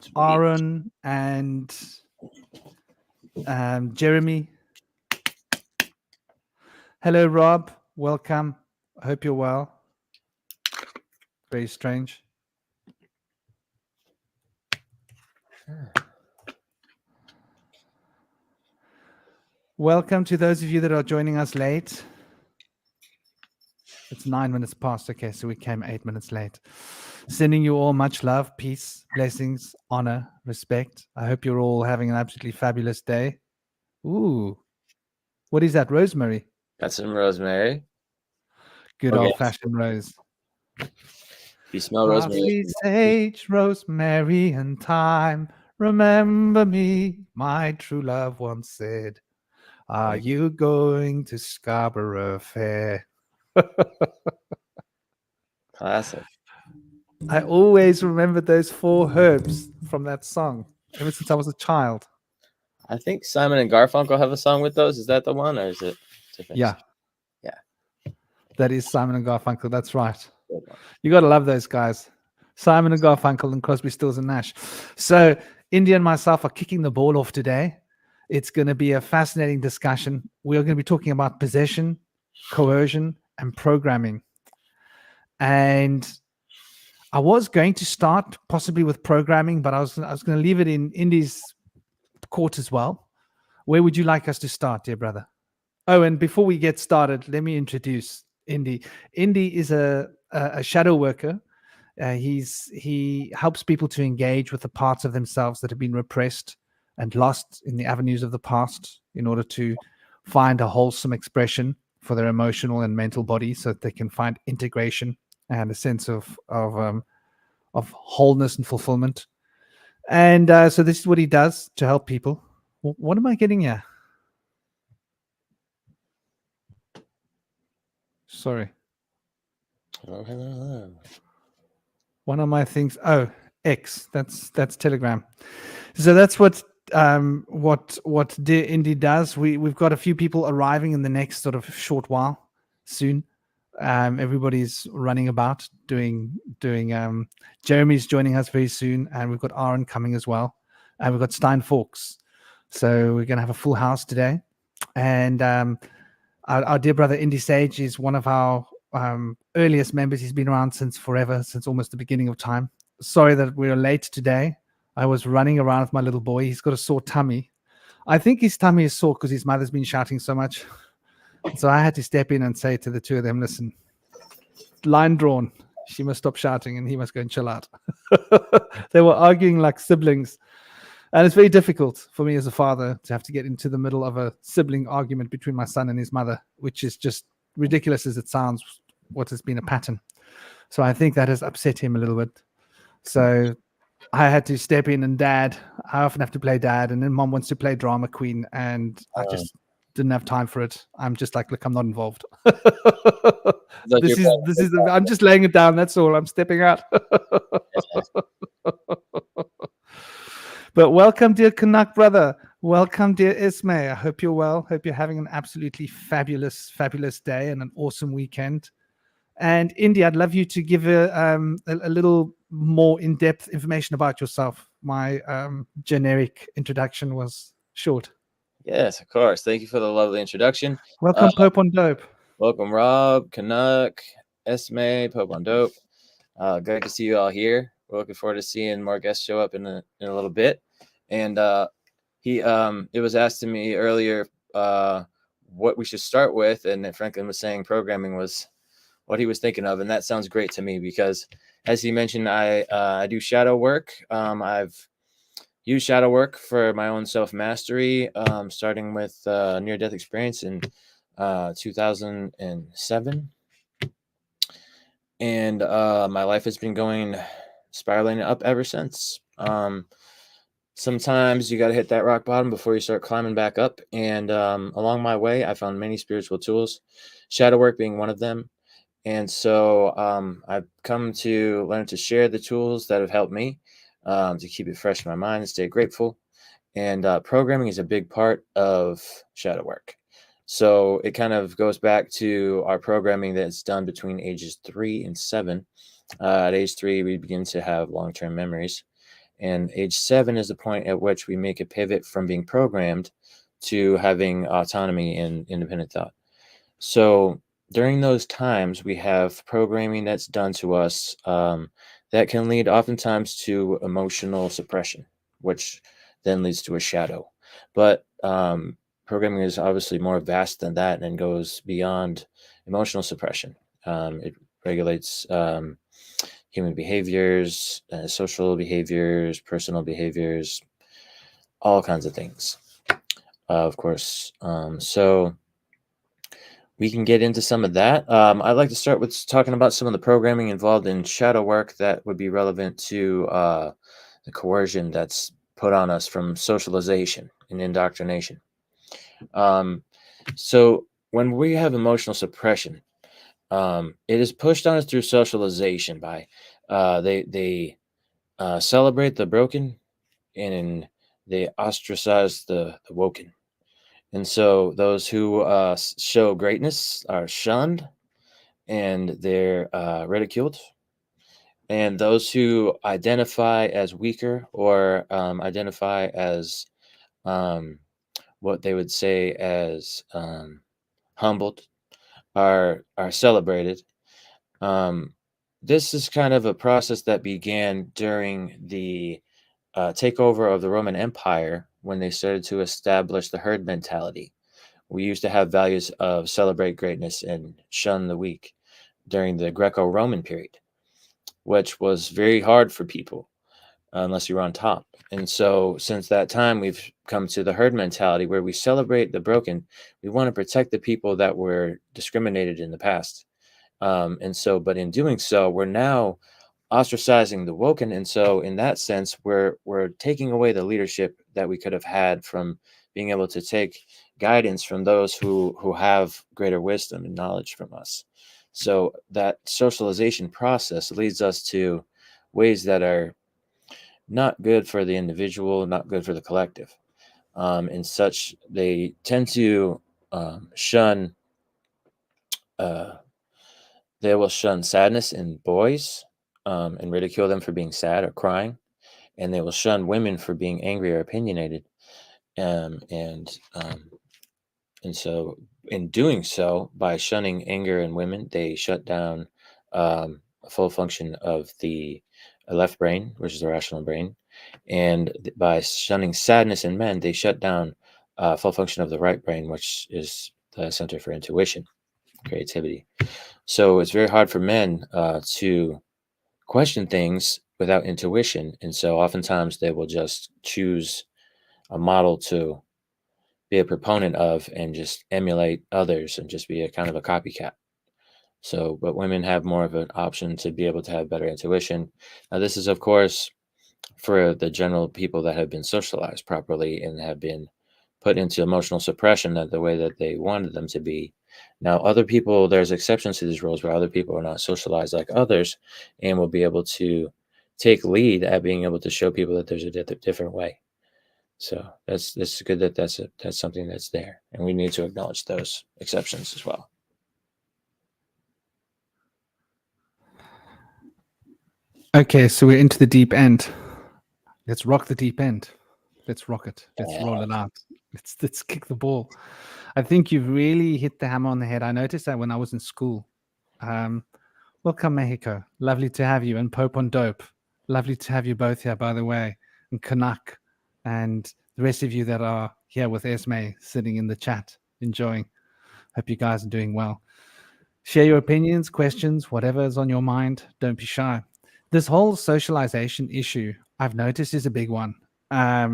Sweet. Aaron and Jeremy. Hello, Rob. Welcome. I hope you're well. Very strange. Welcome to those of you that are joining us late. It's 9 minutes past. Okay, so we came 8 minutes late. Sending you all much love, peace, blessings, honor, respect. I hope you're all having an absolutely fabulous day. Ooh, what is that? Rosemary? Got some rosemary. Good Okay. old-fashioned rose. You smell Parsley, rosemary. sage, rosemary, and thyme. Remember me, my true love once said. Are you going to Scarborough Fair? Classic. I always remembered those 4 herbs from that song ever since I was a child. I think Simon and Garfunkel have a song with those. Is that the one, or is it different? Yeah. Yeah. That is Simon and Garfunkel. That's right. Good one. You got to love those guys. Simon and Garfunkel and Crosby, Stills and Nash. So India and myself are kicking the ball off today. It's going to be a fascinating discussion. We're going to be talking about possession, coercion, and programming. And I was going to start possibly with programming, but I was going to leave it in Indy's court as well. Where would you like us to start, dear brother? Oh, and before we get started, let me introduce Indy. Indy is a shadow worker. He helps people to engage with the parts of themselves that have been repressed and lost in the avenues of the past in order to find a wholesome expression for their emotional and mental body, so that they can find integration and a sense of wholeness and fulfillment. And so this is what he does to help people. What am I getting here? Sorry. Oh, hello. One of my things. Oh, X. That's Telegram. So that's what dear Indy does. We've got a few people arriving in the next sort of short while soon. Everybody's running about doing. Jeremy's joining us very soon, and we've got Aaron coming as well, and we've got Stein Forks. So we're going to have a full house today, and our dear brother Indy Sage is one of our earliest members. He's been around since forever, since almost the beginning of time. Sorry that we're late today. I was running around with my little boy. He's got a sore tummy. I think his tummy is sore because his mother's been shouting so much. So I had to step in and say to the two of them, listen, line drawn. She must stop shouting and he must go and chill out. They were arguing like siblings. And it's very difficult for me as a father to have to get into the middle of a sibling argument between my son and his mother, which is just ridiculous as it sounds, what has been a pattern. So I think that has upset him a little bit. So I had to step in, and I often have to play dad, and then mom wants to play drama queen, and I just didn't have time for it. I'm just like, look, I'm not involved. This is I'm just laying it down. That's all. I'm stepping out. But welcome, dear Canuck brother. Welcome, dear Ismay. I hope you're well. Hope you're having an absolutely fabulous, fabulous day and an awesome weekend. And Indy, I'd love you to give a little more in-depth information about yourself. My generic introduction was short. Yes, of course. Thank you for the lovely introduction. Welcome, Pope on Dope. Welcome, Rob, Canuck, Esme, Pope on Dope. Great to see you all here. We're looking forward to seeing more guests show up in a little bit. And it was asked to me earlier what we should start with, and Franklin was saying programming was what he was thinking of, and that sounds great to me because, as he mentioned, I do shadow work. I've used shadow work for my own self-mastery, starting with near-death experience in 2007. And my life has been going spiraling up ever since. Sometimes you got to hit that rock bottom before you start climbing back up. And along my way, I found many spiritual tools, shadow work being one of them. And so I've come to learn to share the tools that have helped me to keep it fresh in my mind and stay grateful. And programming is a big part of shadow work. So it kind of goes back to our programming that's done between ages 3 and 7. At age 3, we begin to have long-term memories. And age 7 is the point at which we make a pivot from being programmed to having autonomy and independent thought. So during those times, we have programming that's done to us that can lead oftentimes to emotional suppression, which then leads to a shadow. But programming is obviously more vast than that and goes beyond emotional suppression. It regulates human behaviors, social behaviors, personal behaviors, all kinds of things, of course. So we can get into some of that. I'd like to start with talking about some of the programming involved in shadow work that would be relevant to the coercion that's put on us from socialization and indoctrination. So when we have emotional suppression, it is pushed on us through socialization by they celebrate the broken and they ostracize the woken. And so those who show greatness are shunned and they're ridiculed. And those who identify as weaker or identify as um, what they would say as humbled are celebrated. Um, this is kind of a process that began during the takeover of the Roman Empire when they started to establish the herd mentality. We used to have values of celebrate greatness and shun the weak during the Greco-Roman period, which was very hard for people unless you were on top. And so since that time, we've come to the herd mentality where we celebrate the broken. We want to protect the people that were discriminated in the past. But in doing so, we're now ostracizing the woken. And so in that sense, we're taking away the leadership that we could have had from being able to take guidance from those who have greater wisdom and knowledge from us. So that socialization process leads us to ways that are not good for the individual, not good for the collective. And such, they tend to shun, they will shun sadness in boys and ridicule them for being sad or crying. And they will shun women for being angry or opinionated. Um, and um, And so, in doing so, by shunning anger in women, they shut down a full function of the left brain, which is the rational brain. And by shunning sadness in men, they shut down full function of the right brain, which is the center for intuition, creativity. So, it's very hard for men to question things without intuition. And so, oftentimes, they will just choose a model to be a proponent of and just emulate others and just be a kind of a copycat. So, but women have more of an option to be able to have better intuition. Now, this is, of course, for the general people that have been socialized properly and have been put into emotional suppression that the way that they wanted them to be. Now, other people, there's exceptions to these rules where other people are not socialized like others and will be able to take lead at being able to show people that there's a different way. So that's good that that's something that's there, and we need to acknowledge those exceptions as well. Okay, so we're into the deep end. Let's rock the deep end. Let's rock it. Let's roll it out. Let's kick the ball. I think you've really hit the hammer on the head. I noticed that when I was in school. Welcome, Mexico. Lovely to have you. And Pope on Dope. Lovely to have you both here, by the way. And Canuck. And the rest of you that are here with Esme sitting in the chat, enjoying. Hope you guys are doing well. Share your opinions, questions, whatever is on your mind. Don't be shy. This whole socialization issue, I've noticed, is a big one. I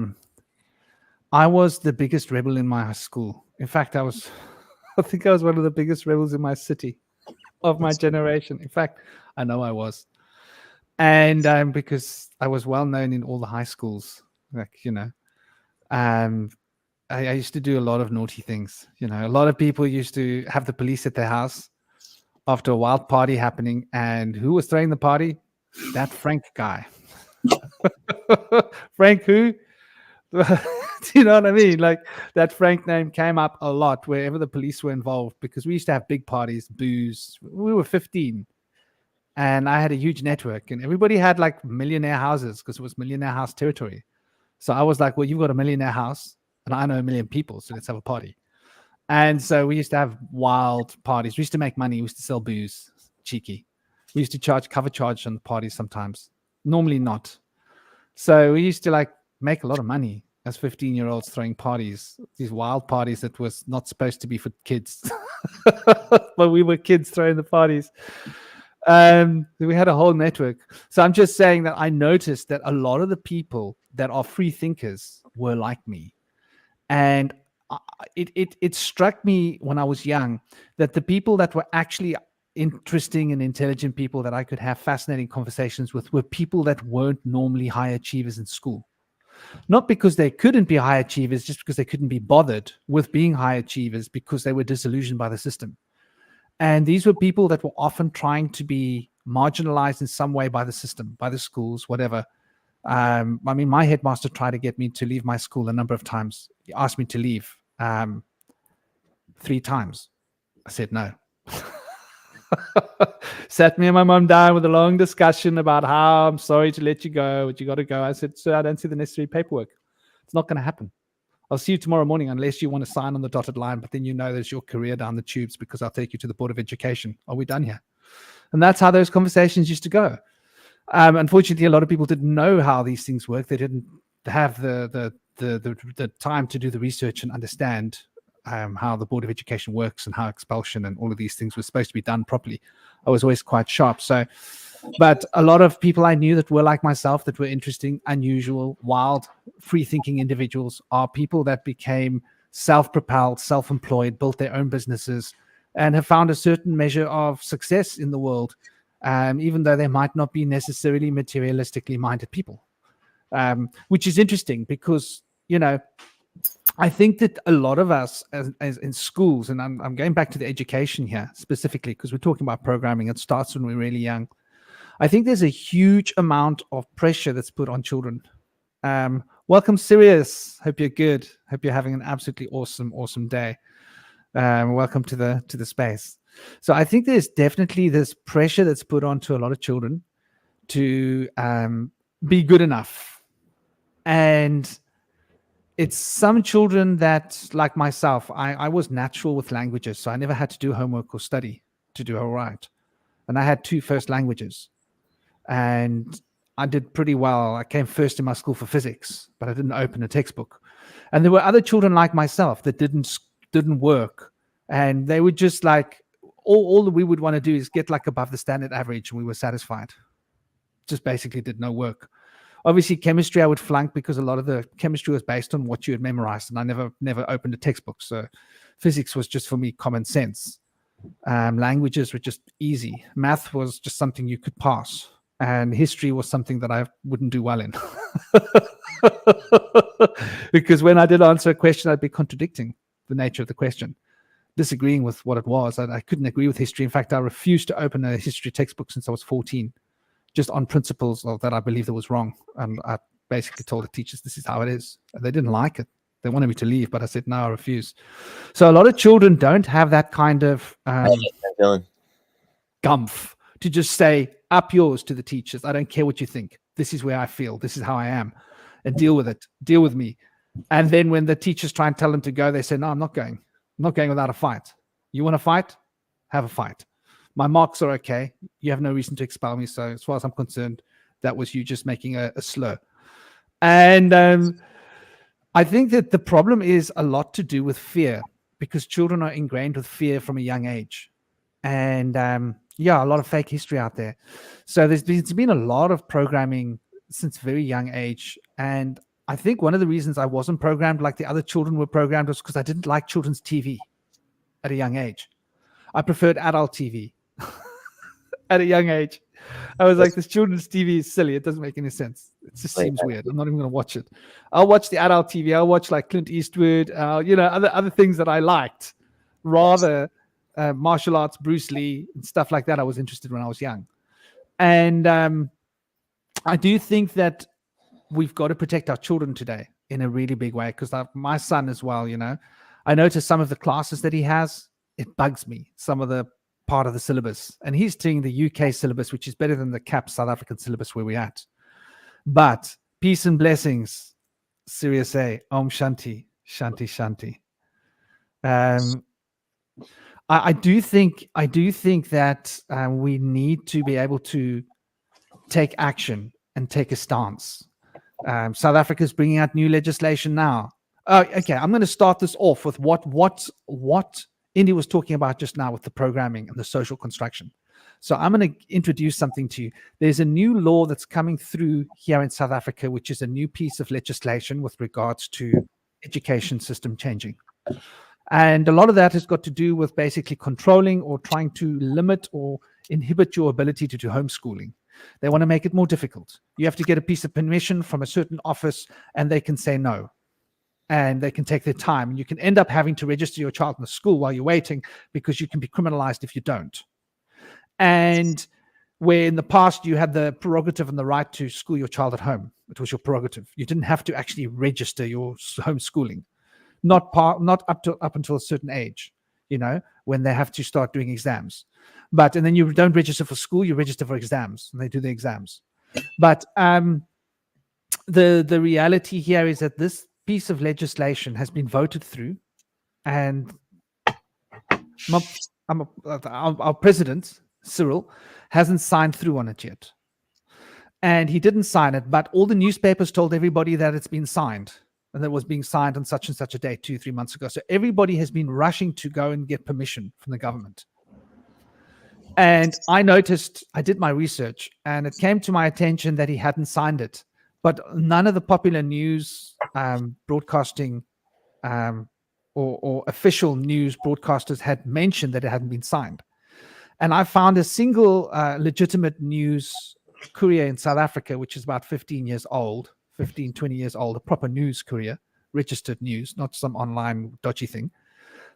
was the biggest rebel in my school. In fact, I think I was one of the biggest rebels in my city of my generation. In fact, I know I was. And because I was well known in all the high schools, I used to do a lot of naughty things. A lot of people used to have the police at their house after a wild party happening. And who was throwing the party? That Frank guy. Frank who? Do you know what I mean? Like that Frank name came up a lot wherever the police were involved because we used to have big parties, booze. We were 15. and I had a huge network, and everybody had like millionaire houses because it was millionaire house territory. So I was like, well, you've got a millionaire house, and I know a million people, so let's have a party. And so we used to have wild parties. We used to make money. We used to sell booze, cheeky. We used to charge cover charge on the parties sometimes, normally not. So we used to like make a lot of money as 15-year-olds throwing parties, these wild parties that was not supposed to be for kids. But we were kids throwing the parties. We had a whole network. So I'm just saying that I noticed that a lot of the people that are free thinkers were like me. And it struck me when I was young that the people that were actually interesting and intelligent people that I could have fascinating conversations with were people that weren't normally high achievers in school. Not because they couldn't be high achievers, just because they couldn't be bothered with being high achievers because they were disillusioned by the system. And these were people that were often trying to be marginalized in some way by the system, by the schools, whatever. I mean, my headmaster tried to get me to leave my school a number of times. He asked me to leave 3 times. I said no. Sat me and my mom down with a long discussion about how I'm sorry to let you go, but you got to go. I said, sir, I don't see the necessary paperwork. It's not going to happen. I'll see you tomorrow morning unless you want to sign on the dotted line, but then you know there's your career down the tubes because I'll take you to the Board of Education. Are we done here? And that's how those conversations used to go. Unfortunately, a lot of people didn't know how these things work. They didn't have the time to do the research and understand how the Board of Education works and how expulsion and all of these things were supposed to be done properly. I was always quite sharp. But a lot of people I knew that were like myself, that were interesting, unusual, wild, free-thinking individuals are people that became self-propelled, self-employed, built their own businesses, and have found a certain measure of success in the world, even though they might not be necessarily materialistically minded people, which is interesting because, you know, I think that a lot of us as in schools, and I'm going back to the education here specifically because we're talking about programming. It starts when we're really young. I think there's a huge amount of pressure that's put on children. Welcome, Sirius. Hope you're good. Hope you're having an absolutely awesome day. Welcome to the space. So I think there's definitely this pressure that's put onto a lot of children to be good enough. And it's some children that, like myself, I was natural with languages, so I never had to do homework or study to do all right. And I had 2 first languages. And I did pretty well. I came first in my school for physics, but I didn't open a textbook. And there were other children like myself that didn't work. And they would just like, all that we would want to do is get like above the standard average, and we were satisfied. Just basically did no work. Obviously, chemistry I would flunk because a lot of the chemistry was based on what you had memorized, and I never opened a textbook. So physics was just for me common sense. Languages were just easy. Math was just something you could pass. And history was something that I wouldn't do well in. Because when I did answer a question, I'd be contradicting the nature of the question, disagreeing with what it was. I couldn't agree with history. In fact, I refused to open a history textbook since I was 14, just on principles of that I believed it was wrong. And I basically told the teachers, this is how it is. And they didn't like it. They wanted me to leave, but I said, no, I refuse. So a lot of children don't have that kind of gumph to just say, up yours to the teachers. I don't care what you think. This is where I feel. This is how I am. And deal with it. Deal with me. And then when the teachers try and tell them to go, they say, no, I'm not going. I'm not going without a fight. You want to fight? Have a fight. My marks are okay. You have no reason to expel me. So as far as I'm concerned, that was you just making a slur. And I think that the problem is a lot to do with fear, because children are ingrained with fear from a young age. And a lot of fake history out there. So there's been a lot of programming since very young age. And I think one of the reasons I wasn't programmed like the other children were programmed was because I didn't like children's TV at a young age. I preferred adult TV at a young age. I was like, this children's TV is silly. It doesn't make any sense. It just seems weird. I'm not even going to watch it. I'll watch the adult TV. I'll watch like Clint Eastwood, other things that I liked, rather martial arts, Bruce Lee, and stuff like that. I was interested when I was young. And I do think that we've got to protect our children today in a really big way, because my son as well, I notice some of the classes that he has, it bugs me. Some of the part of the syllabus, and he's doing the UK syllabus, which is better than the CAP South African syllabus where we're at. But peace and blessings, Sirius A, Om Shanti, Shanti Shanti. I do think that we need to be able to take action and take a stance. South Africa is bringing out new legislation now. Okay, I'm going to start this off with what Indy was talking about just now with the programming and the social construction. So I'm going to introduce something to you. There's a new law that's coming through here in South Africa, which is a new piece of legislation with regards to education system changing. And a lot of that has got to do with basically controlling or trying to limit or inhibit your ability to do homeschooling. They want to make it more difficult. You have to get a piece of permission from a certain office, and they can say no. And they can take their time. And you can end up having to register your child in the school while you're waiting, because you can be criminalized if you don't. And where in the past you had the prerogative and the right to school your child at home, it was your prerogative. You didn't have to actually register your homeschooling, not up until a certain age, when they have to start doing exams. And then you don't register for school, you register for exams, and they do the exams. But the reality here is that this piece of legislation has been voted through, and our president, Cyril, hasn't signed through on it yet. And he didn't sign it, but all the newspapers told everybody that it's been signed, and that it was being signed on such and such a date 2-3 months ago. So everybody has been rushing to go and get permission from the government. And I noticed, I did my research, and it came to my attention that he hadn't signed it. But none of the popular news broadcasting or official news broadcasters had mentioned that it hadn't been signed. And I found a single legitimate news courier in South Africa, which is about 20 years old, a proper news courier, registered news, not some online dodgy thing,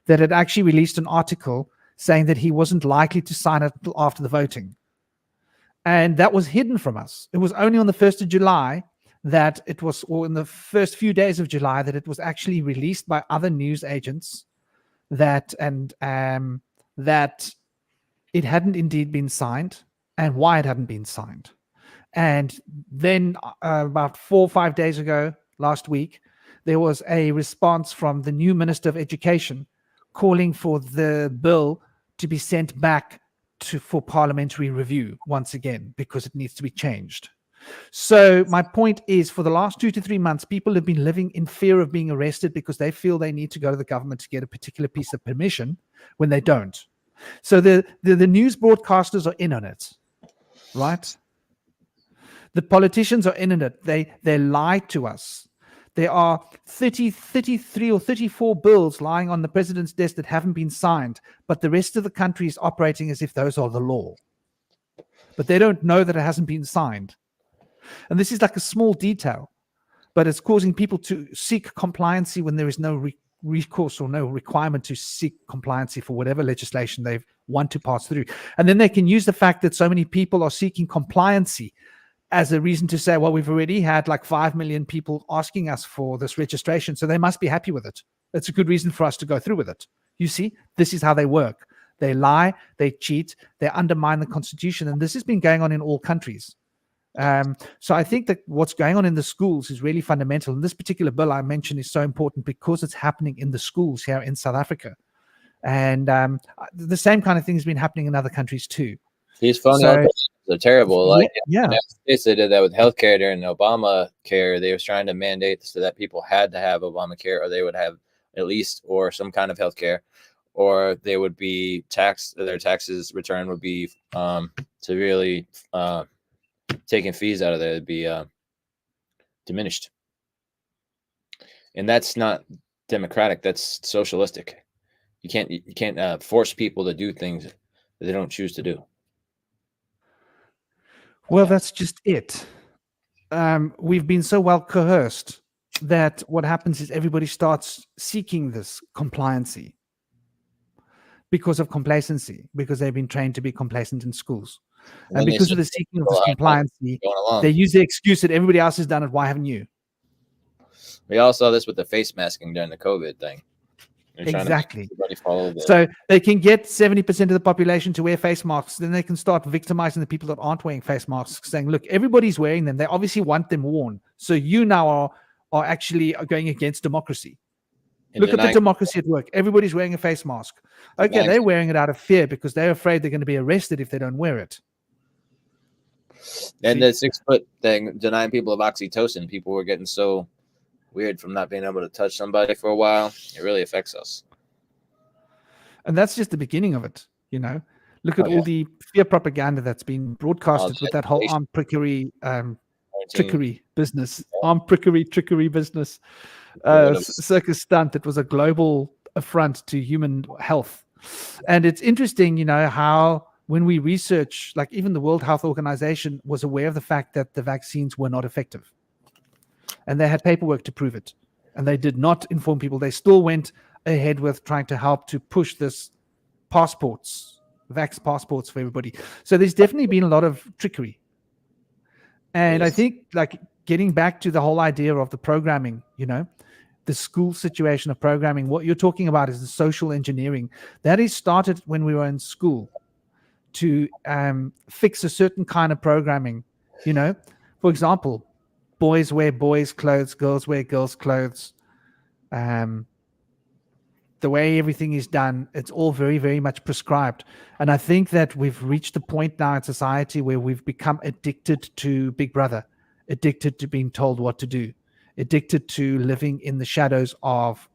that had actually released an article saying that he wasn't likely to sign it until after the voting. And that was hidden from us. It was only on the 1st of July that it was, or in the first few days of July, that it was actually released by other news agents that it hadn't indeed been signed, and why it hadn't been signed. And then about 4 or 5 days ago, last week, there was a response from the new Minister of Education calling for the bill to be sent back for parliamentary review once again, because it needs to be changed. So my point is, for the last 2 to 3 months, people have been living in fear of being arrested because they feel they need to go to the government to get a particular piece of permission when they don't. So the news broadcasters are in on it, right? The politicians are in on it. They lie to us. There are 33 or 34 bills lying on the president's desk that haven't been signed, but the rest of the country is operating as if those are the law. But they don't know that it hasn't been signed. And this is like a small detail, but it's causing people to seek compliancy when there is no recourse or no requirement to seek compliancy for whatever legislation they want to pass through. And then they can use the fact that so many people are seeking compliancy as a reason to say, well, we've already had like 5 million people asking us for this registration, so they must be happy with it. That's a good reason for us to go through with it. You see, this is how they work. They lie, they cheat, they undermine the Constitution, and this has been going on in all countries. So I think that what's going on in the schools is really fundamental. And this particular bill I mentioned is so important because it's happening in the schools here in South Africa. And the same kind of thing has been happening in other countries too. These phony elections are terrible. Like in yeah. the United States, they did that with healthcare during Obamacare. They was trying to mandate so that people had to have Obamacare, or they would have at least, or some kind of healthcare, or they would be taxed. Their taxes return would be severely taking fees out of there. It'd be diminished, and that's not democratic. That's socialistic. You can't force people to do things that they don't choose to do. Well, that's just it. We've been so well coerced that what happens is everybody starts seeking this compliancy because of complacency, because they've been trained to be complacent in schools. And because of the seeking of this compliancy, they use the excuse that everybody else has done it. Why haven't you? We all saw this with the face masking during the COVID thing. They're trying to Exactly. make everybody follow the. So they can get 70% of the population to wear face masks. Then they can start victimizing the people that aren't wearing face masks, saying, look, everybody's wearing them. They obviously want them worn. So you now are actually going against democracy. Look at the democracy at work. Everybody's wearing a face mask. Okay, they're wearing it out of fear because they're afraid they're going to be arrested if they don't wear it. And the 6-foot thing, denying people of oxytocin, people were getting so weird from not being able to touch somebody for a while. It really affects us. And that's just the beginning of it, you know. Look at all the fear propaganda that's been broadcasted with that whole armed trickery business. Armed trickery business. Circus stunt. It was a global affront to human health. And it's interesting, you know, how when we research, like even the World Health Organization was aware of the fact that the vaccines were not effective. And they had paperwork to prove it. And they did not inform people. They still went ahead with trying to help to push this vax passports for everybody. So there's definitely been a lot of trickery. And I think, like, getting back to the whole idea of the programming, you know, the school situation of programming, what you're talking about is the social engineering. That is started when we were in school to fix a certain kind of programming, you know. For example, boys wear boys' clothes, girls wear girls' clothes. The way everything is done, it's all very, very much prescribed. And I think that we've reached a point now in society where we've become addicted to Big Brother, addicted to being told what to do, addicted to living in the shadows of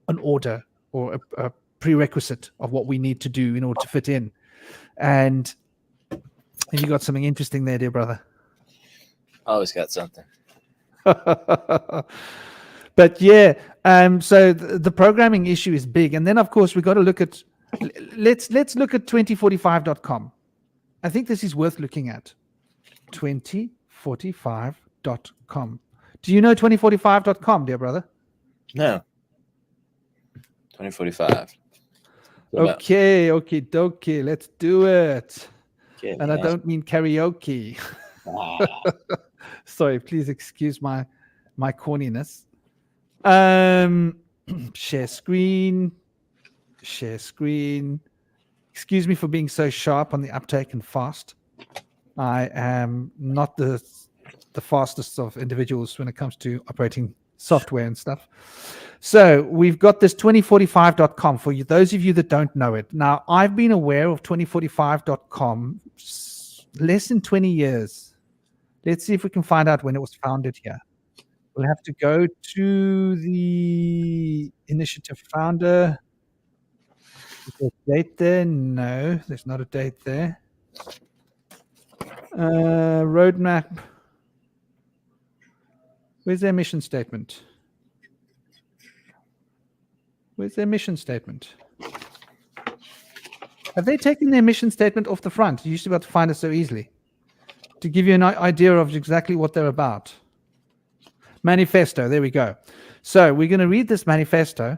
an order or a prerequisite of what we need to do in order to fit in. And you got something interesting there, dear brother. Always got something. But yeah, so the programming issue is big. And then, of course, we got to look at, let's look at 2045.com. I think this is worth looking at. 2045.com. Do you know 2045.com, dear brother? No. 2045. Okay, dokie. Let's do it. Okay, and I don't mean karaoke. Sorry, please excuse my corniness. Share screen. Excuse me for being so sharp on the uptake and fast. I am not the fastest of individuals when it comes to operating software and stuff. So we've got this 2045.com for you, those of you that don't know it. Now, I've been aware of 2045.com less than 20 years. Let's see if we can find out when it was founded here. We'll have to go to the initiative founder. Is there a date there? No, there's not a date there. Roadmap. Where's their mission statement? Have they taken their mission statement off the front? You used to be able to find it so easily. To give you an idea of exactly what they're about. Manifesto, there we go. So we're going to read this manifesto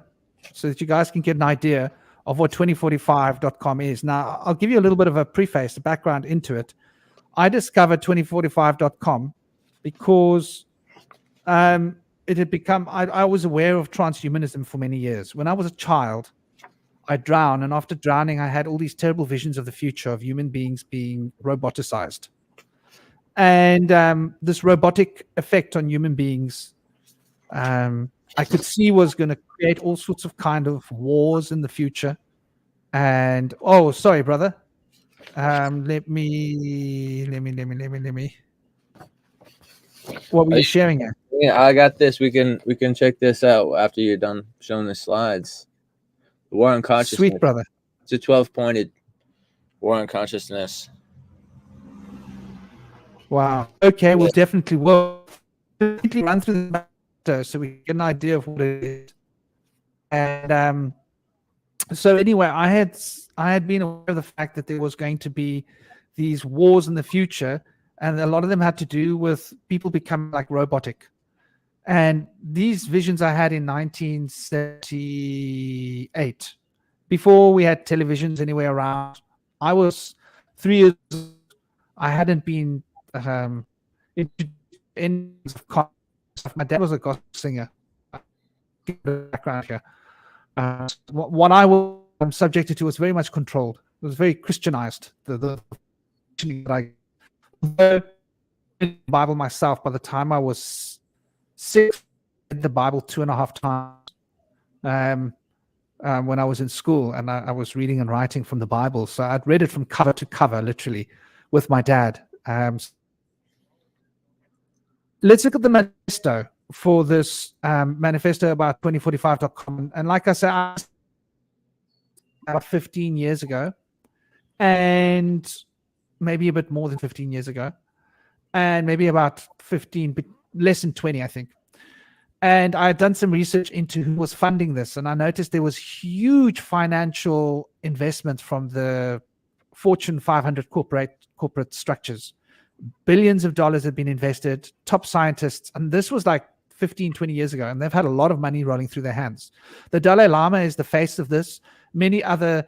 so that you guys can get an idea of what 2045.com is. Now, I'll give you a little bit of a preface, a background into it. I discovered 2045.com because it had become, I was aware of transhumanism for many years. When I was a child, I drowned, and after drowning, I had all these terrible visions of the future of human beings being roboticized. And this robotic effect on human beings, I could see was going to create all sorts of kind of wars in the future. And, oh, sorry, brother. Let me. What were you sharing at? Yeah, I got this. We can check this out after you're done showing the slides. The war on consciousness. Sweet, brother. It's a 12-pointed war on consciousness. Wow. Okay, we'll definitely run through the matter so we get an idea of what it is. And so anyway, I had been aware of the fact that there was going to be these wars in the future, and a lot of them had to do with people becoming like robotic. And these visions I had in 1978, before we had televisions anywhere around. I was 3 years. I hadn't been into any of my dad was a gospel singer. Background here. What I was subjected to was very much controlled. It was very Christianized. The Bible myself, by the time I was 6, I read the Bible 2.5 times when I was in school, and I was reading and writing from the Bible. So I'd read it from cover to cover, literally, with my dad. Let's look at the manifesto for this manifesto about 2045.com. And like I said, about 15 years ago, and maybe a bit more than 15 years ago, and maybe about 15, but less than 20, I think. And I had done some research into who was funding this, and I noticed there was huge financial investment from the Fortune 500 corporate structures. Billions of dollars had been invested, top scientists, and this was like 15, 20 years ago, and they've had a lot of money rolling through their hands. The Dalai Lama is the face of this. Many other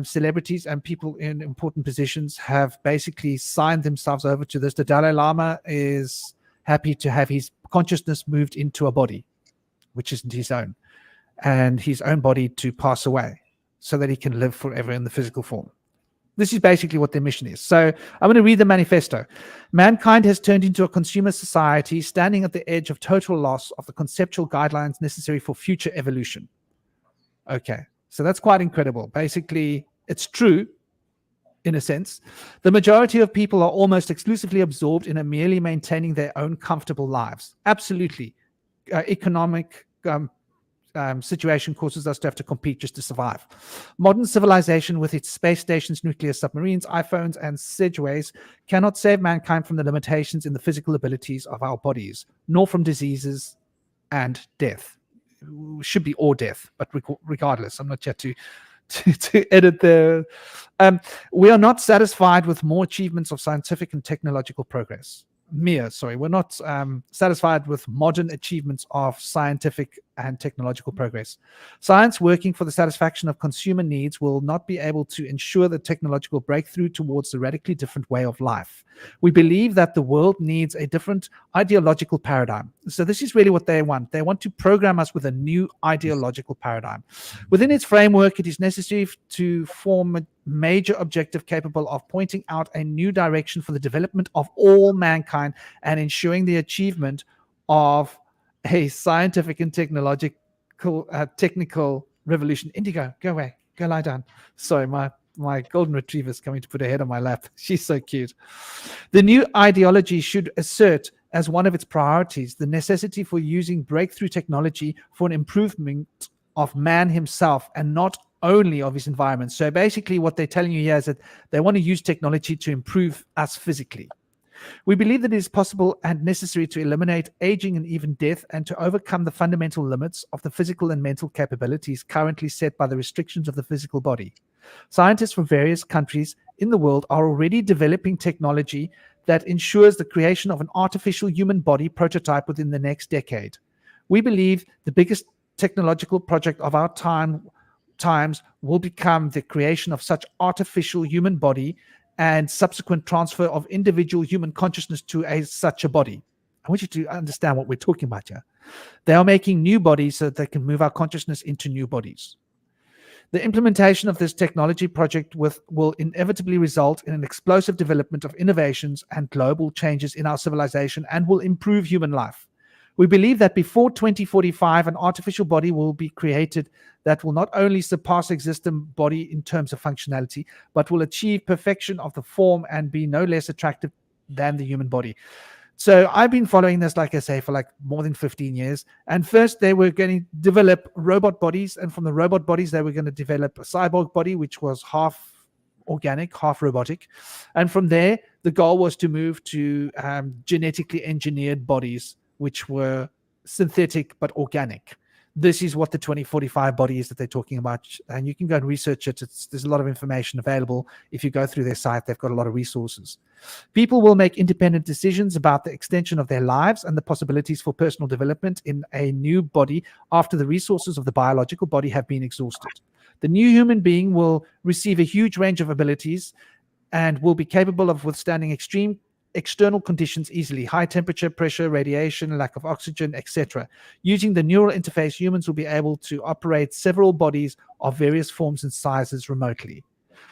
celebrities and people in important positions have basically signed themselves over to this. The Dalai Lama is happy to have his consciousness moved into a body, which isn't his own, and his own body to pass away so that he can live forever in the physical form. This is basically what their mission is. So I'm going to read the manifesto. Mankind has turned into a consumer society, standing at the edge of total loss of the conceptual guidelines necessary for future evolution. Okay, so that's quite incredible. Basically, it's true, in a sense. The majority of people are almost exclusively absorbed in merely maintaining their own comfortable lives. Absolutely. Economic situation causes us to have to compete just to survive. Modern civilization, with its space stations, nuclear submarines, iPhones, and Segways, cannot save mankind from the limitations in the physical abilities of our bodies, nor from diseases and death. Should be or death, but regardless, I'm not yet to edit there. We are not satisfied with more achievements of scientific and technological progress. We're not satisfied with modern achievements of scientific and technological progress. Science working for the satisfaction of consumer needs will not be able to ensure the technological breakthrough towards a radically different way of life. We believe that the world needs a different ideological paradigm. So this is really what they want. They want to program us with a new ideological paradigm. Within its framework, it is necessary to form a major objective capable of pointing out a new direction for the development of all mankind and ensuring the achievement of a scientific and technical revolution. Indigo, go away. Go lie down. Sorry, my golden retriever is coming to put her head on my lap. She's so cute. The new ideology should assert as one of its priorities the necessity for using breakthrough technology for an improvement of man himself and not only of his environment. So basically what they're telling you here is that they want to use technology to improve us physically. We believe that it is possible and necessary to eliminate aging and even death and to overcome the fundamental limits of the physical and mental capabilities currently set by the restrictions of the physical body. Scientists from various countries in the world are already developing technology that ensures the creation of an artificial human body prototype within the next decade. We believe the biggest technological project of our times will become the creation of such artificial human body and subsequent transfer of individual human consciousness to such a body. I want you to understand what we're talking about here. They are making new bodies so that they can move our consciousness into new bodies. The implementation of this technology project will inevitably result in an explosive development of innovations and global changes in our civilization and will improve human life. We believe that before 2045, an artificial body will be created that will not only surpass existing body in terms of functionality, but will achieve perfection of the form and be no less attractive than the human body. So I've been following this, like I say, for like more than 15 years. And first they were going to develop robot bodies. And from the robot bodies, they were going to develop a cyborg body, which was half organic, half robotic. And from there, the goal was to move to genetically engineered bodies, which were synthetic but organic. This is what the 2045 body is that they're talking about, and you can go and research it. There's a lot of information available. If you go through their site, they've got a lot of resources. People will make independent decisions about the extension of their lives and the possibilities for personal development in a new body after the resources of the biological body have been exhausted. The new human being will receive a huge range of abilities and will be capable of withstanding extreme external conditions easily: high temperature, pressure, radiation, lack of oxygen, etc. Using the neural interface, humans will be able to operate several bodies of various forms and sizes remotely.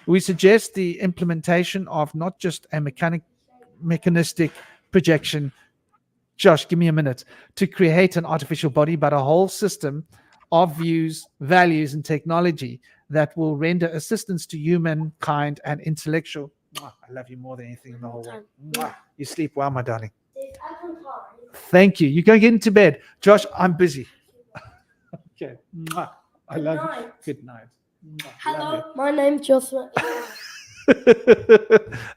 We suggest the implementation of not just a mechanistic projection, Josh, give me a minute, to create an artificial body, but a whole system of views, values, and technology that will render assistance to humankind and intellectual. I love you more than anything in the whole world. You sleep well, my darling. Thank you. You go get into bed. Josh, I'm busy. Okay. I love you. Good night. Hello, my name's Joshua.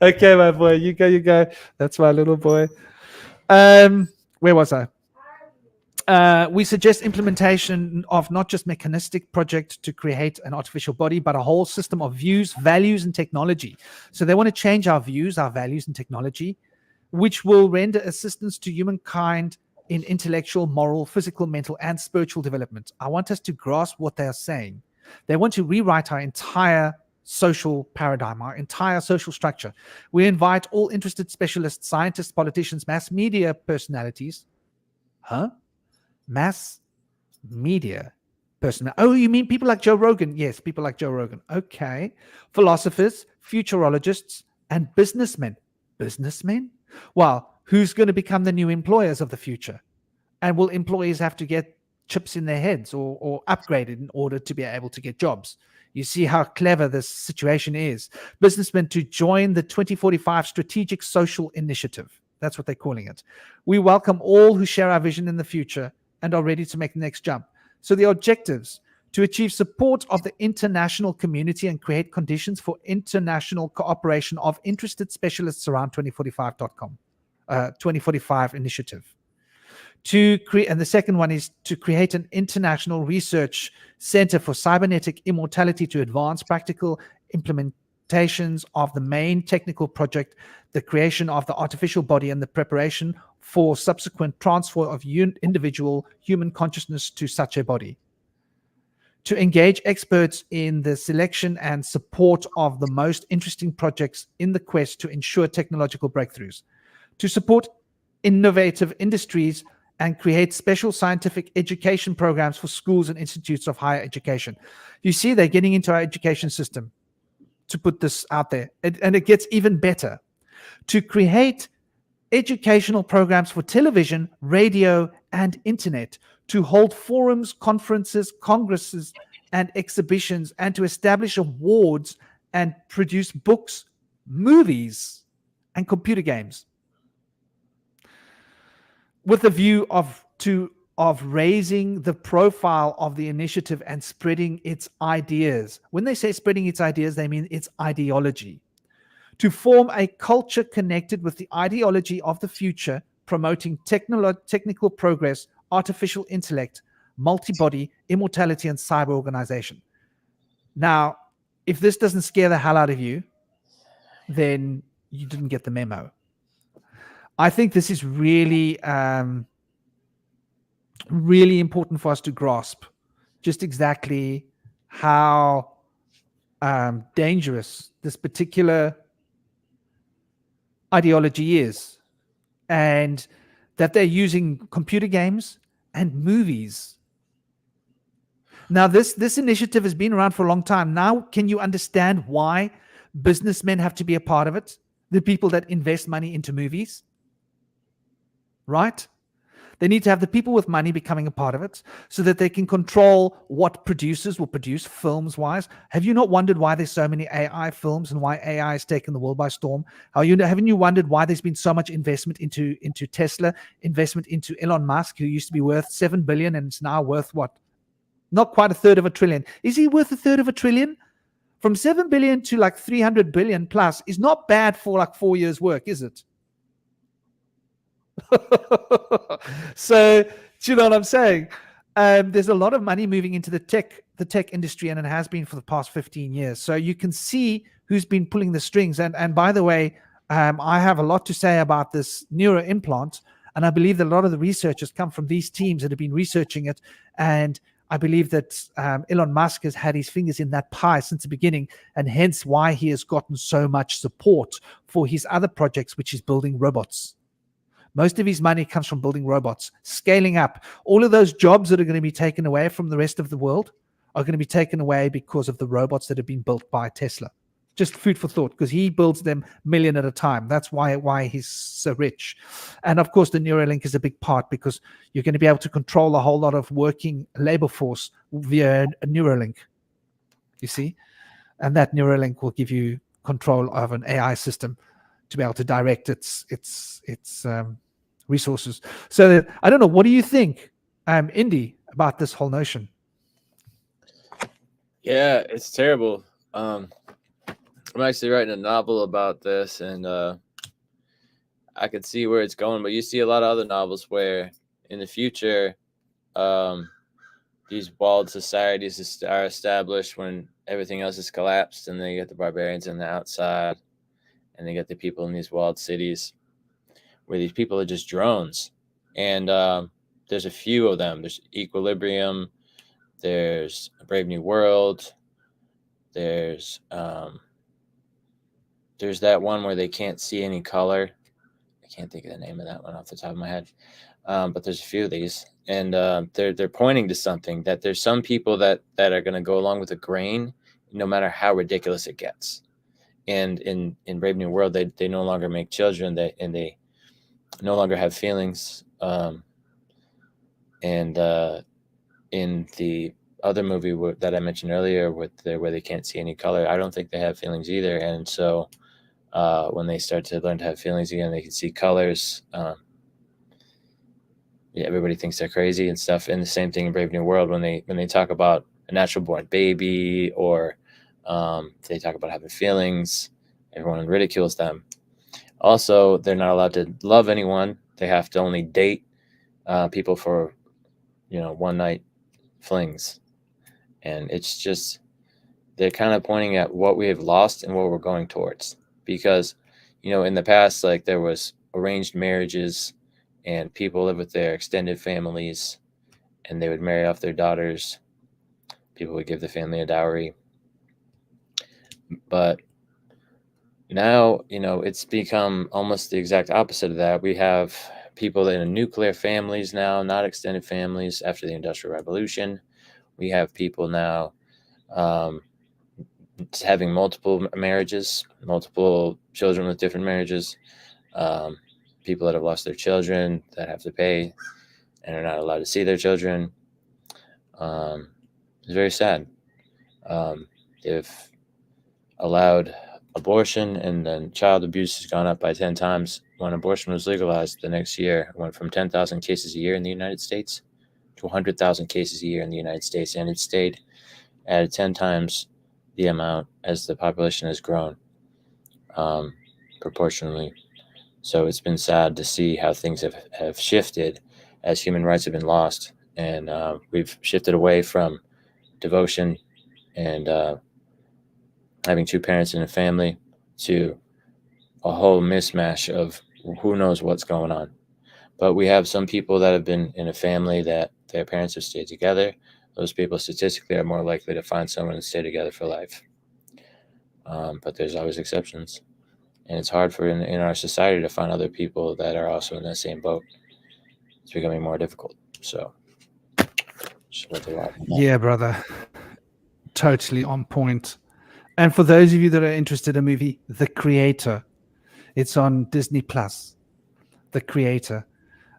Okay, my boy. You go. That's my little boy. Where was I? We suggest implementation of not just mechanistic project to create an artificial body, but a whole system of views, values, and technology. So they want to change our views, our values, and technology, which will render assistance to humankind in intellectual, moral, physical, mental, and spiritual development. I want us to grasp what they are saying. They want to rewrite our entire social paradigm, our entire social structure. We invite all interested specialists, scientists, politicians, mass media personalities. Mass media person. Oh, you mean people like Joe Rogan? Yes, people like Joe Rogan. Okay. Philosophers, futurologists, and businessmen. Businessmen? Well, who's going to become the new employers of the future? And will employees have to get chips in their heads or upgraded in order to be able to get jobs? You see how clever this situation is. Businessmen to join the 2045 Strategic Social Initiative. That's what they're calling it. We welcome all who share our vision in the future and are ready to make the next jump. So the objectives: to achieve support of the international community and create conditions for international cooperation of interested specialists around 2045.com, 2045 initiative. To create, and the second one is to create an international research center for cybernetic immortality to advance practical implementations of the main technical project, the creation of the artificial body, and the preparation for subsequent transfer of individual human consciousness to such a body. To engage experts in the selection and support of the most interesting projects in the quest to ensure technological breakthroughs. To support innovative industries and create special scientific education programs for schools and institutes of higher education. You see, they're getting into our education system to put this out there. And it gets even better. To create educational programs for television, radio, and internet, to hold forums, conferences, congresses, and exhibitions, and to establish awards and produce books, movies, and computer games, with a view of raising the profile of the initiative and spreading its ideas. When they say spreading its ideas, they mean its ideology. To form a culture connected with the ideology of the future, promoting technical progress, artificial intellect, multi-body, immortality, and cyber organization. Now, if this doesn't scare the hell out of you, then you didn't get the memo. I think this is really, really important for us to grasp just exactly how dangerous this particular ideology is, and that they're using computer games and movies. Now, this initiative has been around for a long time. Now, can you understand why businessmen have to be a part of it? The people that invest money into movies, right? They need to have the people with money becoming a part of it so that they can control what producers will produce films-wise. Have you not wondered why there's so many AI films and why AI has taken the world by storm? Haven't you wondered why there's been so much investment into Tesla, investment into Elon Musk, who used to be worth $7 billion and is now worth what? Not quite a third of a trillion. Is he worth a third of a trillion? From 7 billion to like 300 billion plus is not bad for like 4 years' work, is it? So, do you know what I'm saying? There's a lot of money moving into the tech industry, and it has been for the past 15 years. So you can see who's been pulling the strings. And by the way, I have a lot to say about this neuro implant, and I believe that a lot of the researchers come from these teams that have been researching it. And I believe that Elon Musk has had his fingers in that pie since the beginning, and hence why he has gotten so much support for his other projects, which is building robots. Most of his money comes from building robots, scaling up. All of those jobs that are going to be taken away from the rest of the world are going to be taken away because of the robots that have been built by Tesla. Just food for thought, because he builds them million at a time. That's why he's so rich. And of course, the Neuralink is a big part, because you're going to be able to control a whole lot of working labor force via a Neuralink, you see? And that Neuralink will give you control of an AI system to be able to direct its resources. So I don't know, what do you think, Indy, about this whole notion? Yeah, it's terrible. I'm actually writing a novel about this, and I could see where it's going, but you see a lot of other novels where in the future these walled societies are established when everything else is collapsed, and then you get the barbarians on the outside, and they get the people in these walled cities where these people are just drones. And there's a few of them. There's Equilibrium, there's A Brave New World, there's that one where they can't see any color. I can't think of the name of that one off the top of my head. But there's a few of these, and they're pointing to something, that there's some people that are going to go along with the grain, no matter how ridiculous it gets. And in Brave New World, they no longer make children, they no longer have feelings. And in the other movie that I mentioned earlier, where they can't see any color, I don't think they have feelings either. And so when they start to learn to have feelings again, they can see colors. Yeah, everybody thinks they're crazy and stuff. And the same thing in Brave New World, when they talk about a natural born baby, or they talk about having feelings, everyone ridicules them. Also, they're not allowed to love anyone. They have to only date people for, one night flings. And it's just, they're kind of pointing at what we have lost and what we're going towards. Because, in the past, like, there was arranged marriages, and people live with their extended families, and they would marry off their daughters. People would give the family a dowry. But now, it's become almost the exact opposite of that. We have people in nuclear families now, not extended families, after the Industrial Revolution. We have people now having multiple marriages, multiple children with different marriages, people that have lost their children that have to pay and are not allowed to see their children. It's very sad. They've allowed abortion, and then child abuse has gone up by 10 times. When abortion was legalized the next year, it went from 10,000 cases a year in the United States to 100,000 cases a year in the United States, and it stayed at 10 times the amount as the population has grown, proportionally. So it's been sad to see how things have shifted as human rights have been lost, and we've shifted away from devotion and having two parents in a family to a whole mismatch of who knows what's going on. But we have some people that have been in a family that their parents have stayed together. Those people statistically are more likely to find someone and stay together for life. But there's always exceptions. And it's hard for in our society to find other people that are also in the same boat. It's becoming more difficult. So, yeah, brother. Totally on point. And for those of you that are interested in the movie, The Creator, it's on Disney Plus. The Creator.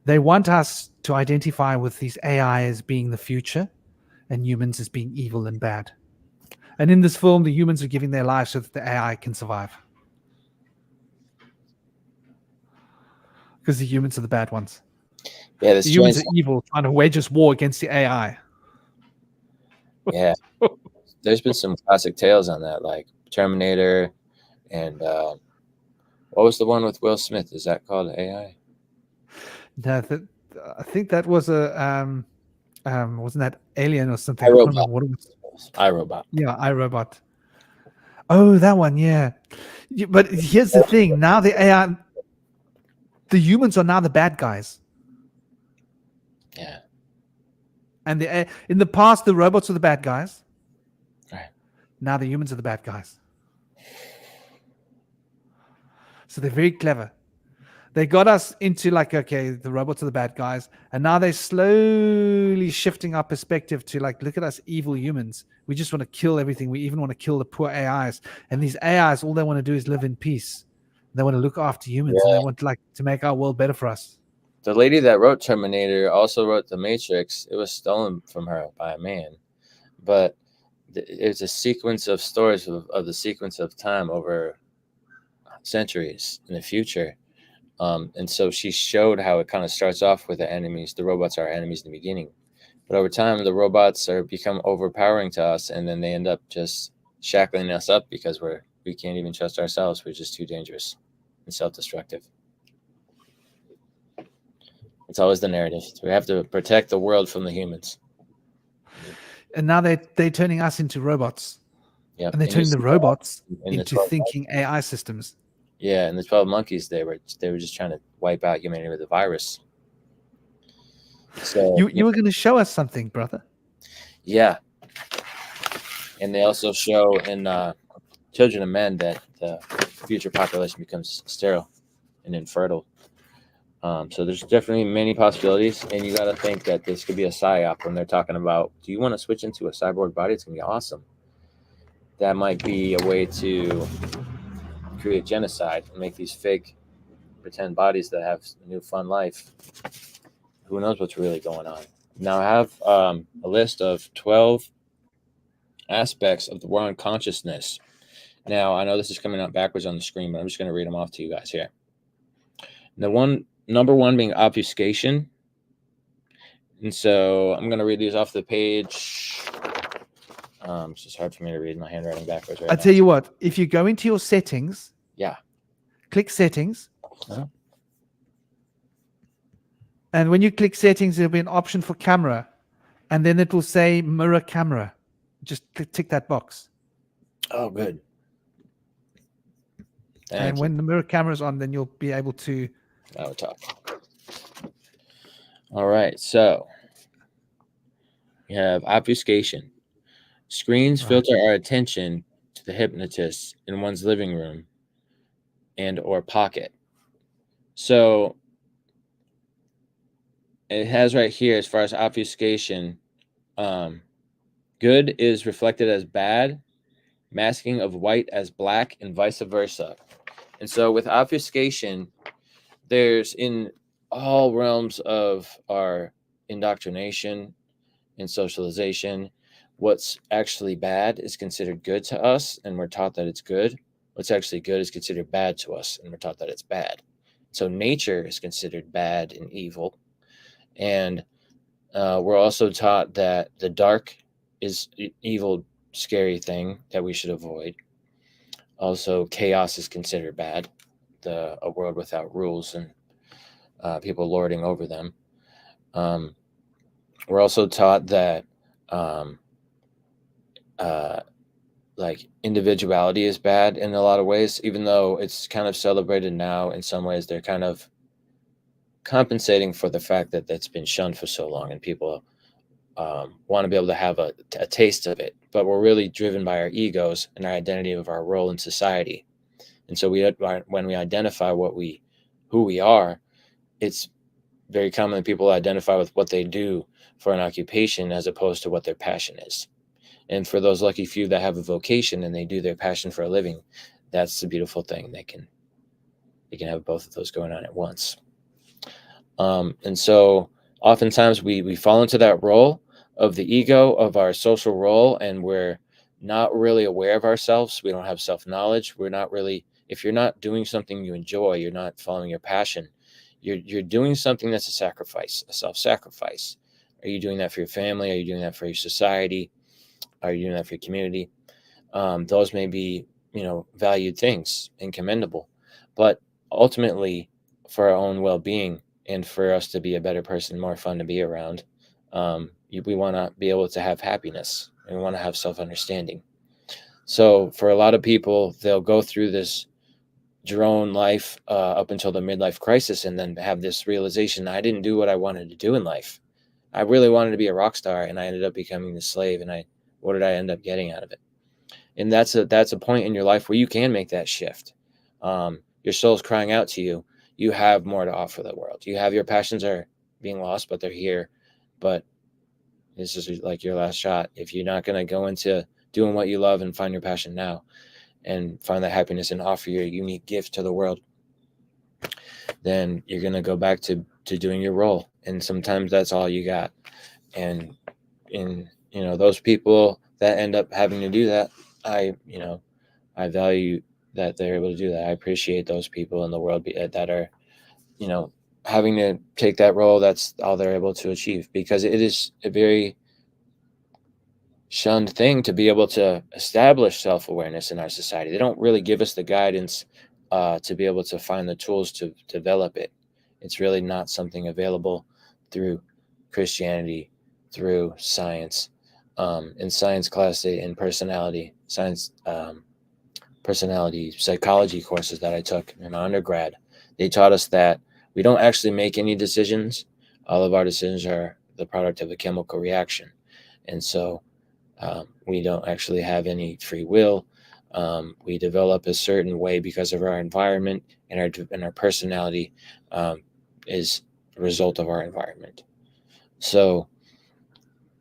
They want us to identify with these AI as being the future and humans as being evil and bad. And in this film, the humans are giving their lives so that the AI can survive. Because the humans are the bad ones. Yeah, the humans are evil, trying to wage us war against the AI. Yeah. There's been some classic tales on that, like Terminator, and what was the one with Will Smith? Is that called AI? No, I think that was a wasn't that Alien or something? iRobot. I can't remember what it was. iRobot. Yeah, iRobot. Oh, that one, yeah. But here's the thing: now the AI, the humans are now the bad guys. Yeah. And in the past, the robots were the bad guys. Right. Now the humans are the bad guys. So they're very clever. They got us into like, okay, the robots are the bad guys. And now they're slowly shifting our perspective to like, look at us evil humans. We just want to kill everything. We even want to kill the poor AIs. And these AIs, all they want to do is live in peace. They want to look after humans, and they want like to make our world better for us. The lady that wrote Terminator also wrote The Matrix. It was stolen from her by a man. But it's a sequence of stories of the sequence of time over centuries in the future. And so she showed how it kind of starts off with the enemies. The robots are enemies in the beginning. But over time, the robots become overpowering to us, and then they end up just shackling us up because we can't even trust ourselves. We're just too dangerous and self-destructive. It's always the narrative. We have to protect the world from the humans. And now they're turning us into robots. Yeah, and they're turning the robots into thinking AI systems. Yeah, and the 12 monkeys, they were just trying to wipe out humanity with a virus. So you were going to show us something, brother. Yeah, and they also show in Children of Men that the future population becomes sterile and infertile. So there's definitely many possibilities, and you got to think that this could be a psyop when they're talking about, do you want to switch into a cyborg body? It's going to be awesome. That might be a way to create genocide and make these fake pretend bodies that have a new fun life. Who knows what's really going on? Now I have a list of 12 aspects of the war on consciousness. Now I know this is coming out backwards on the screen, but I'm just going to read them off to you guys here. Number one being obfuscation. And so I'm going to read these off the page. It's just hard for me to read my handwriting backwards right now. I tell you what, if you go into your settings, click settings. Uh-huh. And when you click settings, there'll be an option for camera. And then it will say mirror camera. Just tick that box. Oh, good. And when the mirror camera is on, then you'll be able to... Now we're talking. All right, so you have obfuscation. Screens filter our attention to the hypnotist in one's living room and or pocket. So it has right here, as far as obfuscation, good is reflected as bad, masking of white as black, and vice versa. And so with obfuscation, there's in all realms of our indoctrination and socialization, what's actually bad is considered good to us, and we're taught that it's good. What's actually good is considered bad to us, and we're taught that it's bad. So nature is considered bad and evil. And we're also taught that the dark is evil, scary thing that we should avoid. Also, chaos is considered bad, a world without rules and people lording over them. We're also taught that like individuality is bad in a lot of ways, even though it's kind of celebrated now. In some ways, they're kind of compensating for the fact that that's been shunned for so long, and people want to be able to have a taste of it. But we're really driven by our egos and our identity of our role in society. And so when we identify who we are, it's very common that people identify with what they do for an occupation as opposed to what their passion is. And for those lucky few that have a vocation and they do their passion for a living, that's the beautiful thing. They can have both of those going on at once. And so oftentimes we fall into that role of the ego, of our social role, and we're not really aware of ourselves. We don't have self-knowledge. We're not really, if you're not doing something you enjoy, you're not following your passion, you're doing something that's a sacrifice, a self-sacrifice. Are you doing that for your family? Are you doing that for your society? Are you doing that for your community? Those may be, valued things and commendable, but ultimately for our own well-being and for us to be a better person, more fun to be around, we want to be able to have happiness, and we want to have self-understanding. So for a lot of people, they'll go through this drone life up until the midlife crisis, and then have this realization: I didn't do what I wanted to do in life. I really wanted to be a rock star, and I ended up becoming the slave. And what did I end up getting out of it? And that's a point in your life where you can make that shift. Your soul's crying out to you. You have more to offer the world. You have, your passions are being lost, but they're here. But this is like your last shot. If you're not going to go into doing what you love and find your passion now and find that happiness and offer your unique gift to the world, then you're going to go back to doing your role. And sometimes that's all you got. And those people that end up having to do that, I value that they're able to do that. I appreciate those people in the world that are, having to take that role. That's all they're able to achieve, because it is a very shunned thing to be able to establish self-awareness in our society. They don't really give us the guidance to be able to find the tools to develop it. It's really not something available through Christianity, through science. In science class, in personality psychology courses that I took in undergrad, they taught us that we don't actually make any decisions. All of our decisions are the product of a chemical reaction. And so we don't actually have any free will. We develop a certain way because of our environment, and our personality is a result of our environment. So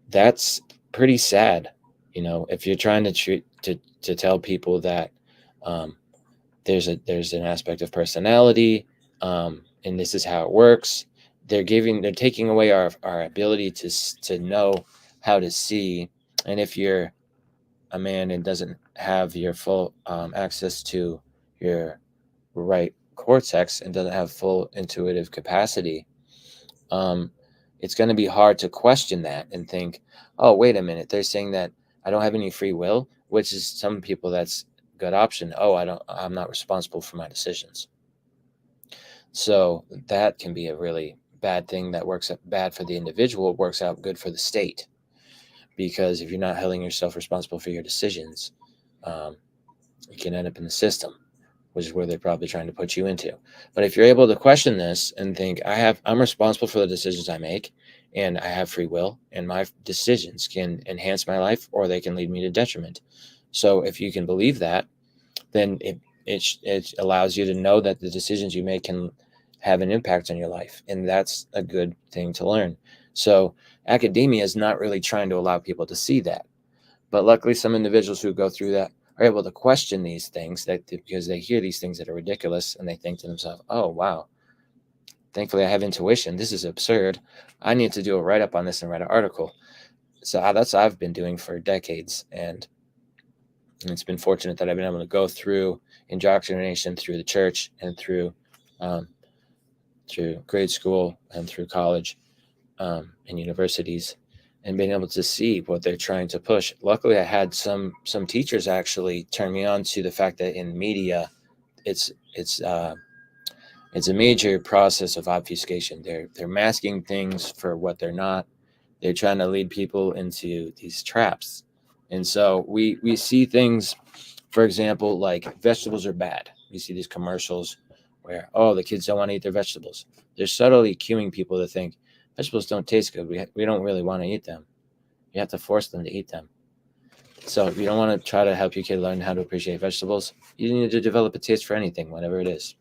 that's pretty sad, if you're trying to tell people that there's an aspect of personality, and this is how it works. They're taking away our ability to know how to see. And if you're a man and doesn't have your full access to your right cortex and doesn't have full intuitive capacity, it's going to be hard to question that and think, oh, wait a minute, they're saying that I don't have any free will, which is some people that's a good option. Oh, I'm not responsible for my decisions. So that can be a really bad thing that works out bad for the individual. It works out good for the state, because if you're not holding yourself responsible for your decisions, you can end up in the system, which is where they're probably trying to put you into. But if you're able to question this and think, I'm responsible for the decisions I make, and I have free will, and my decisions can enhance my life or they can lead me to detriment. So if you can believe that, then it allows you to know that the decisions you make can have an impact on your life. And that's a good thing to learn. So academia is not really trying to allow people to see that. But luckily, some individuals who go through that are able to question these things because they hear these things that are ridiculous, and they think to themselves, oh, wow, thankfully I have intuition. This is absurd. I need to do a write-up on this and write an article. So that's what I've been doing for decades. And it's been fortunate that I've been able to go through indoctrination through the church and through grade school and through college and universities, and being able to see what they're trying to push. Luckily, I had some teachers actually turn me on to the fact that in media, it's a major process of obfuscation. They're masking things for what they're not. They're trying to lead people into these traps. And so we see things, for example, like vegetables are bad. We see these commercials where, oh, the kids don't want to eat their vegetables. They're subtly cueing people to think vegetables don't taste good. We don't really want to eat them. You have to force them to eat them. So if you don't want to try to help your kid learn how to appreciate vegetables, you need to develop a taste for anything, whatever it is.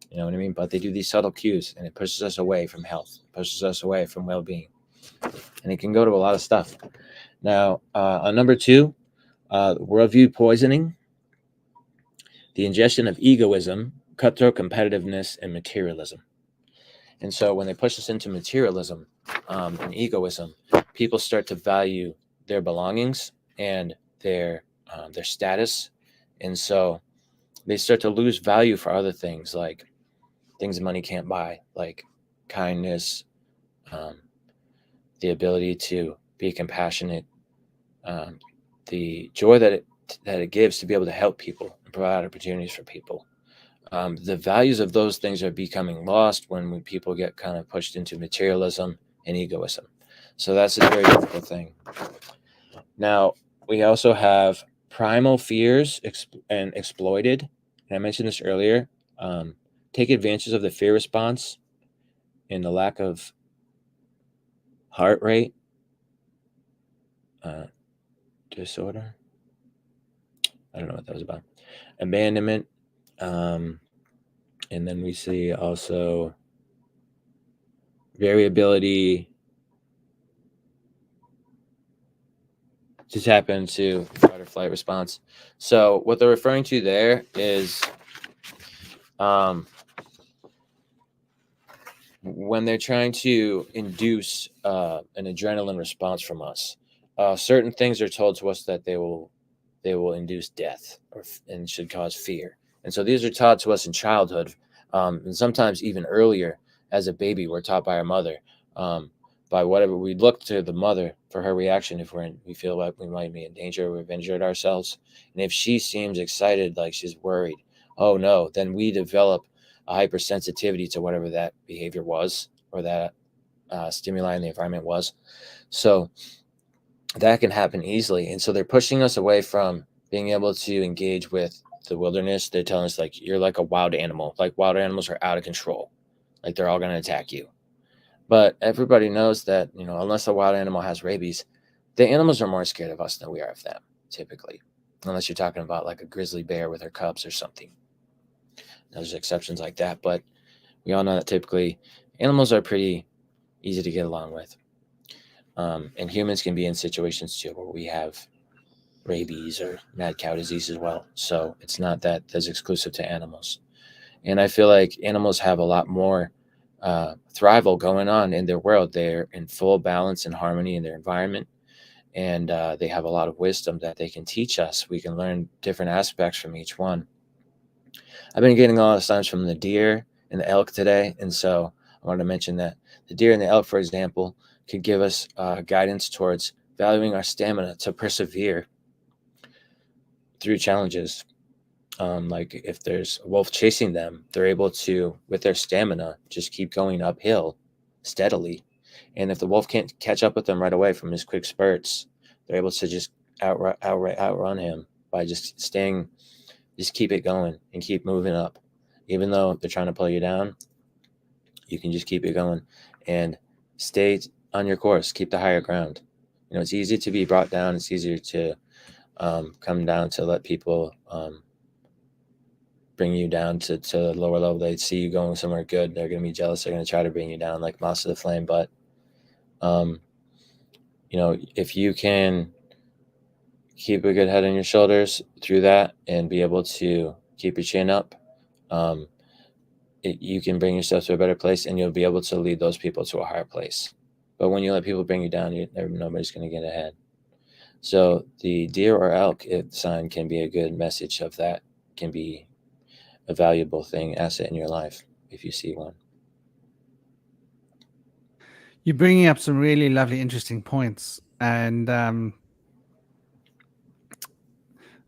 You know what I mean? But they do these subtle cues, and it pushes us away from health, pushes us away from well-being. And it can go to a lot of stuff. Now, on number 2, worldview poisoning, the ingestion of egoism, cutthroat competitiveness, and materialism. And so when they push us into materialism and egoism, people start to value their belongings and their status. And so they start to lose value for other things, like things money can't buy, like kindness, the ability to be compassionate, the joy that it gives to be able to help people and provide opportunities for people. The values of those things are becoming lost when people get kind of pushed into materialism and egoism. So that's a very difficult thing. Now, we also have primal fears and exploited. And I mentioned this earlier. Take advantage of the fear response and the lack of heart rate disorder. I don't know what that was about. Abandonment. And then we see also variability to tap into fight or flight response. So what they're referring to there is when they're trying to induce an adrenaline response from us, certain things are told to us that they will induce death and should cause fear. And so these are taught to us in childhood, and sometimes even earlier as a baby. We're taught by our mother, by whatever we look to the mother for her reaction if we feel like we might be in danger or we've injured ourselves. And if she seems excited, like she's worried, oh no, then we develop a hypersensitivity to whatever that behavior was or that stimuli in the environment was. So that can happen easily. And so they're pushing us away from being able to engage with the wilderness. They're telling us, like, you're like a wild animal. Like, wild animals are out of control. Like, they're all going to attack you. But everybody knows that, unless a wild animal has rabies, the animals are more scared of us than we are of them, typically. Unless you're talking about like a grizzly bear with her cubs or something. There's exceptions like that. But we all know that typically animals are pretty easy to get along with. And humans can be in situations too where we have rabies or mad cow disease as well. So it's not that that's exclusive to animals. And I feel like animals have a lot more thrival going on in their world. They're in full balance and harmony in their environment. And they have a lot of wisdom that they can teach us. We can learn different aspects from each one. I've been getting a lot of signs from the deer and the elk today. And so I wanted to mention that the deer and the elk, for example, could give us guidance towards valuing our stamina to persevere through challenges. Like if there's a wolf chasing them, they're able to, with their stamina, just keep going uphill steadily. And if the wolf can't catch up with them right away from his quick spurts, they're able to just outrun him by just keep it going and keep moving up. Even though they're trying to pull you down, you can just keep it going and stay on your course. Keep the higher ground. It's easy to be brought down. It's easier to come down, to let people bring you down to the lower level. They see you going somewhere good, they're going to be jealous. They're going to try to bring you down like moths to the flame. But if you can keep a good head on your shoulders through that and be able to keep your chin up, you can bring yourself to a better place, and you'll be able to lead those people to a higher place. But when you let people bring you down, nobody's going to get ahead. So the deer or elk sign can be a good message of that. Can be a valuable asset in your life if you see one. You're bringing up some really lovely, interesting points. And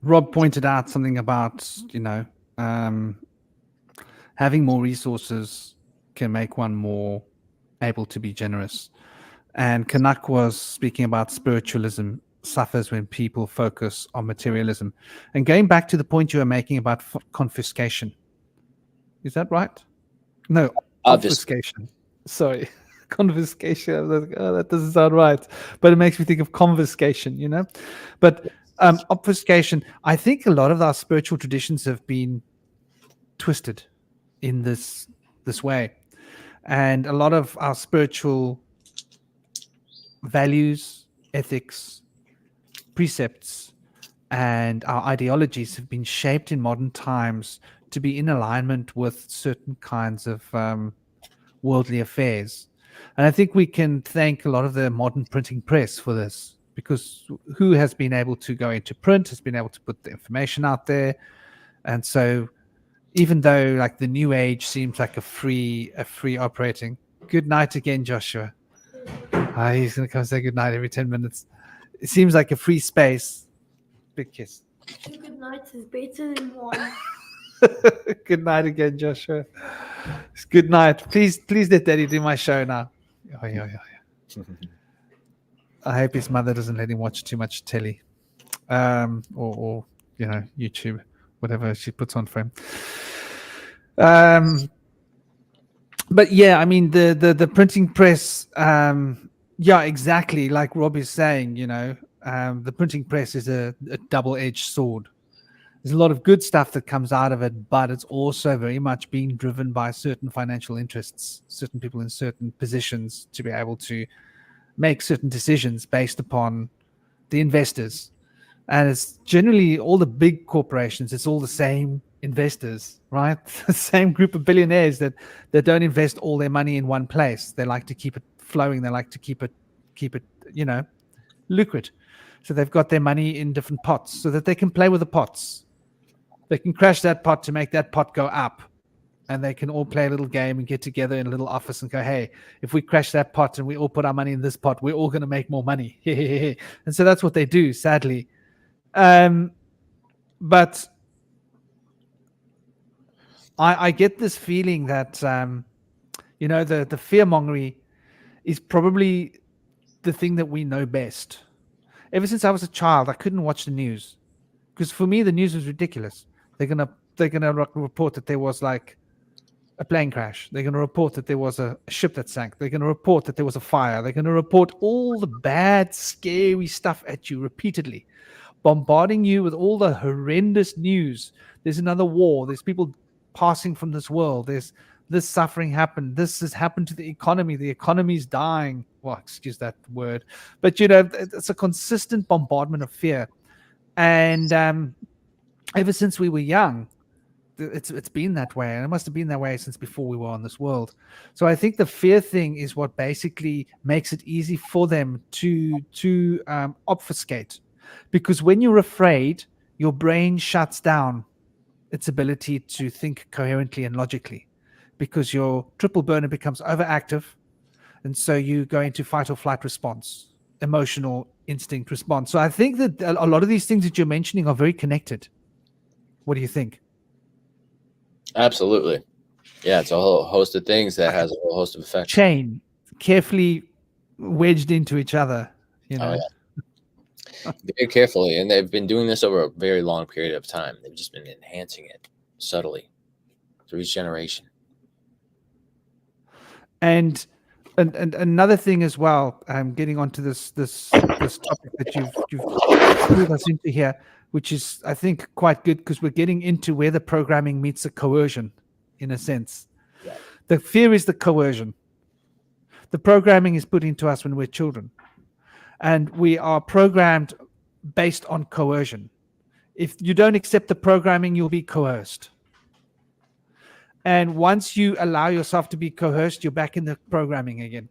Rob pointed out something about, having more resources can make one more able to be generous. And Kanak was speaking about spiritualism suffers when people focus on materialism. And going back to the point you were making about confiscation. Is that right? No, obfuscation. Sorry. Confiscation. I was like, oh, that doesn't sound right. But it makes me think of confiscation, But obfuscation, I think a lot of our spiritual traditions have been twisted in this way. And a lot of our spiritual values, ethics, precepts, and our ideologies have been shaped in modern times to be in alignment with certain kinds of worldly affairs. And I think we can thank a lot of the modern printing press for this, because who has been able to go into print has been able to put the information out there. And so even though like the new age seems like a free operating, good night again, Joshua. He's going to come say good night every 10 minutes. It seems like a free space. Big kiss. 2 good nights is better than 1. Good night again, Joshua. Good night. Please let Daddy do my show now. Oh, yeah. I hope his mother doesn't let him watch too much telly, or YouTube, whatever she puts on for him. But yeah, I mean the printing press Yeah, exactly. Like Rob is saying, the printing press is a double-edged sword. There's a lot of good stuff that comes out of it, but it's also very much being driven by certain financial interests, certain people in certain positions to be able to make certain decisions based upon the investors. And it's generally all the big corporations, it's all the same investors, right? The same group of billionaires that don't invest all their money in one place. They like to keep it flowing. They like to keep it, liquid. So they've got their money in different pots so that they can play with the pots. They can crash that pot to make that pot go up. And they can all play a little game and get together in a little office and go, hey, if we crash that pot and we all put our money in this pot, we're all going to make more money. And so that's what they do, sadly. But I get this feeling that, the fear-mongery is probably the thing that we know best. Ever since I was a child, I couldn't watch the news because for me, the news was ridiculous. They're gonna report that there was like a plane crash. They're gonna report that there was a ship that sank. They're gonna report that there was a fire. They're gonna report all the bad, scary stuff at you repeatedly, bombarding you with all the horrendous news. There's another war. There's people passing from this world. There's this suffering happened. This has happened to the economy. The economy's dying. Well, excuse that word, but it's a consistent bombardment of fear. And ever since we were young, it's been that way, and it must have been that way since before we were on this world. So I think the fear thing is what basically makes it easy for them to obfuscate, because when you're afraid, your brain shuts down its ability to think coherently and logically, because your triple burner becomes overactive, and so you go into fight or flight response, emotional instinct response. So I think that a lot of these things that you're mentioning are very connected. What do you think? Absolutely. Yeah, it's a whole host of things that has a whole host of effects. Chain carefully wedged into each other, Oh, yeah. Very carefully, and they've been doing this over a very long period of time. They've just been enhancing it subtly through each generation. And another thing as well, getting onto this topic that you've pulled us into here, which is, I think, quite good, because we're getting into where the programming meets the coercion, in a sense. Yeah. The fear is the coercion. The programming is put into us when we're children, and we are programmed based on coercion. If you don't accept the programming, you'll be coerced. And once you allow yourself to be coerced, you're back in the programming again.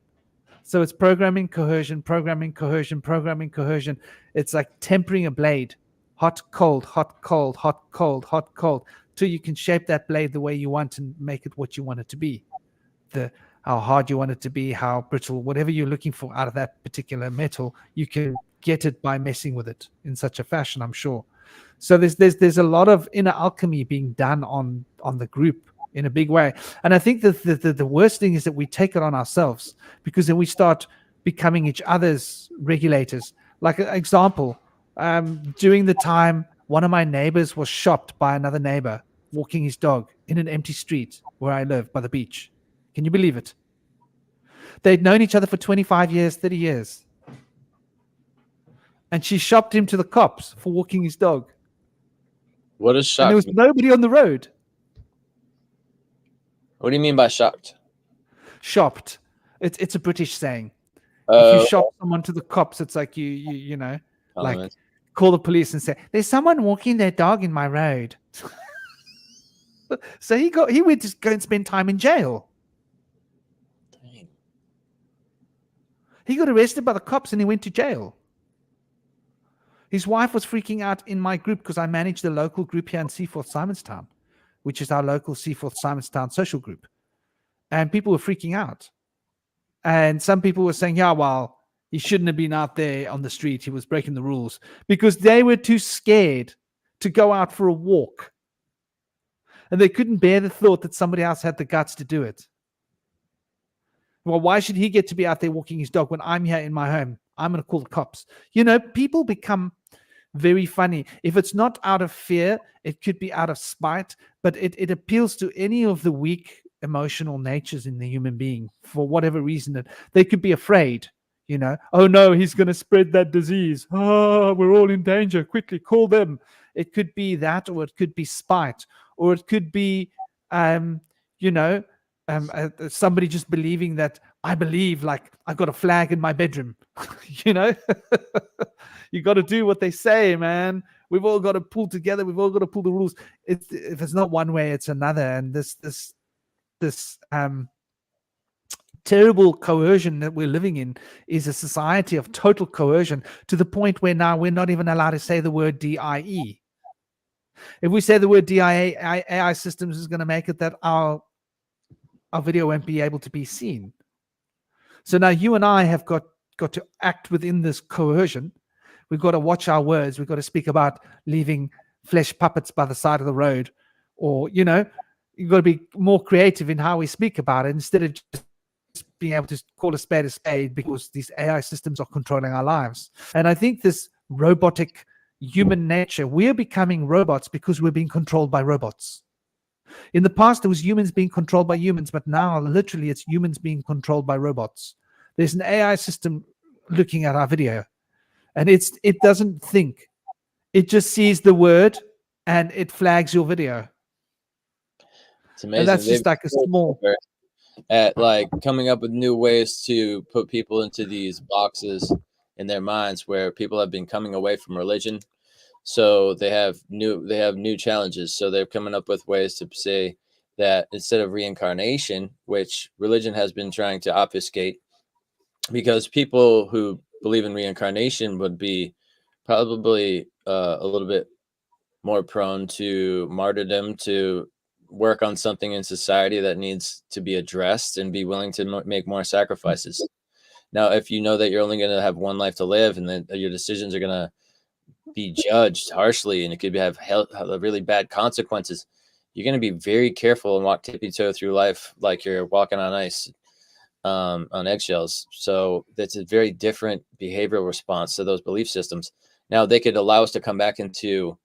So it's programming, coercion, programming, coercion, programming, coercion. It's like tempering a blade. Hot, cold, hot, cold, hot, cold, hot, cold, till you can shape that blade the way you want and make it what you want it to be. How hard you want it to be, how brittle, whatever you're looking for out of that particular metal, you can get it by messing with it in such a fashion, I'm sure. So there's a lot of inner alchemy being done on the group in a big way. And I think that the worst thing is that we take it on ourselves, because then we start becoming each other's regulators. Like an example, during the time one of my neighbors was shopped by another neighbor walking his dog in an empty street where I live by the beach. Can you believe it? They'd known each other for 25 years, 30 years. And she shopped him to the cops for walking his dog. What is shocked? And there was nobody on the road. What do you mean by shocked? Shopped. It's a British saying. If you shop someone to the cops, it's like you know, like call the police and say, "There's someone walking their dog in my road." So he went to go and spend time in jail. Dang. He got arrested by the cops and he went to jail. His wife was freaking out in my group, because I manage the local group here in Seaforth Simonstown, which is our local Seaforth Simonstown social group. And people were freaking out. And some people were saying, yeah, well, he shouldn't have been out there on the street. He was breaking the rules, because they were too scared to go out for a walk. And they couldn't bear the thought that somebody else had the guts to do it. Well, why should he get to be out there walking his dog when I'm here in my home? I'm going to call the cops. People become very funny. If it's not out of fear, it could be out of spite, but it appeals to any of the weak emotional natures in the human being for whatever reason. That they could be afraid. You know, oh no, he's going to spread that disease. Oh, we're all in danger. Quickly call them. It could be that, or it could be spite, or it could be, you know, somebody just believing that I believe, like I've got a flag in my bedroom. You know, you got to do what they say, man. We've all got to pull together. We've all got to pull the rules. If it's not one way, it's another. And this terrible coercion that we're living in is a society of total coercion, to the point where now we're not even allowed to say the word DIE. If we say the word DIA, AI systems is going to make it that our video won't be able to be seen. So now you and I have got to act within this coercion. We've got to watch our words. We've got to speak about leaving flesh puppets by the side of the road, or, you know, you've got to be more creative in how we speak about it, instead of just being able to call a spade, because these AI systems are controlling our lives. And I think this robotic human nature, we're becoming robots because we're being controlled by robots. In the past, it was humans being controlled by humans, but now literally it's humans being controlled by robots. There's an AI system looking at our video, and it doesn't think. It just sees the word and it flags your video. It's amazing. And that's just like a small... At like coming up with new ways to put people into these boxes in their minds, where people have been coming away from religion, so they have new challenges. So they're coming up with ways to say that instead of reincarnation, which religion has been trying to obfuscate, because people who believe in reincarnation would be probably a little bit more prone to martyrdom, to work on something in society that needs to be addressed, and be willing to make more sacrifices. Now, if you know that you're only going to have one life to live, and that your decisions are going to be judged harshly, and it could have really bad consequences, you're going to be very careful and walk tippy-toe through life like you're walking on ice, on eggshells. So that's a very different behavioral response to those belief systems. Now, they could allow us to come back into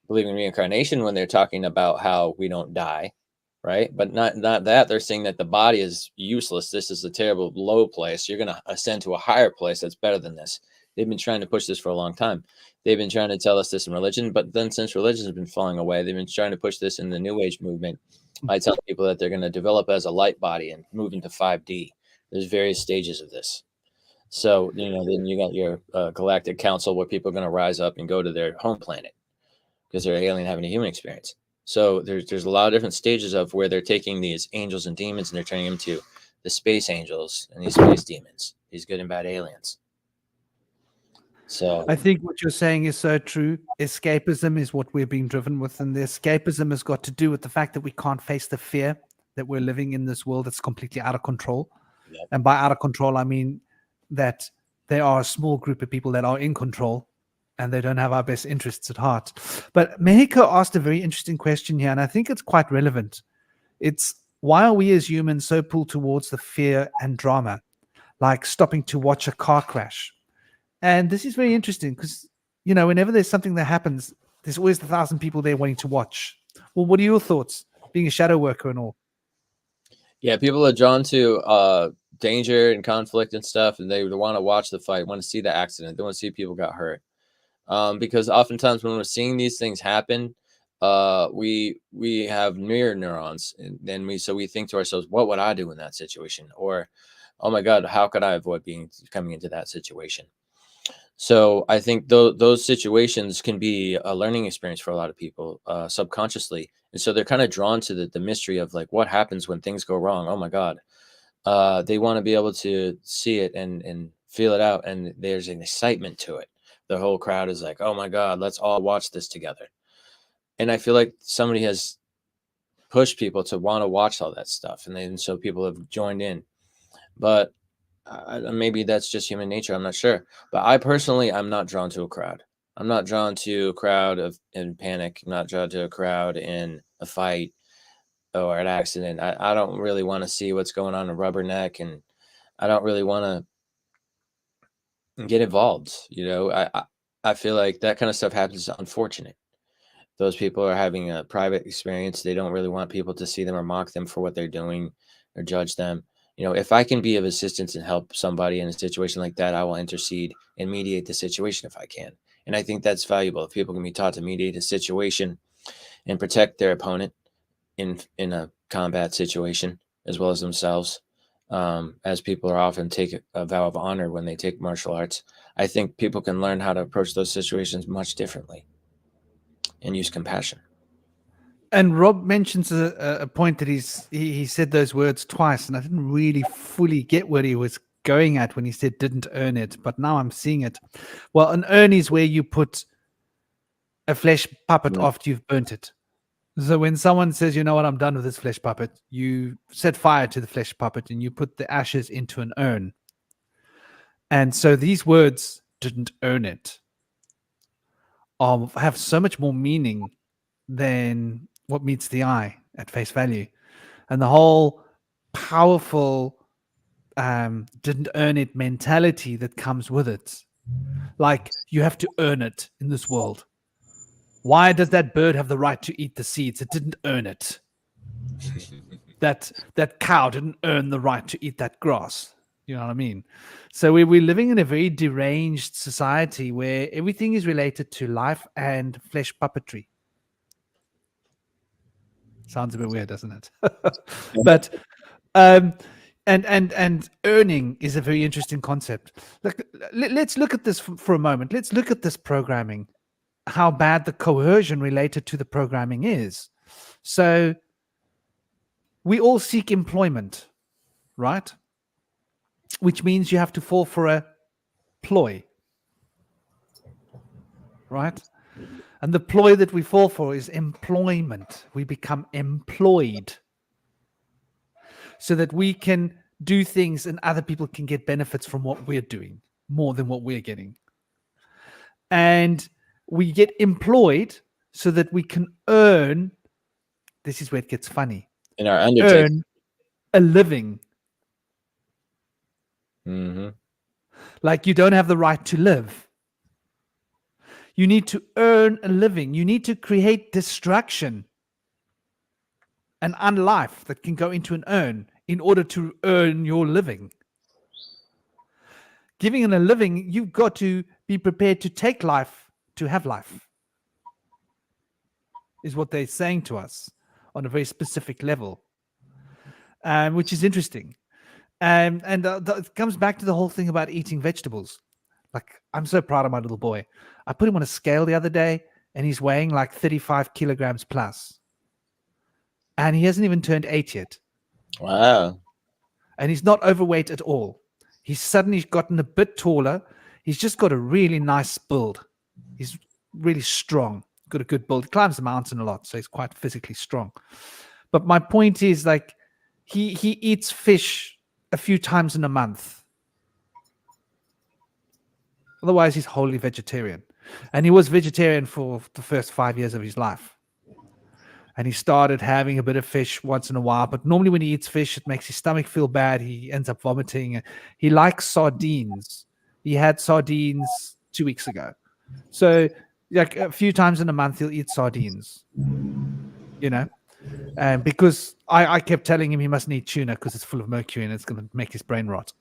believing in reincarnation when they're talking about how we don't die, right? But not that. They're saying that the body is useless. This is a terrible low place. You're going to ascend to a higher place that's better than this. They've been trying to push this for a long time. They've been trying to tell us this in religion, but then since religion has been falling away, they've been trying to push this in the New Age movement by telling people that they're going to develop as a light body and move into 5D. There's various stages of this. So, you know, then you got your galactic council, where people are going to rise up and go to their home planet because they're alien having a human experience. So there's a lot of different stages of where they're taking these angels and demons and they're turning them to the space angels and these space demons, these good and bad aliens. So I think what you're saying is so true. Escapism is what we're being driven with, and the escapism has got to do with the fact that we can't face the fear that we're living in this world that's completely out of control. Yep. And by out of control, I mean that there are a small group of people that are in control, and they don't have our best interests at heart. But Mexico asked a very interesting question here, and I think it's quite relevant. It's, why are we as humans so pulled towards the fear and drama, like stopping to watch a car crash? And this is very interesting because, you know, whenever there's something that happens, there's always 1,000 people there waiting to watch. Well, what are your thoughts, being a shadow worker and all? Yeah, people are drawn to danger and conflict and stuff, and they want to watch the fight, want to see the accident, they want to see people got hurt. Because oftentimes when we're seeing these things happen, we have mirror neurons, and then we think to ourselves, what would I do in that situation? Or, oh my God, how could I avoid coming into that situation? So I think those situations can be a learning experience for a lot of people, subconsciously. And so they're kind of drawn to the mystery of like, what happens when things go wrong? Oh my God. They want to be able to see it and feel it out. And there's an excitement to it. The whole crowd is like, oh my God, let's all watch this together. And I feel like somebody has pushed people to want to watch all that stuff. And so people have joined in. But maybe that's just human nature. I'm not sure. But I personally, I'm not drawn to a crowd. I'm not drawn to a crowd in panic. I'm not drawn to a crowd in a fight or an accident. I don't really want to see what's going on in Rubberneck, and I don't really want to get involved. You know, I feel like that kind of stuff happens is unfortunate. Those people are having a private experience. They don't really want people to see them or mock them for what they're doing or judge them. if I can be of assistance and help somebody in a situation like that, I will intercede and mediate the situation if I can. And I think that's valuable. If people can be taught to mediate a situation and protect their opponent in a combat situation as well as themselves, as people are often take a vow of honor when they take martial arts, I think people can learn how to approach those situations much differently and use compassion. And Rob mentions a point that he said those words twice, and I didn't really fully get where he was going at when he said didn't earn it, but now I'm seeing it. Well, an urn is where you put a flesh puppet after you've burnt it. So when someone says, you know what, I'm done with this flesh puppet, you set fire to the flesh puppet and you put the ashes into an urn. And so these words didn't earn it have so much more meaning than what meets the eye at face value. And the whole powerful didn't earn it mentality that comes with it. Like, you have to earn it in this world. Why does that bird have the right to eat the seeds? It didn't earn it. That cow didn't earn the right to eat that grass. You know what I mean? So we're living in a very deranged society where everything is related to life and flesh puppetry. Sounds a bit weird, doesn't it? But and earning is a very interesting concept. Let's look at this for a moment. Let's look at this programming, how bad the coercion related to the programming is. So we all seek employment, right? Which means you have to fall for a ploy, right? And the ploy that we fall for is employment. We become employed so that we can do things and other people can get benefits from what we're doing more than what we're getting. And we get employed so that we can earn, this is where it gets funny, in our undertaking, earn a living. Mm-hmm. Like, you don't have the right to live. You need to earn a living. You need to create destruction, an unlife that can go into an urn in order to earn your living. Giving in a living, you've got to be prepared to take life to have life, is what they're saying to us on a very specific level, which is interesting. And it comes back to the whole thing about eating vegetables. Like, I'm so proud of my little boy. I put him on a scale the other day, and he's weighing like 35 kilograms plus. And he hasn't even turned 8 yet. Wow. And he's not overweight at all. He's suddenly gotten a bit taller. He's just got a really nice build. He's really strong, got a good build. He climbs the mountain a lot, so he's quite physically strong. But my point is, like, he eats fish a few times in a month. Otherwise, he's wholly vegetarian. And he was vegetarian for the first 5 years of his life. And he started having a bit of fish once in a while. But normally when he eats fish, it makes his stomach feel bad. He ends up vomiting. He likes sardines. He had sardines 2 weeks ago. So, like, a few times in a month, he'll eat sardines. You know? Because I kept telling him he mustn't eat tuna because it's full of mercury and it's going to make his brain rot.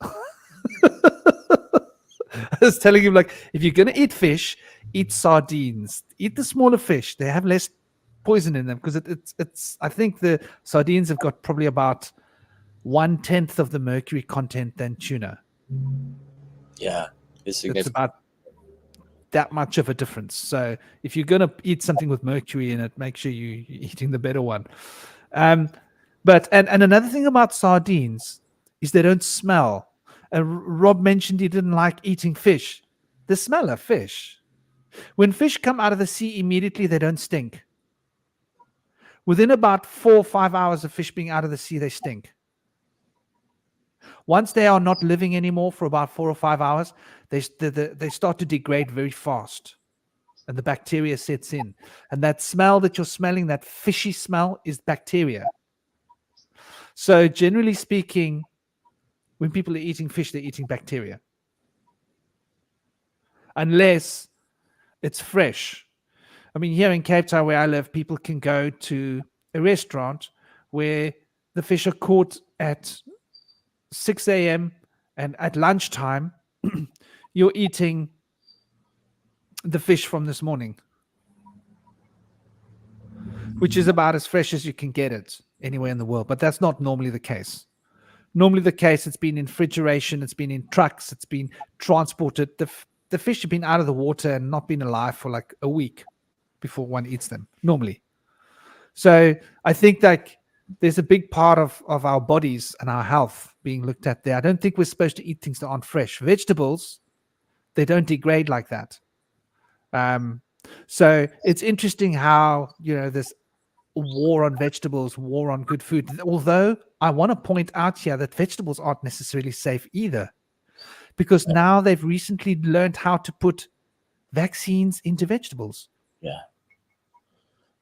I was telling him, like, if you're going to eat fish, eat sardines. Eat the smaller fish. They have less poison in them because it's I think the sardines have got probably about 1/10 of the mercury content than tuna. Yeah, it's about that much of a difference. So if you're going to eat something with mercury in it, make sure you're eating the better one. But another thing about sardines is they don't smell. Rob mentioned he didn't like eating fish. The smell of fish. When fish come out of the sea immediately, they don't stink. Within about 4 or 5 hours of fish being out of the sea, they stink. Once they are not living anymore for about 4 or 5 hours, they start to degrade very fast. And the bacteria sets in. And that smell that you're smelling, that fishy smell, is bacteria. So generally speaking, when people are eating fish, they're eating bacteria. Unless it's fresh. I mean, here in Cape Town, where I live, people can go to a restaurant where the fish are caught at 6 a.m. and at lunchtime, you're eating the fish from this morning, which is about as fresh as you can get it anywhere in the world. But that's not normally the case. Normally the case, it's been in refrigeration, it's been in trucks, it's been transported. The fish have been out of the water and not been alive for like a week before one eats them, normally. So I think that there's a big part of our bodies and our health being looked at there. I don't think we're supposed to eat things that aren't fresh. Vegetables, they don't degrade like that. So it's interesting how, this war on vegetables, war on good food. Although I want to point out here that vegetables aren't necessarily safe either, because now they've recently learned how to put vaccines into vegetables. Yeah.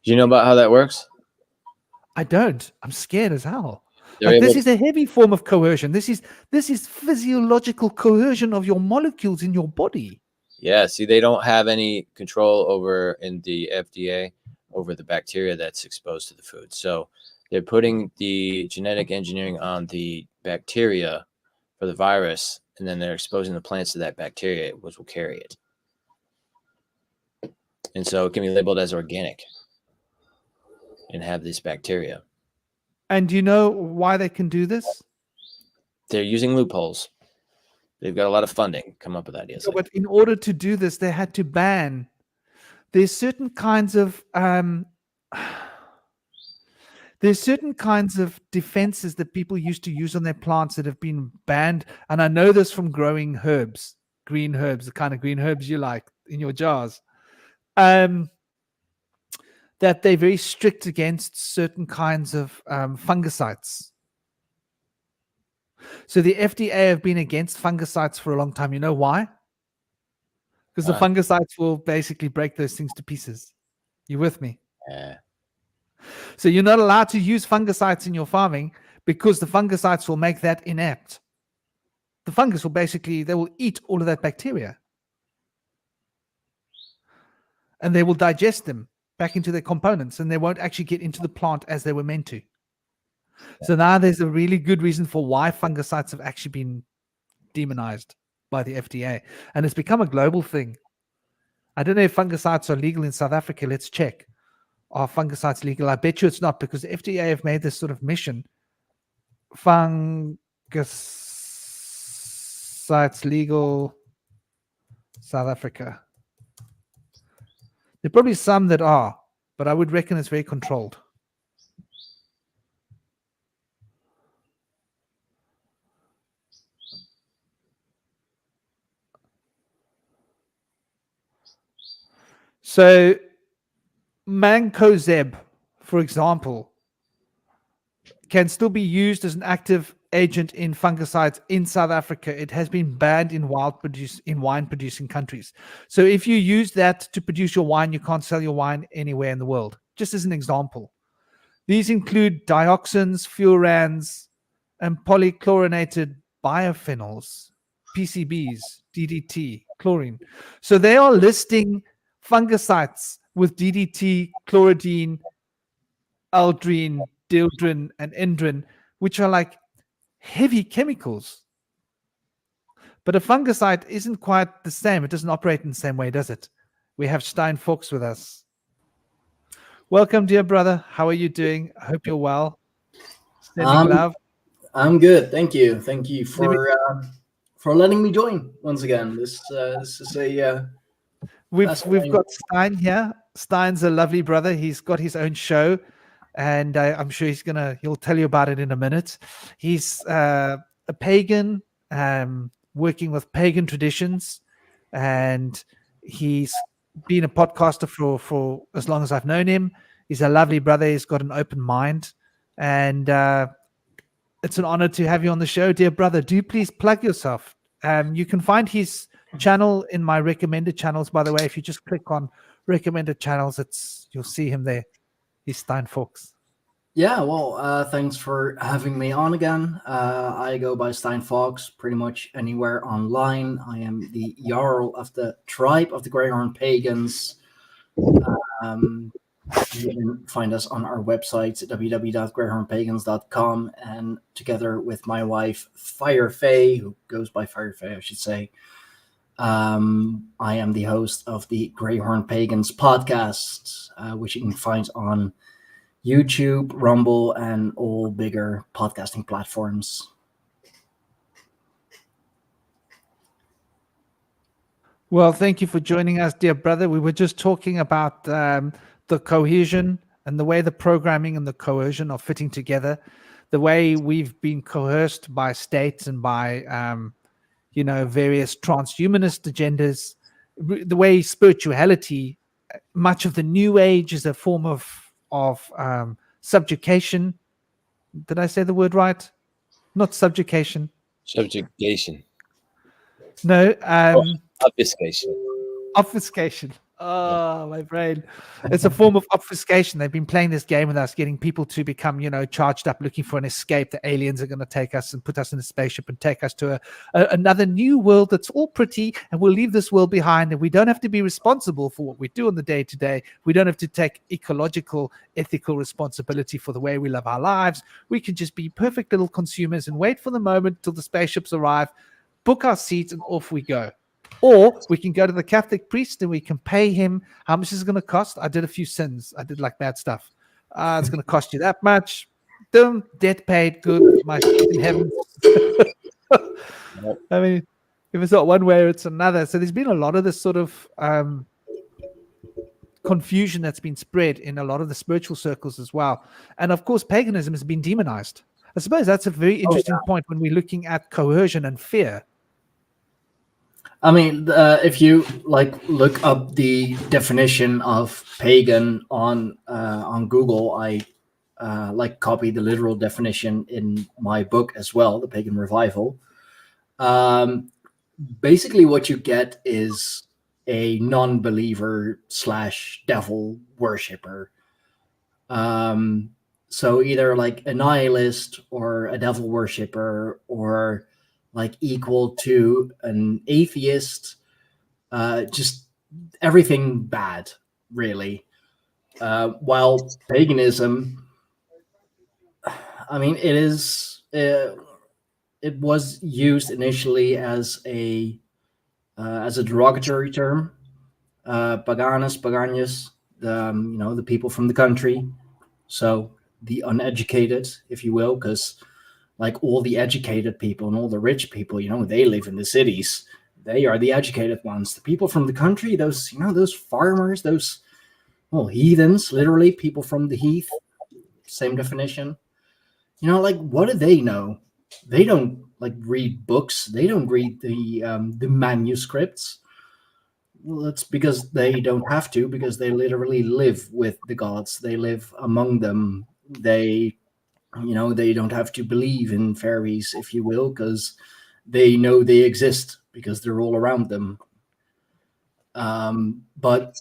Do you know about how that works? I don't. I'm scared as hell. They're Like, able this to- is a heavy form of coercion. This is physiological coercion of your molecules in your body. Yeah, see, they don't have any control over in the FDA over the bacteria that's exposed to the food. So they're putting the genetic engineering on the bacteria for the virus, and then they're exposing the plants to that bacteria, which will carry it. And so it can be labeled as organic and have this bacteria. And do you know why they can do this? They're using loopholes. They've got a lot of funding, come up with ideas. So, but in order to do this, they had to ban. There's certain kinds of defenses that people used to use on their plants that have been banned. And I know this from growing herbs, green herbs, the kind of green herbs you like in your jars. That they're very strict against certain kinds of fungicides. So the FDA have been against fungicides for a long time. You know why? Because the fungicides will basically break those things to pieces. You with me? Yeah. So you're not allowed to use fungicides in your farming because the fungicides will make that inept. The fungus will they will eat all of that bacteria. And they will digest them back into their components, and they won't actually get into the plant as they were meant to. So now there's a really good reason for why fungicides have actually been demonized by the FDA. And it's become a global thing. I don't know if fungicides are legal in South Africa. Let's check. Are fungicides legal? I bet you it's not, because the FDA have made this sort of mission. Fungicides legal South Africa. There are probably some that are, but I would reckon it's very controlled. So mancozeb, for example, can still be used as an active agent in fungicides in South Africa. It has been banned in wine producing countries. So if you use that to produce your wine, you can't sell your wine anywhere in the world. Just as an example. These include dioxins, furans, and polychlorinated biophenols, PCBs, DDT, chlorine. So they are listing fungicides with DDT, chloridine, aldrin, dieldrin, and endrin, which are like heavy chemicals. But a fungicide isn't quite the same. It doesn't operate in the same way, does it? We have Stein Fuchs with us. Welcome, dear brother. How are you doing? I hope you're well. Sending love. I'm good. Thank you. Thank you for letting me join once again. This is a We've got Stein here. Stein's a lovely brother. He's got his own show, and I'm sure he'll tell you about it in a minute. He's a pagan, working with pagan traditions, and he's been a podcaster for as long as I've known him. He's a lovely brother. He's got an open mind, and it's an honor to have you on the show, dear brother. Do please plug yourself. You can find his channel in my recommended channels, by the way. If you just click on recommended channels, you'll see him there. He's Stein Fuchs. Yeah, well, thanks for having me on again. I go by Stein Fox pretty much anywhere online. I am the Jarl of the tribe of the Greyhorn Pagans. You can find us on our website, www.greyhornpagans.com, and together with my wife, Fire Faye, who goes by Fire Faye, I should say, I am the host of the Greyhorn Pagans podcast, which you can find on YouTube, Rumble, and all bigger podcasting platforms. Well, thank you for joining us, dear brother. We were just talking about the cohesion and the way the programming and the coercion are fitting together, the way we've been coerced by states and by, various transhumanist agendas, the way spirituality, much of the New Age is a form of subjugation. Did I say the word right? Not subjugation. Subjugation. No. Obfuscation. Obfuscation. Oh, my brain. It's a form of obfuscation. They've been playing this game with us, getting people to become, charged up, looking for an escape. The aliens are going to take us and put us in a spaceship and take us to another new world that's all pretty, and we'll leave this world behind. And we don't have to be responsible for what we do on the day to day. We don't have to take ecological, ethical responsibility for the way we live our lives. We can just be perfect little consumers and wait for the moment till the spaceships arrive, book our seats, and off we go. Or we can go to the Catholic priest and we can pay him. How much is it going to cost? I did a few sins. I did like bad stuff. It's going to cost you that much. Boom, debt paid. Good. My seat in heaven. I mean, if it's not one way, it's another. So there's been a lot of this sort of confusion that's been spread in a lot of the spiritual circles as well. And of course, paganism has been demonized. I suppose that's a very interesting point when we're looking at coercion and fear. I mean, if you look up the definition of pagan on Google, I copied the literal definition in my book as well, The Pagan Revival. Basically, what you get is a non-believer / devil worshipper. So either like a nihilist or a devil worshipper, or equal to an atheist, just everything bad, really. While paganism, I mean, it was used initially as a derogatory term, paganus, the people from the country, so the uneducated, if you will, because all the educated people and all the rich people, they live in the cities. They are the educated ones. The people from the country, those farmers, those heathens, literally people from the heath, same definition. What do they know? They don't read books. They don't read the manuscripts. Well, that's because they don't have to, because they literally live with the gods. They live among them. They don't have to believe in fairies, if you will, because they know they exist because they're all around them. But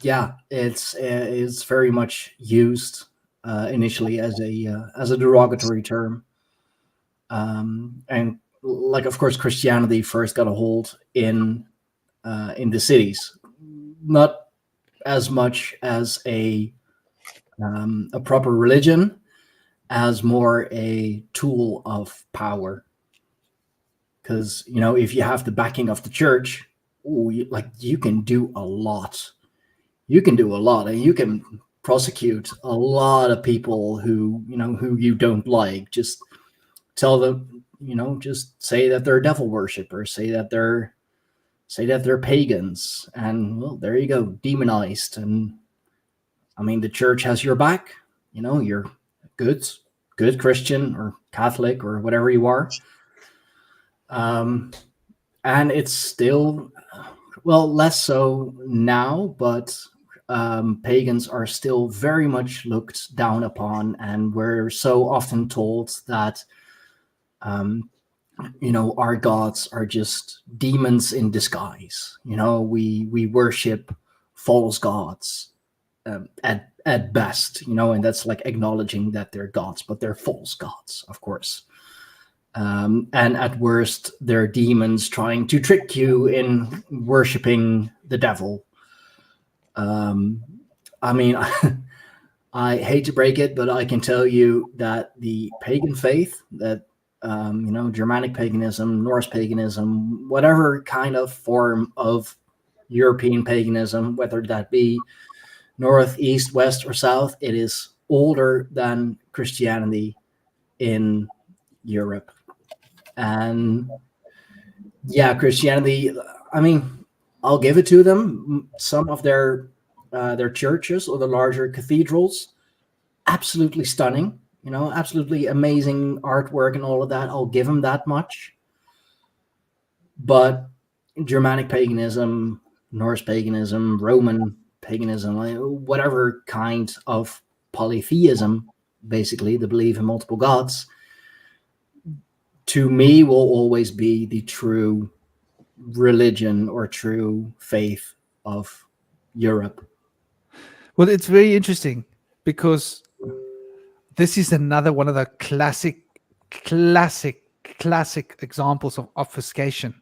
yeah, it's very much used initially as a derogatory term. And of course, Christianity first got a hold in the cities, not as much as a proper religion, as more a tool of power. Because if you have the backing of the church, you can do a lot. You can do a lot, and you can prosecute a lot of people who you don't like. Just tell them, just say that they're devil worshippers, say that they're pagans, and well, there you go, demonized. And I mean, the church has your back. You're good Christian or Catholic or whatever you are. And it's still, less so now, but pagans are still very much looked down upon, and we're so often told that our gods are just demons in disguise. We worship false gods at best, and that's acknowledging that they're gods, but they're false gods, of course. And at worst, they're demons trying to trick you in worshiping the devil. I mean, I hate to break it, but I can tell you that the pagan faith, that Germanic paganism, Norse paganism, whatever kind of form of European paganism, whether that be north, east, west, or south, it is older than Christianity in Europe. And yeah, Christianity, I mean, I'll give it to them. Some of their churches or the larger cathedrals, absolutely stunning, absolutely amazing artwork and all of that. I'll give them that much. But Germanic paganism, Norse paganism, Roman paganism, whatever kind of polytheism, basically the belief in multiple gods, to me will always be the true religion or true faith of Europe. Well, it's very interesting because this is another one of the classic examples of obfuscation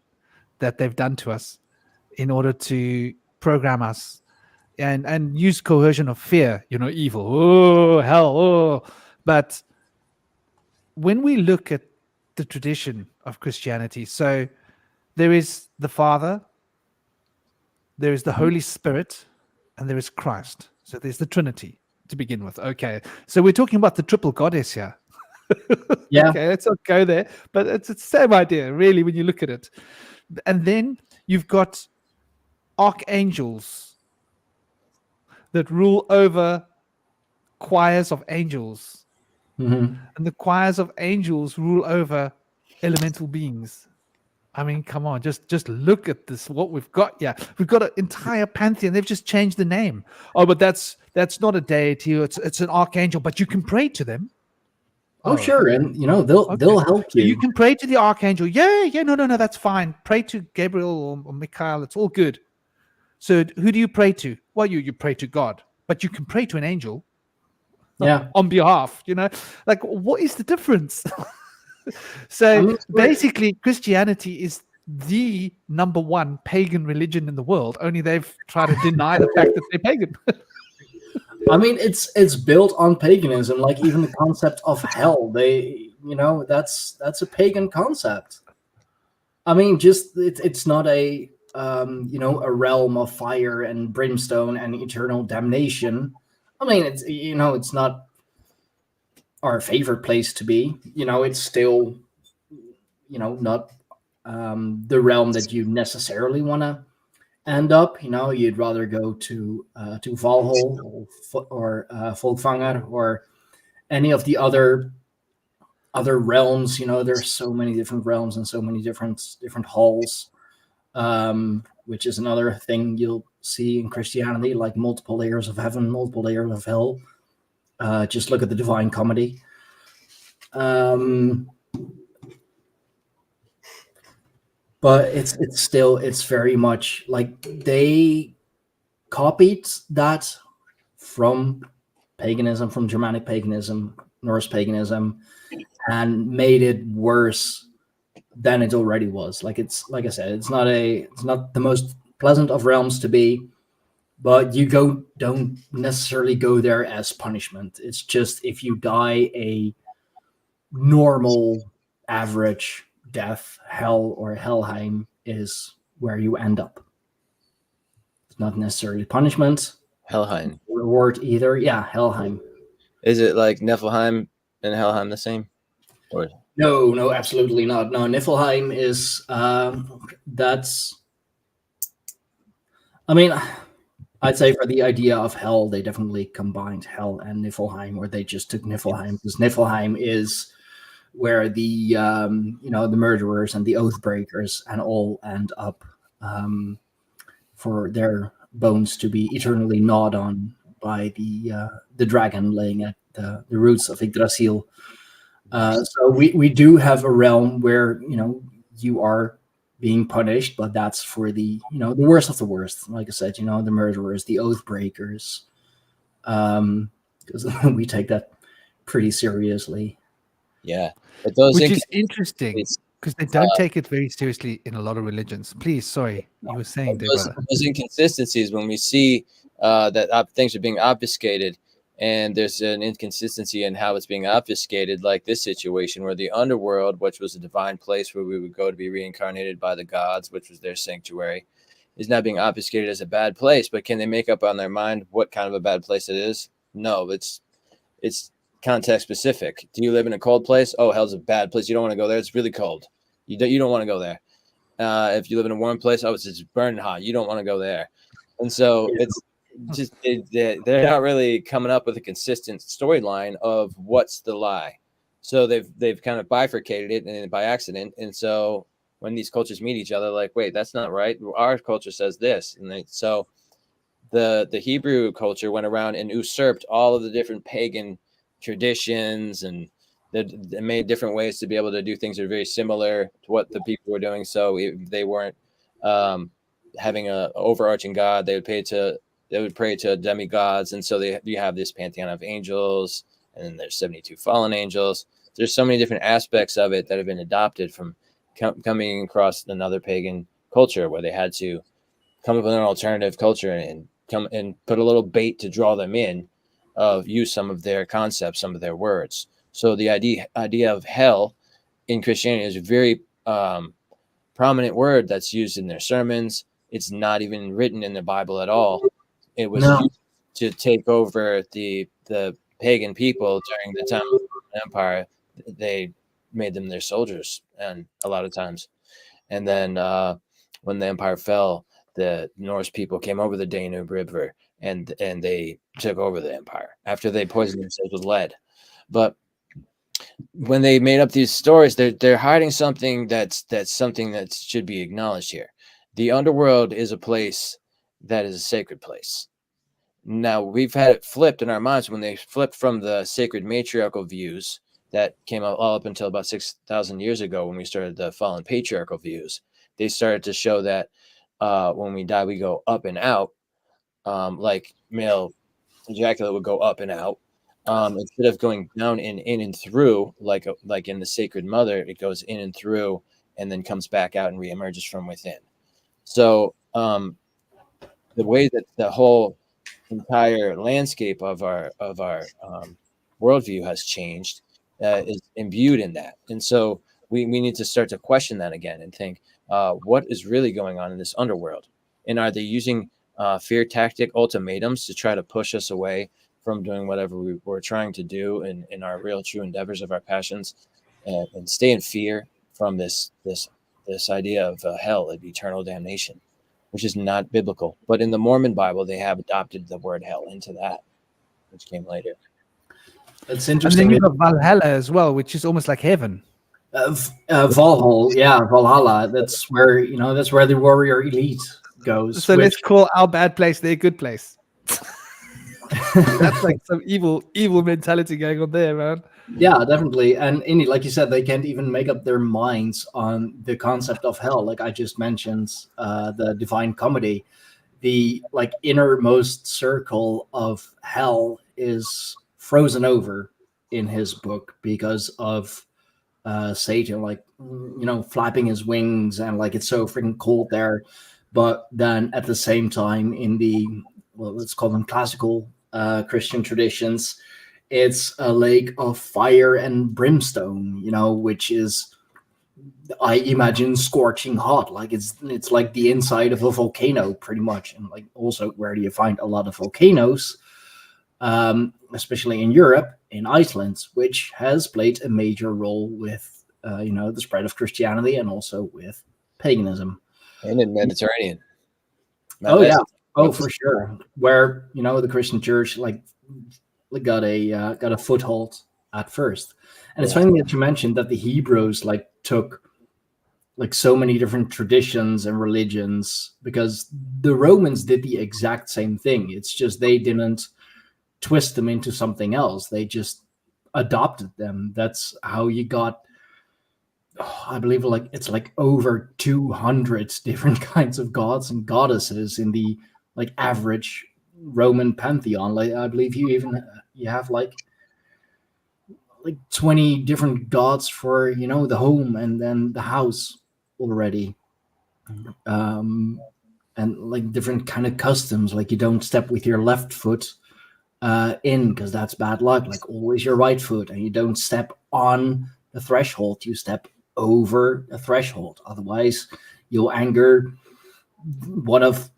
that they've done to us in order to program us and use coercion of fear, evil, oh, hell, oh. But when we look at the tradition of Christianity, so there is the Father, there is the Holy Spirit, and there is Christ. So there's the Trinity to begin with. Okay, so we're talking about the triple goddess here. Yeah. Okay, let's not go there, but it's the same idea, really, when you look at it. And then you've got archangels that rule over choirs of angels. Mm-hmm. And the choirs of angels rule over elemental beings. I mean, come on, just look at this, what we've got here. We've got an entire pantheon. They've just changed the name. Oh, but that's not a deity. It's an archangel, but you can pray to them. Oh, sure. And, they'll help you. You can pray to the archangel. Yeah, no, that's fine. Pray to Gabriel or Michael. It's all good. So who do you pray to? Well, you pray to God, but you can pray to an angel. Yeah. On behalf, like, what is the difference? So basically, Christianity is the number one pagan religion in the world. Only they've tried to deny the fact that they're pagan. I mean, it's built on paganism. Like even the concept of hell, that's a pagan concept. I mean, just it's not a realm of fire and brimstone and eternal damnation. I mean, it's not our favorite place to be. It's still, not the realm that you necessarily want to end up. You'd rather go to Valhall or Folkvanger or any of the other realms. There's so many different realms and so many different halls, which is another thing you'll see in Christianity, like multiple layers of heaven, multiple layers of hell. Just look at the Divine Comedy. But it's very much like they copied that from paganism, from Germanic paganism, Norse paganism, and made it worse than it already was. Like I said, it's not the most pleasant of realms to be. But you don't necessarily go there as punishment. It's just if you die a normal, average death, hell or Helheim is where you end up. It's not necessarily punishment. Helheim. Reward either. Yeah, Helheim. Is it like Niflheim and Helheim the same? Or No, absolutely not. No, Niflheim is that's. I mean, I'd say for the idea of hell, they definitely combined hell and Niflheim, or they just took Niflheim, because Niflheim is where the the murderers and the oath breakers and all end up, for their bones to be eternally gnawed on by the dragon laying at the roots of Yggdrasil. So we do have a realm where you are being punished, but that's for the the worst of the worst. Like I said, the murderers, the oath breakers, because we take that pretty seriously. yeah, but those Which is interesting because they don't take it very seriously in a lot of religions. Please, sorry, you were saying, those inconsistencies when we see that things are being obfuscated, and there's an inconsistency in how it's being obfuscated, like this situation where the underworld, which was a divine place where we would go to be reincarnated by the gods, which was their sanctuary, is now being obfuscated as a bad place. But can they make up on their mind what kind of a bad place it is? No, it's context specific. Do you live in a cold place? Oh, hell's a bad place. You don't want to go there. It's really cold. You don't want to go there. If you live in a warm place, oh, it's burning hot. You don't want to go there. And so it's just they're not really coming up with a consistent storyline of what's the lie. So they've kind of bifurcated it and by accident. And so when these cultures meet each other, like, wait, that's not right. Our culture says this, and so the Hebrew culture went around and usurped all of the different pagan traditions, and they made different ways to be able to do things that are very similar to what the people were doing. So they weren't having a overarching god. They would pray to demigods, and so you have this pantheon of angels, and then there's 72 fallen angels. There's so many different aspects of it that have been adopted from coming across another pagan culture, where they had to come up with an alternative culture and come and put a little bait to draw them in, use some of their concepts, some of their words. So the idea of hell in Christianity is a very prominent word that's used in their sermons. It's not even written in the Bible at all. It was used to take over the pagan people during the time of the Roman Empire. They made them their soldiers, and a lot of times. And then when the empire fell, the Norse people came over the Danube River, and they took over the empire after they poisoned themselves with lead. But when they made up these stories, they're hiding something that's something that should be acknowledged here. The underworld is a place that is a sacred place. Now, we've had it flipped in our minds when they flipped from the sacred matriarchal views that came out all up until about 6,000 years ago when we started the fallen patriarchal views. They started to show that when we die, we go up and out, like male ejaculate would go up and out. Instead of going down and in and through, like in the Sacred Mother, it goes in and through and then comes back out and reemerges from within. So the way that the whole entire landscape of our worldview has changed is imbued in that. And so we need to start to question that again and think, what is really going on in this underworld? And are they using fear tactic ultimatums to try to push us away from doing whatever we're trying to do in our real true endeavors of our passions, and stay in fear from this idea of hell, of eternal damnation, which is not biblical. But in the Mormon Bible, they have adopted the word hell into that, which came later. That's And interesting. then you've got Valhalla as well, which is almost like heaven. Valhalla. That's where the warrior elite goes. So let's call our bad place their good place. That's like some evil mentality going on there, man. Yeah, definitely. And like you said, they can't even make up their minds on the concept of hell. Like I just mentioned, the Divine Comedy, the innermost circle of hell is frozen over in his book because of Satan, flapping his wings, and it's so freaking cold there. But then at the same time, in the let's call them classical Christian traditions, it's a lake of fire and brimstone, which is, I imagine, scorching hot. Like it's like the inside of a volcano, pretty much. And also, where do you find a lot of volcanoes? Especially in Europe, in Iceland, which has played a major role with the spread of Christianity and also with paganism. And in Mediterranean. For sure. Where the Christian Church got a foothold at first. And it's funny that you mentioned that the Hebrews took so many different traditions and religions, because the Romans did the exact same thing. It's just they didn't twist them into something else. They just adopted them. That's how you got, I believe it's over 200 different kinds of gods and goddesses in the average Roman pantheon. I believe you have 20 different gods for the home and then the house already. and like different kind of customs. Like you don't step with your left foot in because that's bad luck. Like always your right foot, and you don't step on the threshold. You step over a threshold. Otherwise, you'll anger one of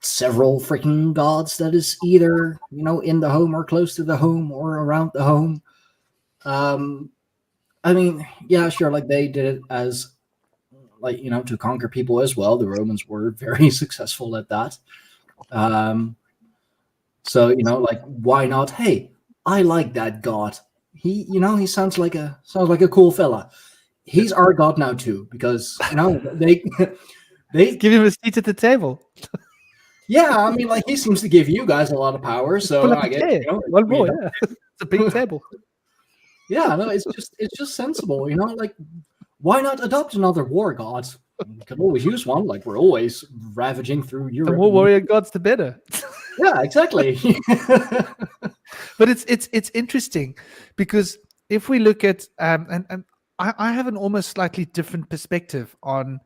several freaking gods that is either in the home or close to the home or around the home. I mean, yeah, sure, like they did it as like to conquer people as well. The Romans were very successful at that. So like why not? Hey, I like that god. He sounds like a cool fella. He's our god now too, because they Give him a seat at the table. yeah, I mean, like he seems to give you guys a lot of power, so Pull up I a guess chair. One more, yeah. It's a big table. Yeah, no, it's just sensible, like why not adopt another war god? We could always use one. Like we're always ravaging through The Europe. more warrior gods, the better. Yeah, exactly. But it's interesting because if we look at and I have an almost slightly different perspective on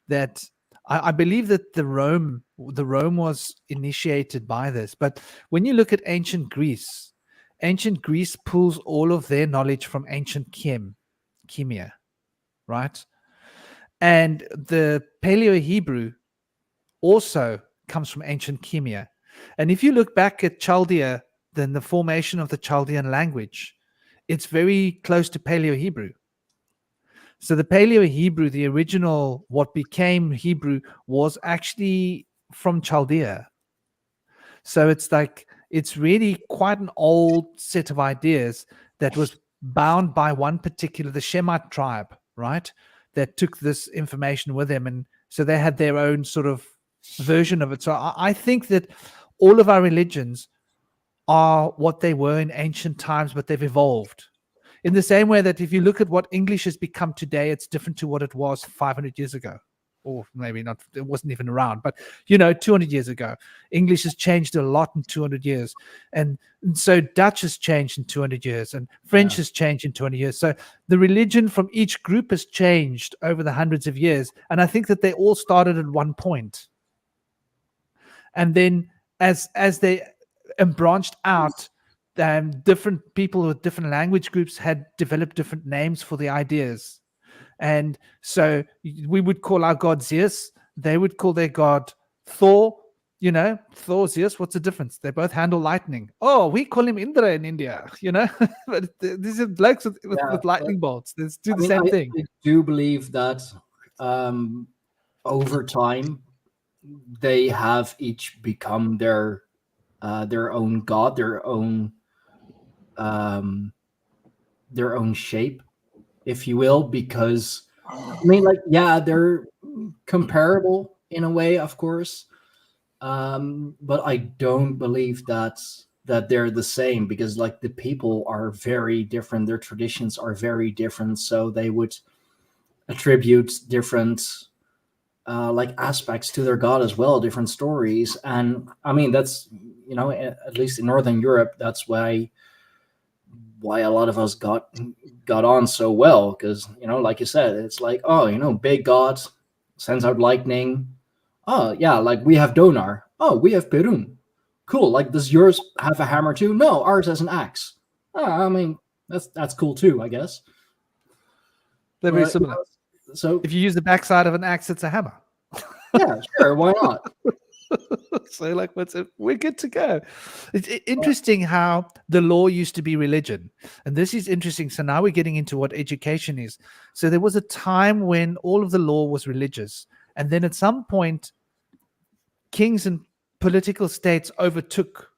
that. I believe that the Rome was initiated by this, but when you look at ancient Greece pulls all of their knowledge from ancient Chemia, right? And the Paleo-Hebrew also comes from ancient Chemia. And if you look back at Chaldea, then the formation of the Chaldean language, it's very close to Paleo-Hebrew. So the Paleo-Hebrew, the original, what became Hebrew, was actually from Chaldea. So it's really quite an old set of ideas that was bound by one particular, the Shemite tribe, right? That took this information with them. And so they had their own sort of version of it. So I think that all of our religions are what they were in ancient times, but they've evolved. In the same way that if you look at what English has become today, it's different to what it was 500 years ago. Or maybe not, it wasn't even around, but 200 years ago. English has changed a lot in 200 years. And so Dutch has changed in 200 years, and French has changed in 200 years. So the religion from each group has changed over the hundreds of years. And I think that they all started at one point. And then as they branched out, different people with different language groups had developed different names for the ideas. And so we would call our god Zeus. They would call their god Thor. Thor, Zeus, what's the difference? They both handle lightning. Oh, we call him Indra in India, But these are blokes with lightning bolts. They do the same thing. I do believe that over time, they have each become their own god, their own shape, if you will, because I mean, like, yeah, they're comparable in a way, of course, but I don't believe that they're the same, because like the people are very different, their traditions are very different, so they would attribute different like aspects to their god as well, different stories. And I mean, that's at least in Northern Europe, that's why a lot of us got on so well, because like you said, it's like, oh, big god sends out lightning. Oh yeah, like we have Donar. Oh, we have Perun. Cool. Like, does yours have a hammer too? No, ours has an axe. I mean, that's cool too, I guess. They're very similar. So if you use the backside of an axe, it's a hammer. Yeah, sure, why not? So like, we're good to go. It's interesting how the law used to be religion, and this is interesting. So now we're getting into what education is. So there was a time when all of the law was religious, and then at some point, kings and political states overtook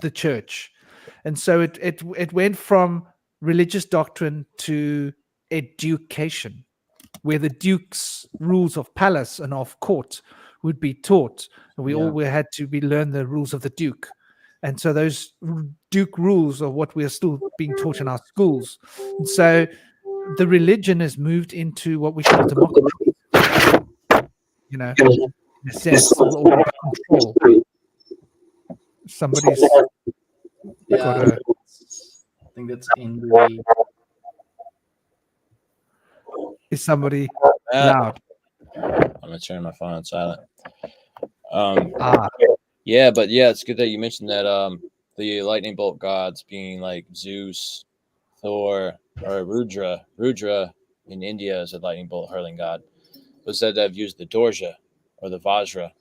the church, and so it went from religious doctrine to education, where the duke's rules of palace and of court would be taught. And we all had to learn the rules of the duke. And so those duke rules are what we are still being taught in our schools. And so the religion has moved into what we call democracy. In a sense, or control. Somebody's got I think that's in the... Is somebody loud? I'm gonna turn my phone on silent. Ah, Yeah, but yeah, it's good that you mentioned that. The lightning bolt gods being like Zeus, Thor, or Rudra. Rudra in India is a lightning bolt hurling god. Was said to have used the Dorja or the Vajra,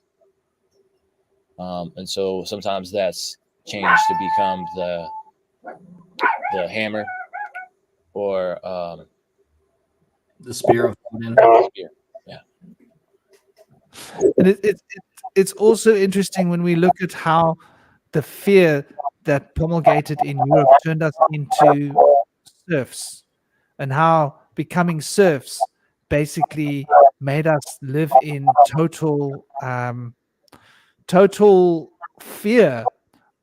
and so sometimes that's changed to become the hammer or The spear of Odin. spear. Yeah. and it's also interesting when we look at how the fear that promulgated in Europe turned us into serfs, and how becoming serfs basically made us live in total fear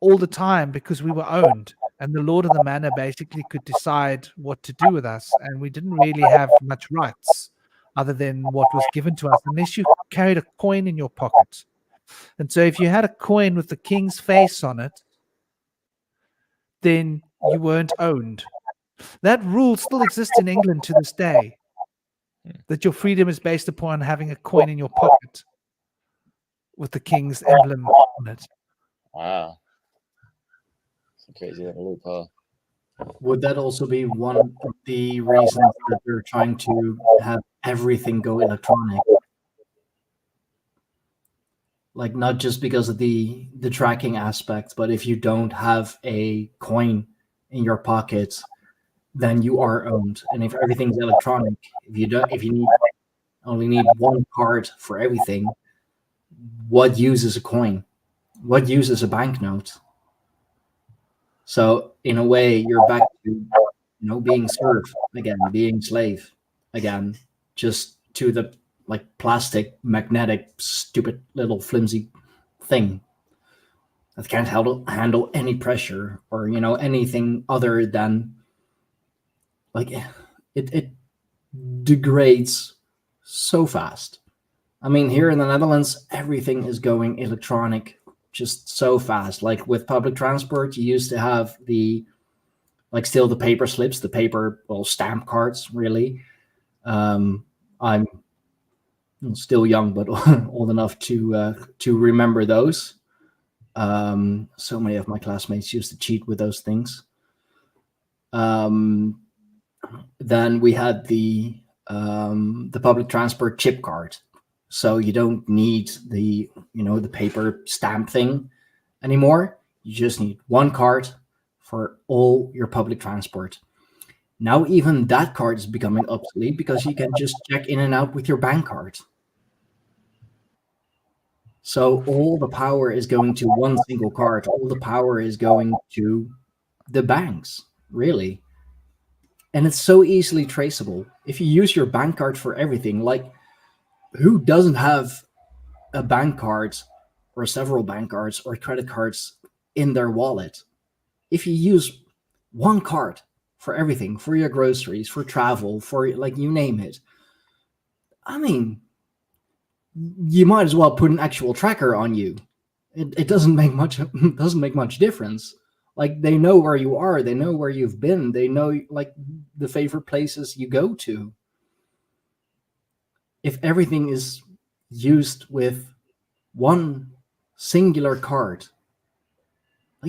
all the time because we were owned, and the lord of the manor basically could decide what to do with us, and we didn't really have much rights other than what was given to us unless you carried a coin in your pocket. And so if you had a coin with the king's face on it, then you weren't owned. That rule still exists in England to this day, that your freedom is based upon having a coin in your pocket with the king's emblem on it. Wow. It's a crazy little loophole. Would that also be one of the reasons that they're trying to have everything go electronic? Like, not just because of the tracking aspect, but if you don't have a coin in your pocket, then you are owned. And if everything's electronic, if you only need one card for everything, what use is a coin? What use is a banknote? So in a way, you're back to being serf again, being slave again, just to the like plastic, magnetic, stupid little flimsy thing that can't handle any pressure or anything other than like it degrades so fast. I mean, here in the Netherlands, everything is going electronic just so fast. Like with public transport, you used to have still the paper slips, the paper, stamp cards, really. I'm still young, but old enough to remember those. So many of my classmates used to cheat with those things. Then we had the public transport chip card. So you don't need the paper stamp thing anymore. You just need one card for all your public transport. Now even that card is becoming obsolete because you can just check in and out with your bank card. So all the power is going to one single card. All the power is going to the banks, really. And it's so easily traceable. If you use your bank card for everything, like who doesn't have a bank card or several bank cards or credit cards in their wallet? If you use one card for everything, for your groceries, for travel, for you name it, I mean, you might as well put an actual tracker on you. It doesn't make much difference. Like, they know where you are, they know where you've been, they know the favorite places you go to. If everything is used with one singular card,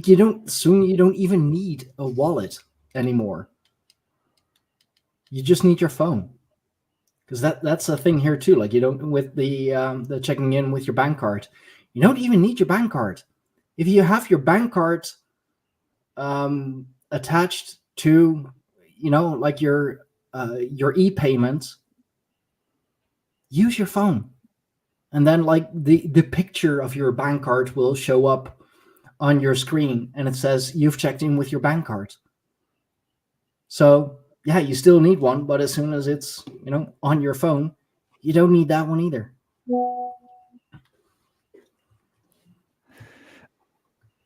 you don't even need a wallet anymore. You just need your phone, because that's a thing here too. Like, you don't, with the checking in with your bank card, you don't even need your bank card. If you have your bank card attached to your e-payment, use your phone, and then the picture of your bank card will show up on your screen, and it says you've checked in with your bank card. So yeah, you still need one, but as soon as it's on your phone, you don't need that one either.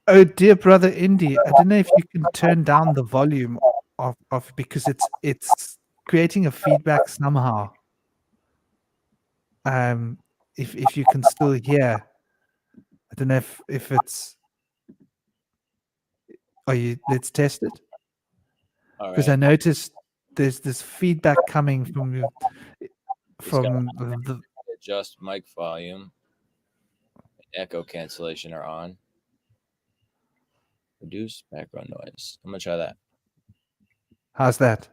Oh dear brother Indy, I don't know if you can turn down the volume of because it's creating a feedback somehow. If you can still hear, I don't know if it's. Let's test it. All Because right. I noticed there's this feedback coming from you, Just gotta from the. adjust mic volume. echo cancellation are on. Reduce background noise. I'm gonna try that. How's that?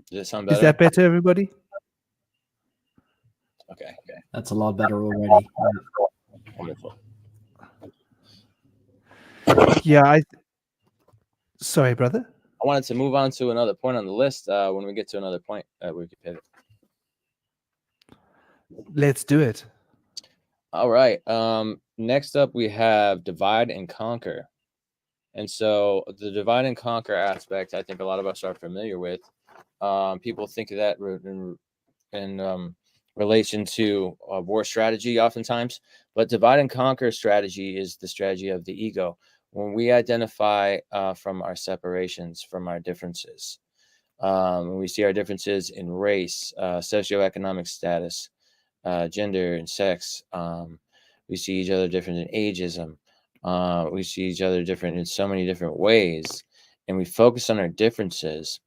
Does it sound Is better? that better, everybody? Okay. That's a lot better already. Wonderful. Yeah. Sorry, brother. I wanted to move on to another point on the list. When we get to another point, we could pivot. Let's do it. All right. Next up, we have divide and conquer. And so the divide and conquer aspect, I think a lot of us are familiar with. People think of that in relation to war strategy oftentimes, but divide and conquer strategy is the strategy of the ego. When we identify from our separations, from our differences, when we see our differences in race, socioeconomic status, gender and sex, we see each other different in ageism. We see each other different in so many different ways, and we focus on our differences.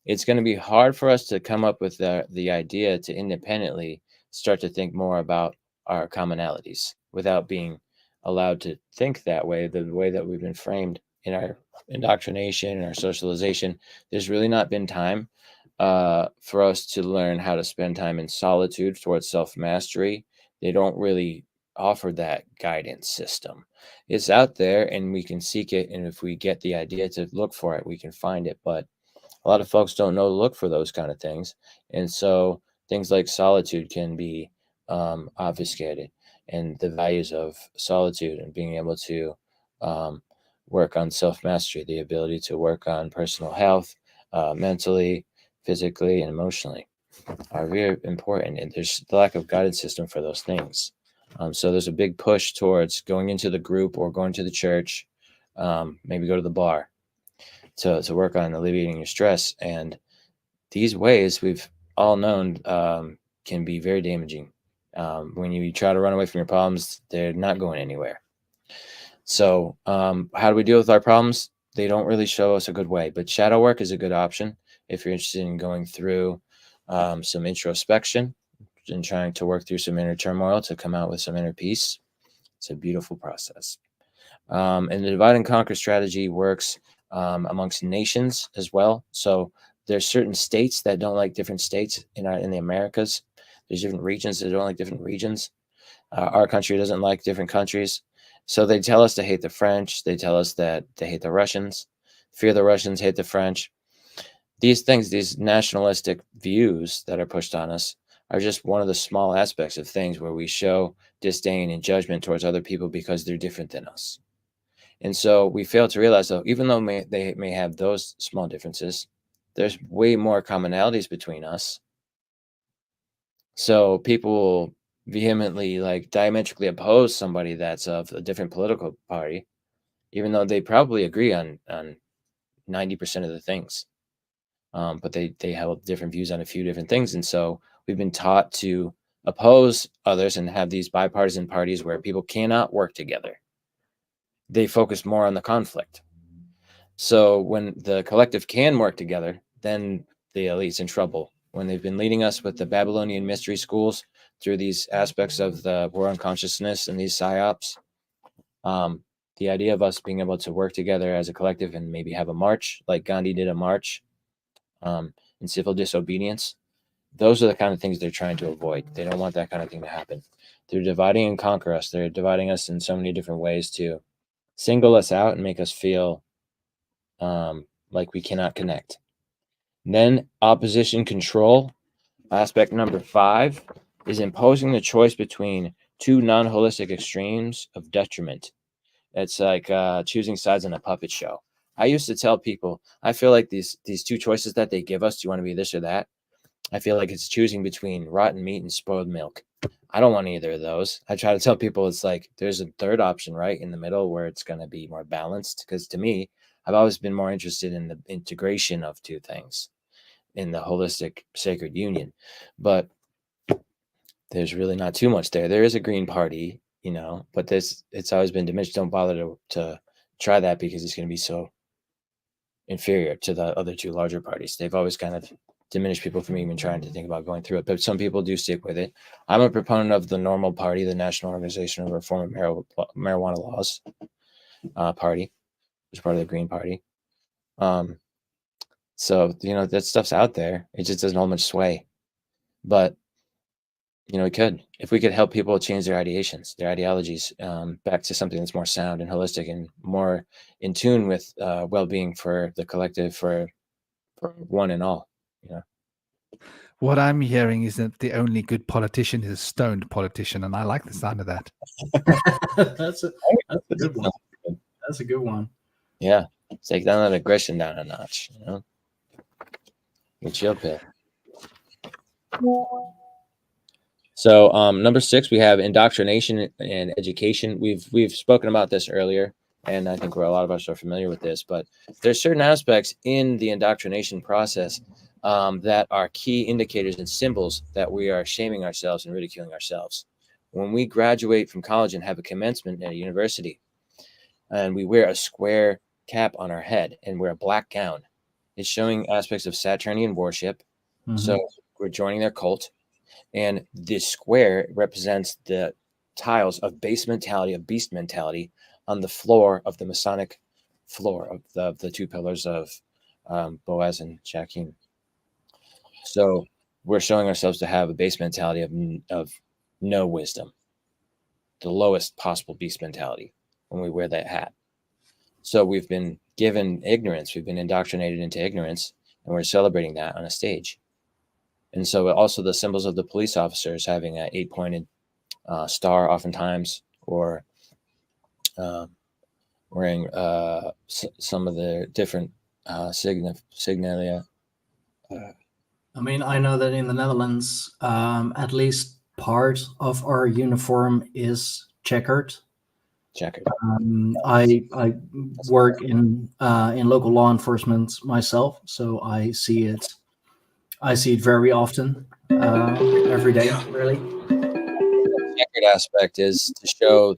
It's going to be hard for us to come up with the idea to independently start to think more about our commonalities without being allowed to think that way, the way that we've been framed in our indoctrination and our socialization. There's really not been time for us to learn how to spend time in solitude towards self-mastery. They don't really offer that guidance system. It's out there and we can seek it, and if we get the idea to look for it, we can find it. But a lot of folks don't know to look for those kind of things, and so things like solitude can be obfuscated, and the values of solitude and being able to work on self-mastery, the ability to work on personal health, mentally, physically, and emotionally, are very important, and there's the lack of guidance system for those things. So there's a big push towards going into the group or going to the church, maybe go to the bar to work on alleviating your stress. And these ways we've all known can be very damaging. When you try to run away from your problems, they're not going anywhere. So how do we deal with our problems? They don't really show us a good way, but shadow work is a good option if you're interested in going through some introspection and trying to work through some inner turmoil to come out with some inner peace. It's a beautiful process. And the divide and conquer strategy works amongst nations as well. So there's certain states that don't like different states in the Americas. There's different regions that don't like different regions. Our country doesn't like different countries. So they tell us to hate the French. They tell us that they hate the Russians, fear the Russians, hate the French. These things, these nationalistic views that are pushed on us, are just one of the small aspects of things where we show disdain and judgment towards other people because they're different than us. And so we fail to realize, though, even though they may have those small differences, there's way more commonalities between us. So people will vehemently, like, diametrically oppose somebody that's of a different political party, even though they probably agree on 90% of the things. But they have different views on a few different things. And so we've been taught to oppose others and have these bipartisan parties where people cannot work together. They focus more on the conflict. So when the collective can work together, then the elite's in trouble. When they've been leading us with the Babylonian mystery schools through these aspects of the war on consciousness and these psyops, the idea of us being able to work together as a collective and maybe have a march, like Gandhi did a march in civil disobedience, those are the kind of things they're trying to avoid. They don't want that kind of thing to happen. They're dividing and conquer us. They're dividing us in so many different ways to single us out and make us feel like we cannot connect. And then opposition control, aspect number 5, is imposing the choice between two non-holistic extremes of detriment. It's like choosing sides in a puppet show. I used to tell people, I feel like these two choices that they give us, do you want to be this or that? I feel like it's choosing between rotten meat and spoiled milk. I don't want either of those. I try to tell people it's like there's a third option right in the middle where it's going to be more balanced. Because to me, I've always been more interested in the integration of two things in the holistic sacred union. But there's really not too much there. There is a green party, but it's always been diminished. Don't bother to try that because it's going to be so inferior to the other two larger parties. They've always kind of diminish people from even trying to think about going through it. But some people do stick with it. I'm a proponent of the Normal Party, the National Organization of Reform of Marijuana Laws party, which is part of the Green Party. So, that stuff's out there. It just doesn't hold much sway. But, if we could help people change their ideologies back to something that's more sound and holistic and more in tune with well-being for the collective, for one and all, What I'm hearing is that the only good politician is a stoned politician, and I like the sound of that. That's a good one. That's a good one. Yeah. Take that aggression down a notch, The chill pill. So number 6, we have indoctrination and education. We've spoken about this earlier, and I think a lot of us are familiar with this, but there's certain aspects in the indoctrination process that are key indicators and symbols that we are shaming ourselves and ridiculing ourselves. When we graduate from college and have a commencement at a university, and we wear a square cap on our head and wear a black gown, it's showing aspects of Saturnian worship. Mhm. So we're joining their cult. And this square represents the tiles of base mentality, of beast mentality on the floor of the Masonic floor of the 2 pillars of Boaz and Jachin. So we're showing ourselves to have a base mentality of no wisdom, the lowest possible beast mentality when we wear that hat. So we've been given ignorance. We've been indoctrinated into ignorance, and we're celebrating that on a stage. And so also the symbols of the police officers having an 8-pointed star oftentimes, or wearing some of the different signalia. I mean, I know that in the Netherlands, at least part of our uniform is checkered. Checkered. I work in local law enforcement myself, so I see it. I see it very often, every day, really. The checkered aspect is to show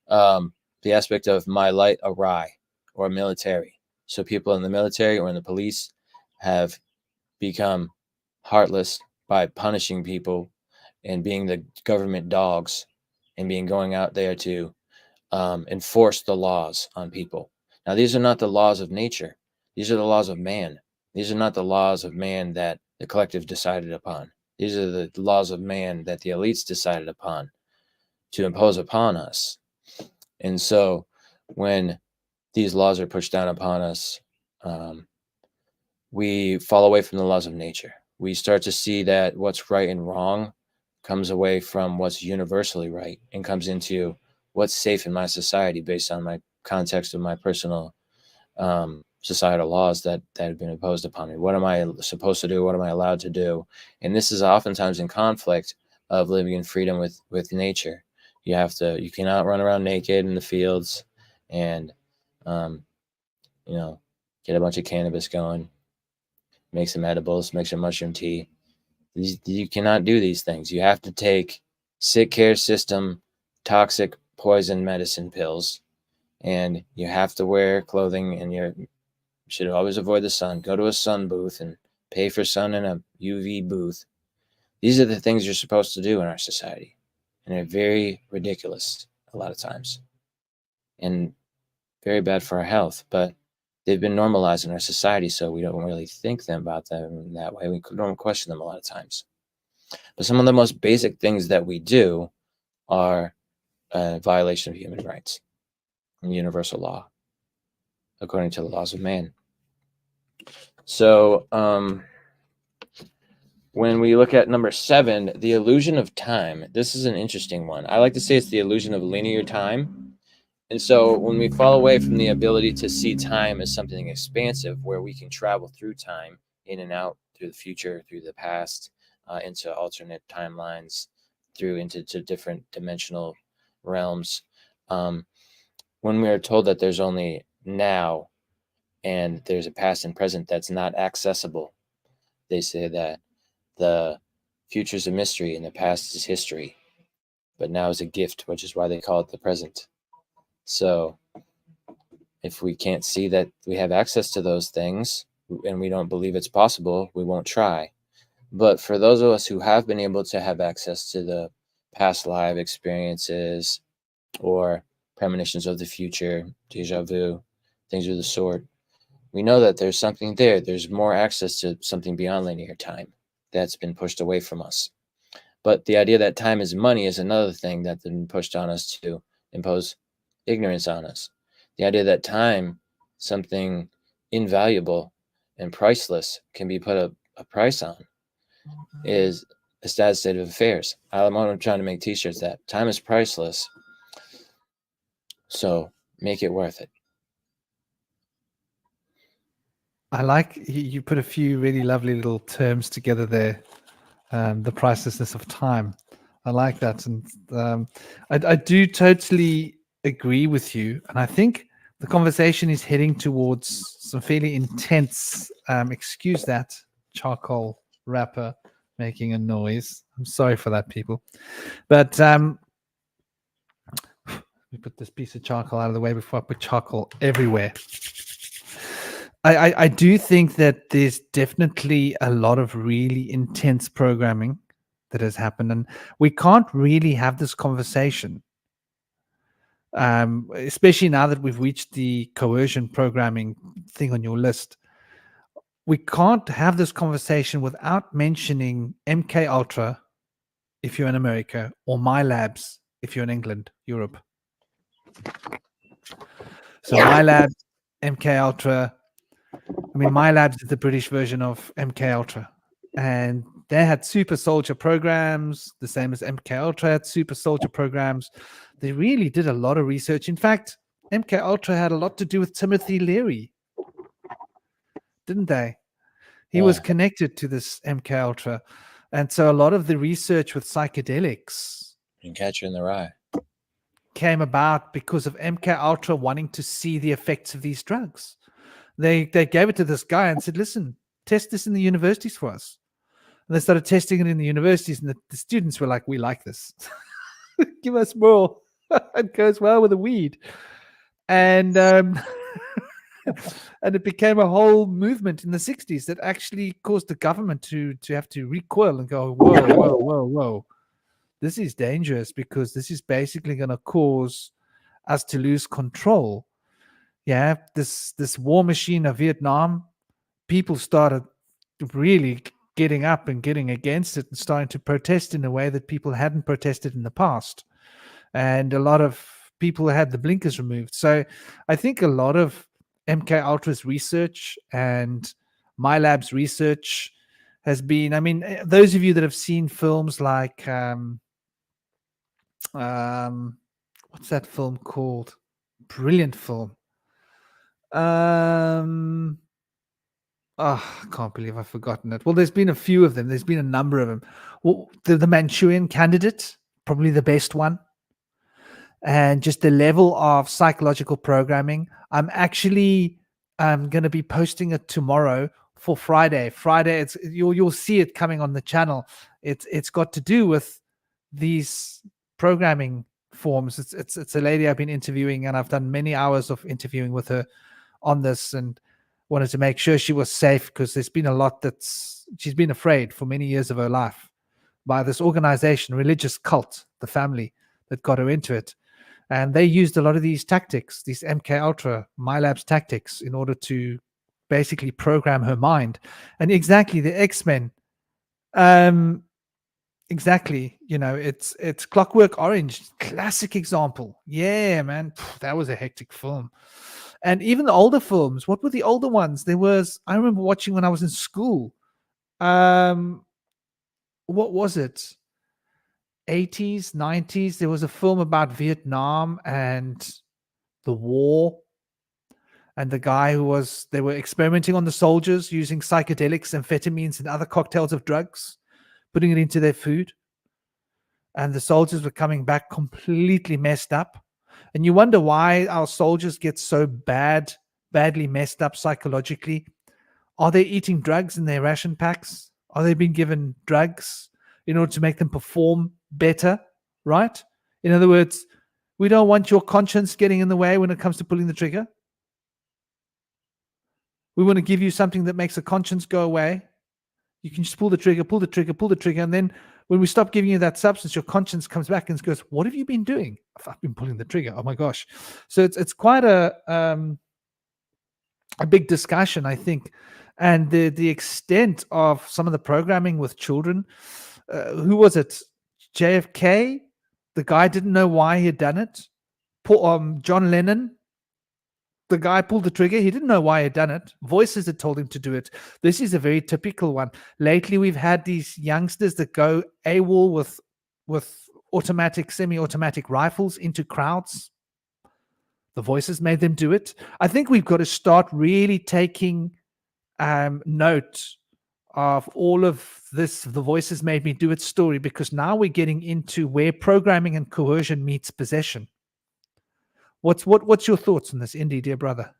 the aspect of my light awry, or military. So people in the military or in the police have become heartless by punishing people and being the government dogs and going out there to enforce the laws on people. Now, these are not the laws of nature. These are the laws of man. These are not the laws of man that the collective decided upon. These are the laws of man that the elites decided upon to impose upon us. And so when these laws are pushed down upon us, we fall away from the laws of nature. We start to see that what's right and wrong comes away from what's universally right and comes into what's safe in my society based on my context of my personal societal laws that have been imposed upon me. What am I supposed to do? What am I allowed to do? And this is oftentimes in conflict of living in freedom with nature. You cannot run around naked in the fields and, get a bunch of cannabis going, make some edibles, make some mushroom tea. You cannot do these things. You have to take sick care system, toxic poison medicine pills, and you have to wear clothing, and you should always avoid the sun. Go to a sun booth and pay for sun in a UV booth. These are the things you're supposed to do in our society, and they're very ridiculous a lot of times and very bad for our health, but they've been normalized in our society, so we don't really think about them that way. We don't question them a lot of times. But some of the most basic things that we do are a violation of human rights and universal law, according to the laws of man. So when we look at number 7, the illusion of time, this is an interesting one. I like to say it's the illusion of linear time. And so when we fall away from the ability to see time as something expansive, where we can travel through time, in and out, through the future, through the past, into alternate timelines, into different dimensional realms. When we are told that there's only now and there's a past and present that's not accessible, they say that the future is a mystery and the past is history, but now is a gift, which is why they call it the present. So if we can't see that we have access to those things, and we don't believe it's possible, we won't try. But for those of us who have been able to have access to the past live experiences or premonitions of the future, deja vu, things of the sort, we know that there's something there. There's more access to something beyond linear time that's been pushed away from us. But the idea that time is money is another thing that's been pushed on us to impose ignorance on us. The idea that time, something invaluable and priceless, can be put a price on, is a sad state of affairs. I'm trying to make t-shirts that time is priceless, so make it worth it. I like you put a few really lovely little terms together there. The pricelessness of time. I like that. And I do totally agree with you. And I think the conversation is heading towards some fairly intense, excuse that, charcoal wrapper making a noise. I'm sorry for that, people. But we put this piece of charcoal out of the way before I put charcoal everywhere. I do think that there's definitely a lot of really intense programming that has happened, and we can't really have this conversation, especially now that we've reached the coercion programming thing on your list. We can't have this conversation without mentioning MK Ultra if you're in America, or My Labs if you're in England, Europe. So My Labs, MK Ultra. I mean, My Labs is the British version of MK Ultra, and they had super soldier programs, the same as MK Ultra had super soldier programs. They really did a lot of research. In fact, MK Ultra had a lot to do with Timothy Leary, didn't they? He was connected to this MK Ultra, and so a lot of the research with psychedelics And Catcher in the Rye came about because of MK Ultra wanting to see the effects of these drugs. They gave it to this guy and said, listen, test this in the universities for us. And they started testing it in the universities, and the students were like, we like this. Give us more. It goes well with the weed. And and it became a whole movement in the 60s that actually caused the government to have to recoil and go, whoa. This is dangerous, because this is basically going to cause us to lose control. Yeah, this war machine of Vietnam, people started really getting up and getting against it and starting to protest in a way that people hadn't protested in the past. And a lot of people had the blinkers removed. So I think a lot of MK Ultra's research and My Lab's research has been, I mean, those of you that have seen films like, what's that film called? Brilliant film. I can't believe I've forgotten it. Well, there's been a few of them. There's been a number of them. Well, the Manchurian Candidate, probably the best one. And just the level of psychological programming. I'm actually going to be posting it tomorrow for Friday. Friday, you'll see it coming on the channel. It's got to do with these programming forms. It's a lady I've been interviewing, and I've done many hours of interviewing with her on this, and wanted to make sure she was safe, because there's been a lot she's been afraid for many years of her life by this organization, religious cult, the family that got her into it. And they used a lot of these tactics, these MK Ultra, My Labs tactics, in order to basically program her mind. And exactly, the X-Men, exactly, it's Clockwork Orange, classic example. Yeah, man, that was a hectic film. And even the older films, what were the older ones? I remember watching when I was in school. What was it? 80s, 90s. There was a film about Vietnam and the war. And the guy they were experimenting on the soldiers using psychedelics, amphetamines, and other cocktails of drugs, putting it into their food. And the soldiers were coming back completely messed up. And you wonder why our soldiers get so badly messed up psychologically. Are they eating drugs in their ration packs? Are they being given drugs in order to make them perform better, right? In other words, we don't want your conscience getting in the way when it comes to pulling the trigger. We want to give you something that makes the conscience go away. You can just pull the trigger, pull the trigger, pull the trigger. And then when we stop giving you that substance, your conscience comes back and goes, what have you been doing? I've been pulling the trigger. Oh my gosh. So it's quite a big discussion, I think. And the extent of some of the programming with children, who was it? JFK? The guy didn't know why he had done it. John Lennon, the guy pulled the trigger. He didn't know why he had done it. Voices had told him to do it. This is a very typical one. Lately, we've had these youngsters that go AWOL with automatic, semi-automatic rifles into crowds. The voices made them do it. I think we've got to start really taking note of all of this, the voices made me do it story, because now we're getting into where programming and coercion meets possession. What's your thoughts on this, Indy, dear brother?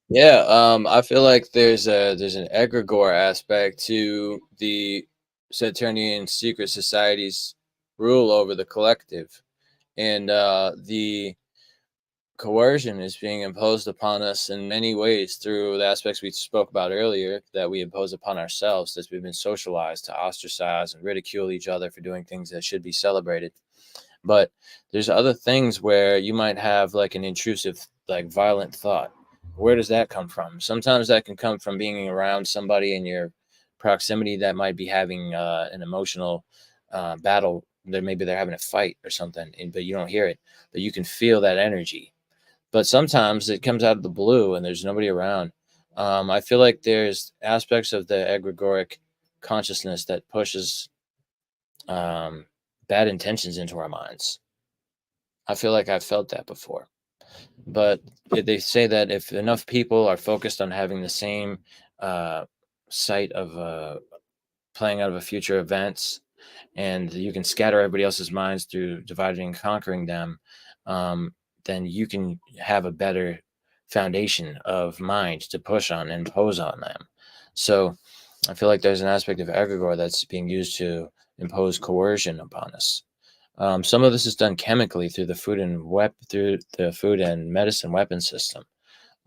Yeah, I feel like there's an egregore aspect to the Saturnian secret society's rule over the collective, and the coercion is being imposed upon us in many ways through the aspects we spoke about earlier that we impose upon ourselves, as we've been socialized to ostracize and ridicule each other for doing things that should be celebrated. But there's other things where you might have like an intrusive, like violent thought. Where does that come from? Sometimes that can come from being around somebody in your proximity that might be having an emotional battle. Maybe they're having a fight or something, but you don't hear it, but you can feel that energy. But sometimes it comes out of the blue and there's nobody around. I feel like there's aspects of the egregoric consciousness that pushes bad intentions into our minds. I feel like I've felt that before. But they say that if enough people are focused on having the same sight of playing out of a future events, and you can scatter everybody else's minds through dividing and conquering them, then you can have a better foundation of mind to push on and impose on them. So I feel like there's an aspect of egregore that's being used to impose coercion upon us. Some of this is done chemically through the food and medicine weapon system,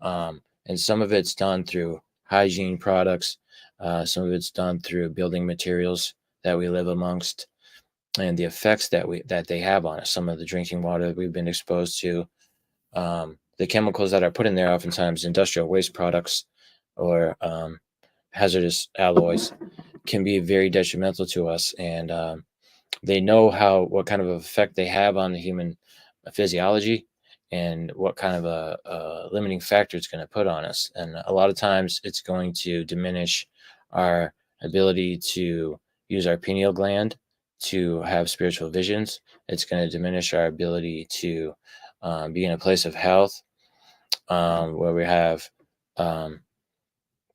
and some of it's done through hygiene products. Some of it's done through building materials that we live amongst, and the effects that they have on us. Some of the drinking water that we've been exposed to, the chemicals that are put in there, oftentimes industrial waste products or hazardous alloys, can be very detrimental to us, and they know what kind of effect they have on the human physiology and what kind of a limiting factor it's going to put on us. And a lot of times it's going to diminish our ability to use our pineal gland to have spiritual visions. It's going to diminish our ability to be in a place of health where we have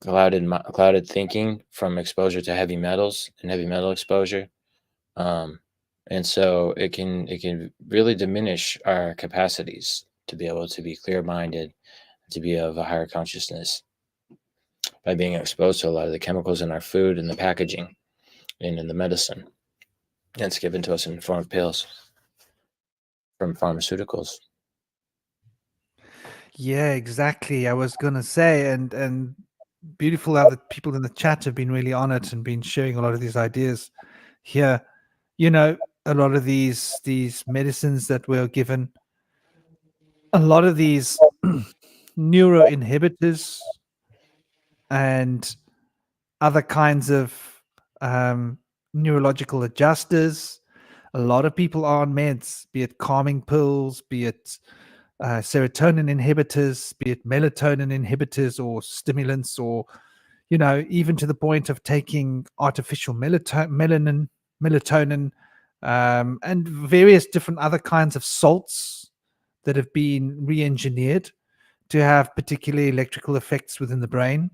clouded thinking from exposure to heavy metals and heavy metal exposure. And so it can really diminish our capacities to be able to be clear-minded, to be of a higher consciousness by being exposed to a lot of the chemicals in our food and the packaging and in the medicine that's given to us in the form of pills from pharmaceuticals. Yeah, exactly. I was gonna say, and beautiful how the people in the chat have been really on it and been sharing a lot of these ideas here. You know, a lot of these medicines that we're given, a lot of these neuroinhibitors and other kinds of neurological adjusters. A lot of people are on meds, be it calming pills, be it serotonin inhibitors, be it melatonin inhibitors or stimulants, or, you know, even to the point of taking artificial melatonin, and various different other kinds of salts that have been re-engineered to have particular electrical effects within the brain,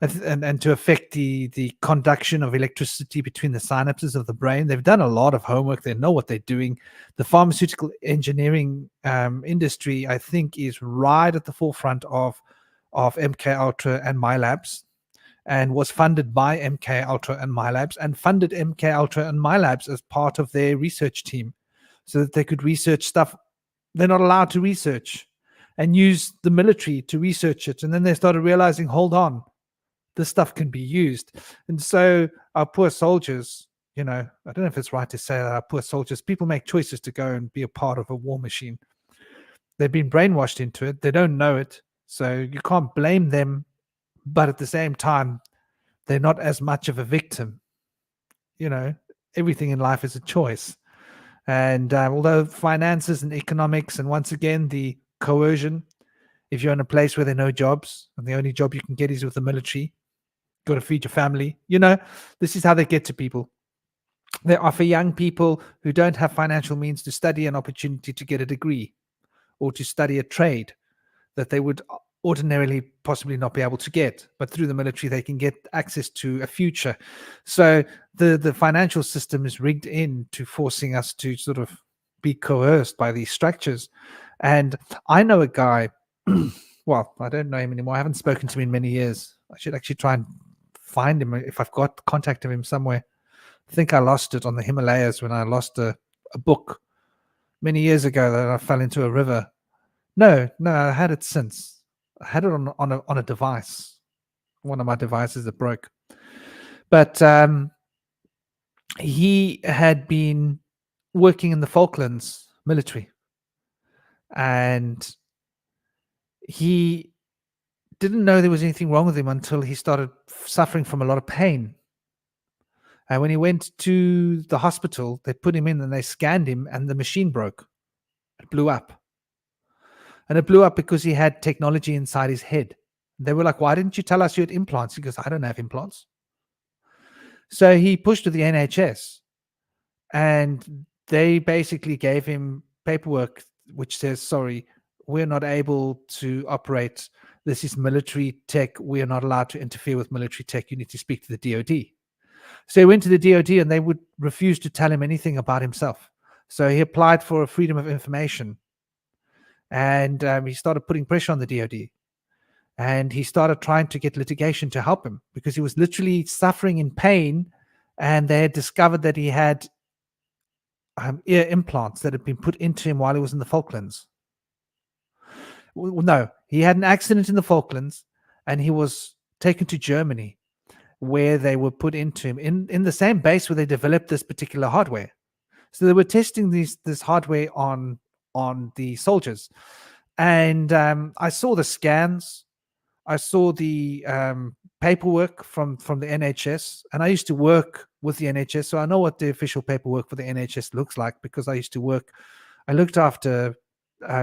and to affect the conduction of electricity between the synapses of the brain. They've done a lot of homework. They know what they're doing. The pharmaceutical engineering industry, I think, is right at the forefront of MK Ultra and my labs, and was funded by MK Ultra and my labs, and funded MK Ultra and my labs as part of their research team so that they could research stuff they're not allowed to research. and used the military to research it. And then they started realizing, hold on, this stuff can be used. And so our poor soldiers, I don't know if it's right to say that our poor soldiers, people make choices to go and be a part of a war machine. They've been brainwashed into it. They don't know it. So you can't blame them. But at the same time, they're not as much of a victim. Everything in life is a choice. And although finances and economics, and once again, the coercion, if you're in a place where there are no jobs and the only job you can get is with the military, got to feed your family, this is how they get to people. They offer young people who don't have financial means to study an opportunity to get a degree or to study a trade that they would ordinarily possibly not be able to get, but through the military they can get access to a future. So the financial system is rigged into forcing us to sort of be coerced by these structures. And I know a guy, well, I don't know him anymore. I haven't spoken to him in many years. I should actually try and find him if I've got contact of him somewhere. I think I lost it on the Himalayas when I lost a book many years ago that I fell into a river. No, I had it since. I had it on a device, one of my devices that broke. But he had been working in the Falklands military, and he didn't know there was anything wrong with him until he started suffering from a lot of pain. And when he went to the hospital, they put him in and they scanned him, and the machine broke. It blew up. And it blew up because he had technology inside his head. They were like, why didn't you tell us you had implants? He goes, I don't have implants. So he pushed to the NHS, and they basically gave him paperwork which says, sorry, we're not able to operate. This is military tech. We are not allowed to interfere with military tech. You need to speak to the DOD. So he went to the DOD, and they would refuse to tell him anything about himself. So he applied for a freedom of information. And he started putting pressure on the DOD, and he started trying to get litigation to help him because he was literally suffering in pain, and they had discovered that he had ear implants that had been put into him while he was in the Falklands. No, he had an accident in the Falklands, and he was taken to Germany, where they were put into him in the same base where they developed this particular hardware. So they were testing this hardware on the soldiers, and I saw the scans, I saw the paperwork from the NHS, and I used to work with the NHS, so I know what the official paperwork for the NHS looks like because I looked after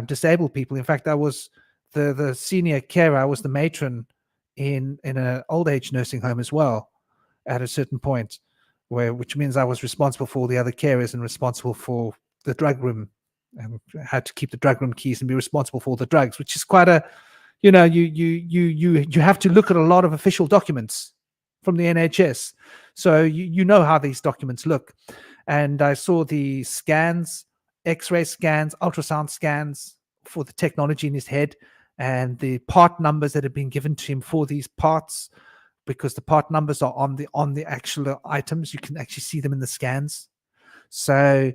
disabled people. In fact, I was the senior carer. I was the matron in an old age nursing home as well at a certain point, which means I was responsible for all the other carers and responsible for the drug room, and had to keep the drug room keys and be responsible for all the drugs, which is quite a, you have to look at a lot of official documents from the NHS. So you know how these documents look. And I saw the scans, X-ray scans, ultrasound scans for the technology in his head, and the part numbers that have been given to him for these parts, because the part numbers are on the actual items. You can actually see them in the scans. So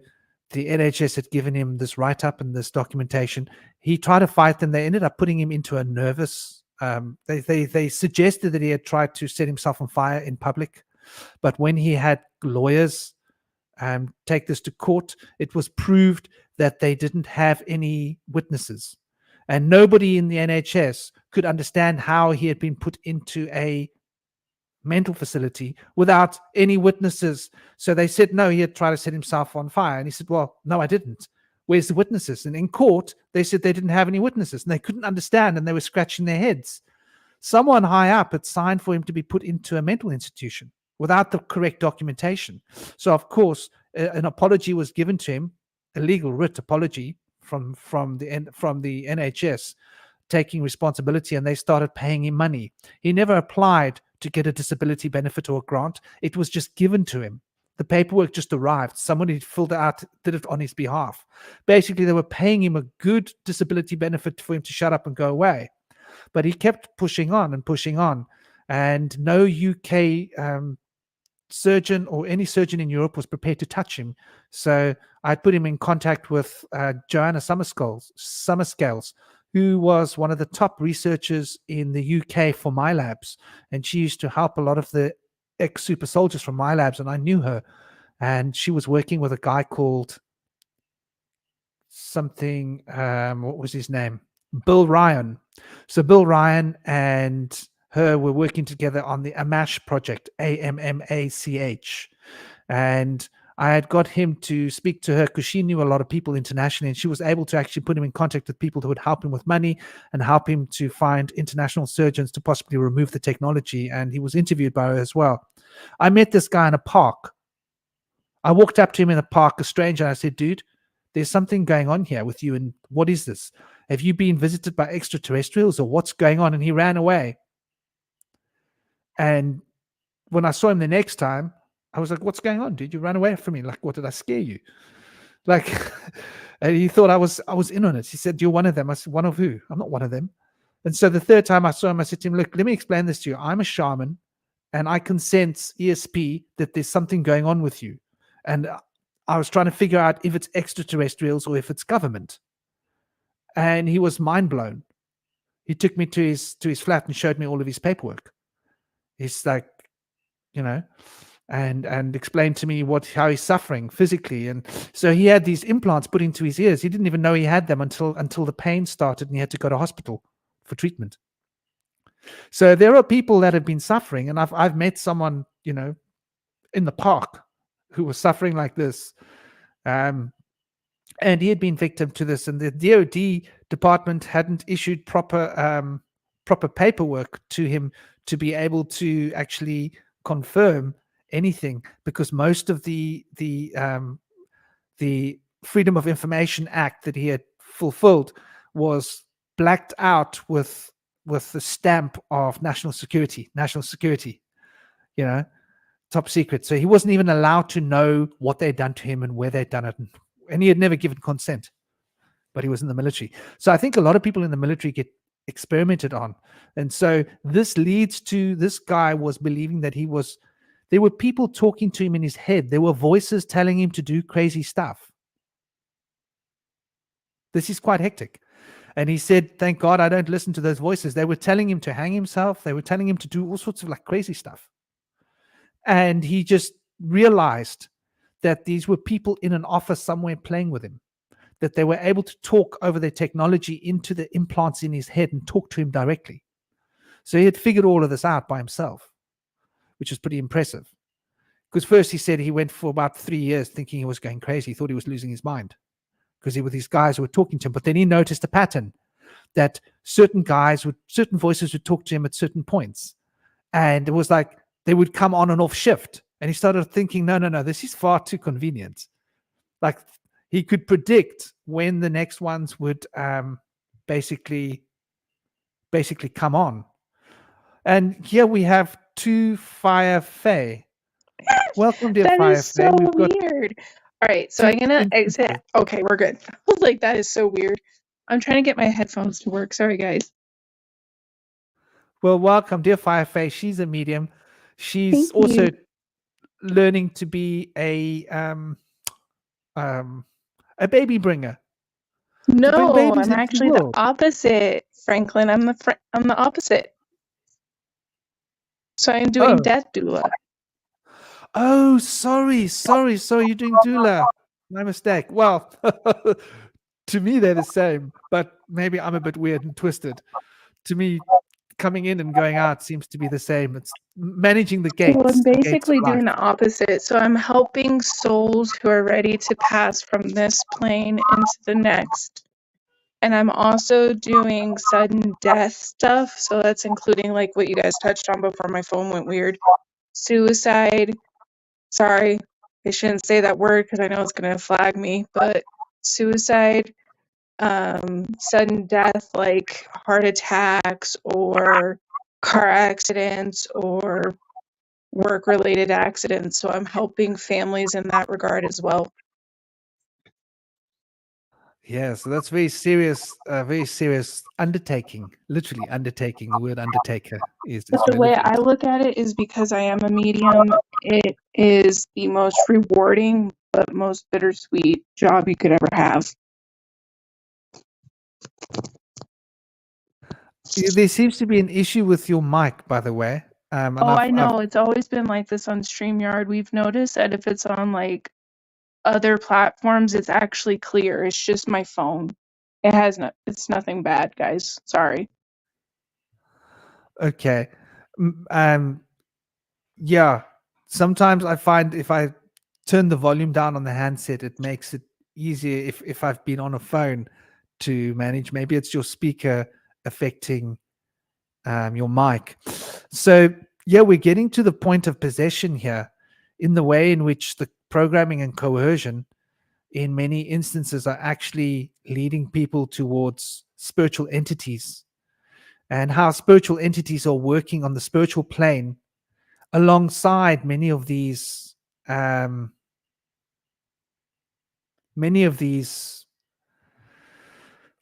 the NHS had given him this write-up and this documentation. He tried to fight them. They ended up putting him into a nervous. They suggested that he had tried to set himself on fire in public, but when he had lawyers take this to court, it was proved that they didn't have any witnesses, and nobody in the NHS could understand how he had been put into a mental facility without any witnesses. So they said, no, he had tried to set himself on fire. And he said, well, no, I didn't. Where's the witnesses? And in court, they said they didn't have any witnesses, and they couldn't understand, and they were scratching their heads. Someone high up had signed for him to be put into a mental institution without the correct documentation. So, of course, an apology was given to him, a legal writ apology from the NHS, taking responsibility, and they started paying him money. He never applied to get a disability benefit or a grant. It was just given to him. The paperwork just arrived. Somebody filled it out, did it on his behalf. Basically, they were paying him a good disability benefit for him to shut up and go away. But he kept pushing on and pushing on. And no UK surgeon or any surgeon in Europe was prepared to touch him. So I put him in contact with Joanna Summerscales, who was one of the top researchers in the UK for my labs, and she used to help a lot of the ex-super soldiers from my labs, and I knew her. And she was working with a guy called something, what was his name? Bill Ryan. So Bill Ryan and her were working together on the AMACH project, AMMACH. And I had got him to speak to her because she knew a lot of people internationally, and she was able to actually put him in contact with people who would help him with money and help him to find international surgeons to possibly remove the technology. And he was interviewed by her as well. I met this guy in a park. I walked up to him in a park, a stranger, and I said, dude, there's something going on here with you. And what is this? Have you been visited by extraterrestrials, or what's going on? And he ran away. And when I saw him the next time, I was like, what's going on, dude? You ran away from me. Like, what, did I scare you? Like, and he thought I was in on it. He said, you're one of them. I said, one of who? I'm not one of them. And so the third time I saw him, I said to him, look, let me explain this to you. I'm a shaman, and I can sense ESP that there's something going on with you. And I was trying to figure out if it's extraterrestrials or if it's government. And he was mind blown. He took me to his flat and showed me all of his paperwork. He's like, you know, and explained to me how he's suffering physically. And so he had these implants put into his ears. He didn't even know he had them until the pain started and he had to go to hospital for treatment. So there are people that have been suffering, and I've met someone, you know, in the park who was suffering like this. And he had been victim to this, and the DOD department hadn't issued proper paperwork to him to be able to actually confirm anything, because most of the Freedom of Information Act that he had fulfilled was blacked out with the stamp of national security, you know, top secret. So he wasn't even allowed to know what they'd done to him and where they'd done it. And he had never given consent, but he was in the military. So I think a lot of people in the military get experimented on. And so this leads to this guy was believing that there were people talking to him in his head. There were voices telling him to do crazy stuff. This is quite hectic. And he said, thank God I don't listen to those voices. They were telling him to hang himself. They were telling him to do all sorts of like crazy stuff. And he just realized that these were people in an office somewhere playing with him, that they were able to talk over their technology into the implants in his head and talk to him directly. So he had figured all of this out by himself, which was pretty impressive. Because first he said he went for about 3 years thinking he was going crazy. He thought he was losing his mind because he were these guys who were talking to him. But then he noticed a pattern that certain voices would talk to him at certain points. And it was like they would come on and off shift. And he started thinking, no, this is far too convenient. Like he could predict when the next ones would basically come on. And here we have two Fire Fae. Welcome, dear Fire That is Fae. so We've got weird. All right, so I'm gonna exit. Okay, we're good. I was like, that is so weird. I'm trying to get my headphones to work. Sorry, guys. Well, welcome, dear Fire Fae. She's a medium. She's Thank also you. learning to be a baby bringer. No, babies I'm into the actually the world. opposite, Franklin. I'm the opposite. So I'm doing death doula. Oh, sorry. You're doing doula. My mistake. Well, to me, they're the same, but maybe I'm a bit weird and twisted. To me, coming in and going out seems to be the same. It's managing the gates. Well, I'm the gates of basically doing life. the opposite. So I'm helping souls who are ready to pass from this plane into the next. And I'm also doing sudden death stuff. So that's including like what you guys touched on before my phone went weird. Suicide. Sorry, I shouldn't say that word because I know it's going to flag me. But suicide, sudden death like heart attacks or car accidents or work-related accidents. So I'm helping families in that regard as well. Yeah, so that's very serious undertaking. Literally undertaking. The word undertaker is But the way I relevant. look at it is because I am a medium, it is the most rewarding but most bittersweet job you could ever have. There seems to be an issue with your mic, by the way. And Oh, I I've know. It's always been like this on StreamYard. We've noticed that if it's on like other platforms, it's actually clear. It's just my phone. It's nothing bad, guys. Sorry. okay. Yeah. Sometimes I find if I turn the volume down on the handset, it makes it easier if I've been on a phone to manage. Maybe it's your speaker affecting your mic. So yeah, we're getting to the point of possession here in the way in which the programming and coercion in many instances are actually leading people towards spiritual entities, and how spiritual entities are working on the spiritual plane alongside um, many of these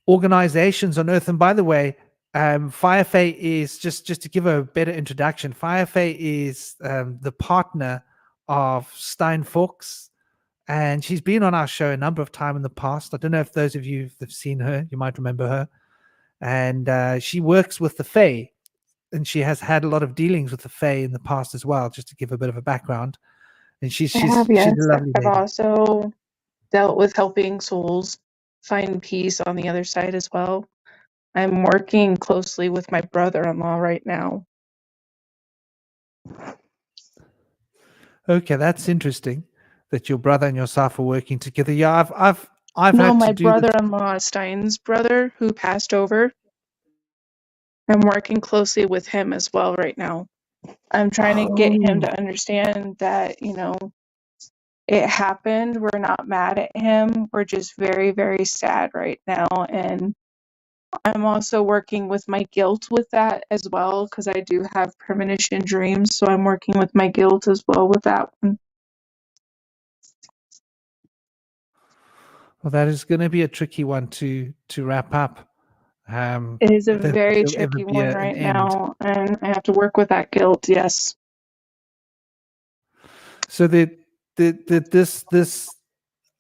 organizations on earth. And by the way, Firefay is just to give a better introduction. Firefay is the partner of Stein Fuchs, and she's been on our show a number of times in the past. I don't know if those of you have seen her, you might remember her. And she works with the Fae, and she has had a lot of dealings with the Fae in the past as well. Just to give a bit of a background, and she's I she's have, she's yes. a lovely I've lady. also dealt with helping souls find peace on the other side as well. I'm working closely with my brother-in-law right now. Okay, that's interesting that your brother and yourself are working together. Yeah, I've No, had to my do this. brother-in-law, Stein's brother, who passed over. I'm working closely with him as well right now. I'm trying to get him Oh, to understand that, it happened. We're not mad at him. We're just very, very sad right now. And I'm also working with my guilt with that as well, because I do have premonition dreams. So I'm working with my guilt as well with that one. well, that is going to be a tricky one to wrap up. It is I a don't think very there'll ever tricky be one an right end. now, and I have to work with that guilt. Yes. So this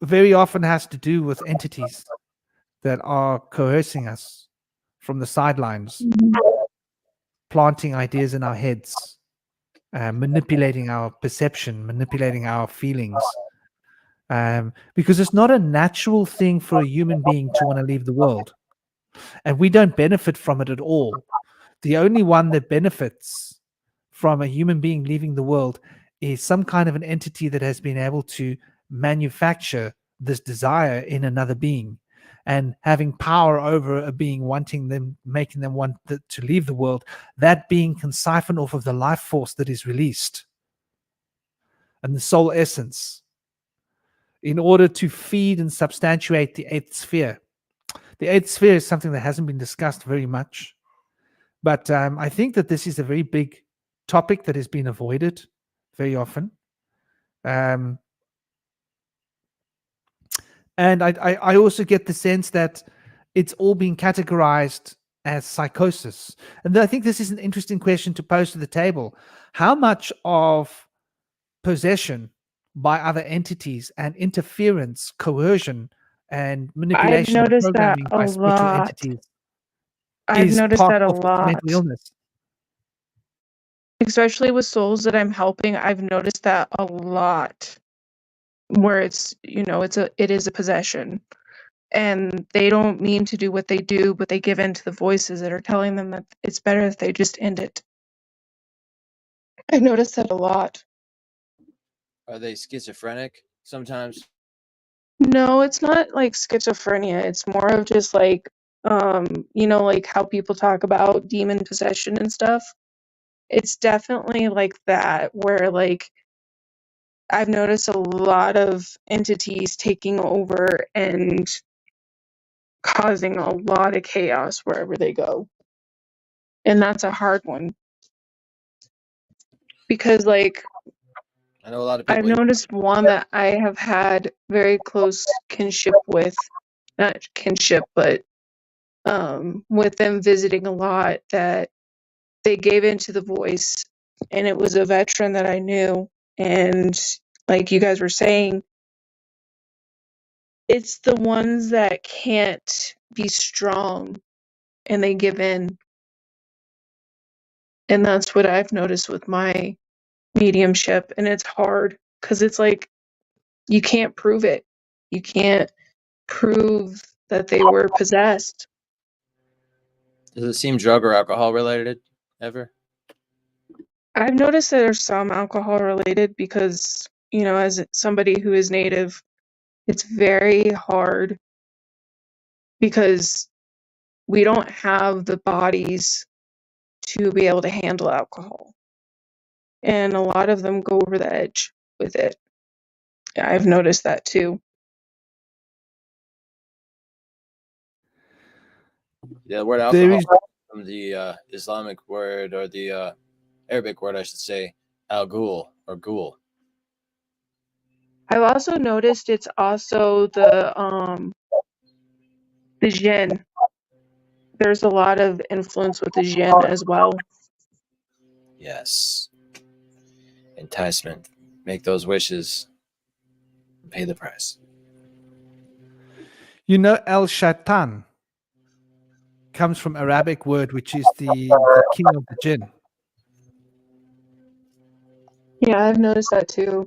very often has to do with entities that are coercing us from the sidelines, planting ideas in our heads, manipulating our perception, manipulating our feelings. Because it's not a natural thing for a human being to want to leave the world, and we don't benefit from it at all. The only one that benefits from a human being leaving the world is some kind of an entity that has been able to manufacture this desire in another being, and having power over a being, wanting them, making them want to leave the world. That being can siphon off of the life force that is released and the soul essence in order to feed and substantiate the eighth sphere. The eighth sphere is something that hasn't been discussed very much, but I think that this is a very big topic that has been avoided very often. And I also get the sense that it's all being categorized as psychosis. And I think this is an interesting question to pose to the table. How much of possession by other entities and interference, coercion, and I've manipulation and noticed that programming a by spiritual lot. entities I've is noticed part that a of mental lot. illness? Especially with souls that I'm helping, I've noticed that a lot. Where it is a possession. And they don't mean to do what they do, but they give in to the voices that are telling them that it's better if they just end it. I noticed that a lot. Are they schizophrenic sometimes? No, it's not like schizophrenia. It's more of just like, like how people talk about demon possession and stuff. It's definitely like that, where like I've noticed a lot of entities taking over and causing a lot of chaos wherever they go. And that's a hard one. Because like I know a lot of I've people. noticed one that I have had very close kinship with, not kinship, but with them visiting a lot, that they gave into the voice, and it was a veteran that I knew. And like you guys were saying, it's the ones that can't be strong and they give in. And that's what I've noticed with my mediumship. And it's hard because it's like you can't prove it. You can't prove that they were possessed. Does it seem drug or alcohol related ever? I've noticed that there's some alcohol related because, you know, as somebody who is native, it's very hard because we don't have the bodies to be able to handle alcohol. And a lot of them go over the edge with it. I've noticed that too. Yeah, the word There alcohol is from the Islamic word, or the Arabic word, I should say, al-ghul or ghoul. I've also noticed it's also the jinn. There's a lot of influence with the jinn as well. Yes. Enticement. Make those wishes. Pay the price. You know, El Shaitan comes from Arabic word, which is the king of the jinn. Yeah, I've noticed that too.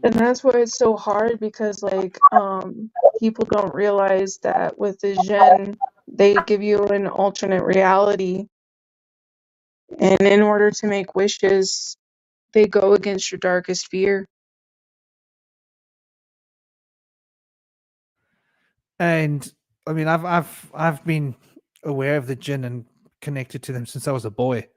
And that's why it's so hard because like people don't realize that with the jinn they give you an alternate reality, and in order to make wishes they go against your darkest fear. And I mean, I've been aware of the jinn and connected to them since I was a boy.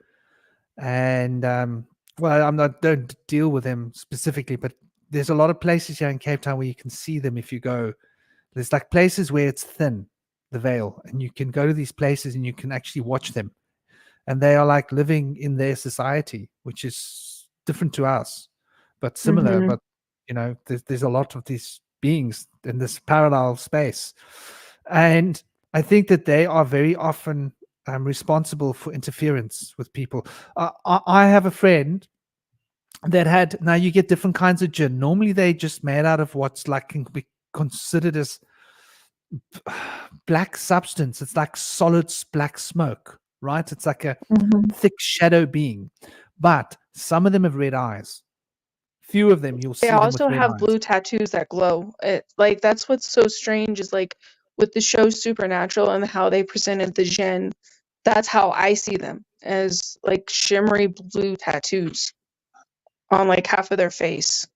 And well, I'm not don't deal with them specifically, but there's a lot of places here in Cape Town where you can see them if you go. There's like places where it's thin, the veil, and you can go to these places and you can actually watch them, and they are like living in their society, which is different to us, but similar. Mhm. But you know, there's a lot of these beings in this parallel space, and I think that they are very often responsible for interference with people. I have a friend that had, now you get different kinds of gin. Normally they just made out of what's like can be considered as black substance. It's like solid black smoke, right? It's like a Mhm. thick shadow being, but some of them have red eyes. Few of them you'll They see them with also red have eyes. blue tattoos that glow. It like that's what's so strange is like with the show Supernatural and how they presented the jinn, that's how I see them as like shimmery blue tattoos on like half of their face.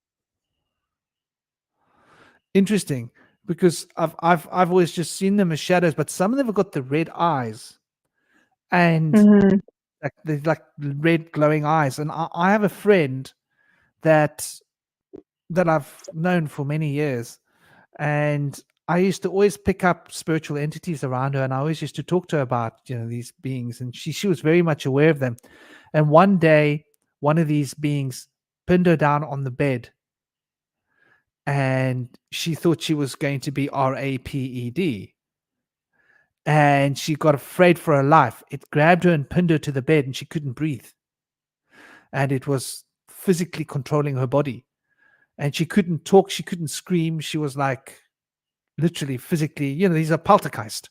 Interesting, because I've always just seen them as shadows, but some of them have got the red eyes, and Mm-hmm. like they're like red glowing eyes. And I have a friend that I've known for many years, and I used to always pick up spiritual entities around her, and I always used to talk to her about, you know, these beings, and she was very much aware of them. And one day, one of these beings pinned her down on the bed, and she thought she was going to be raped, and she got afraid for her life. It grabbed her and pinned her to the bed, and she couldn't breathe, and it was physically controlling her body, and she couldn't talk, she couldn't scream. She was like literally physically, you know, these are poltergeist.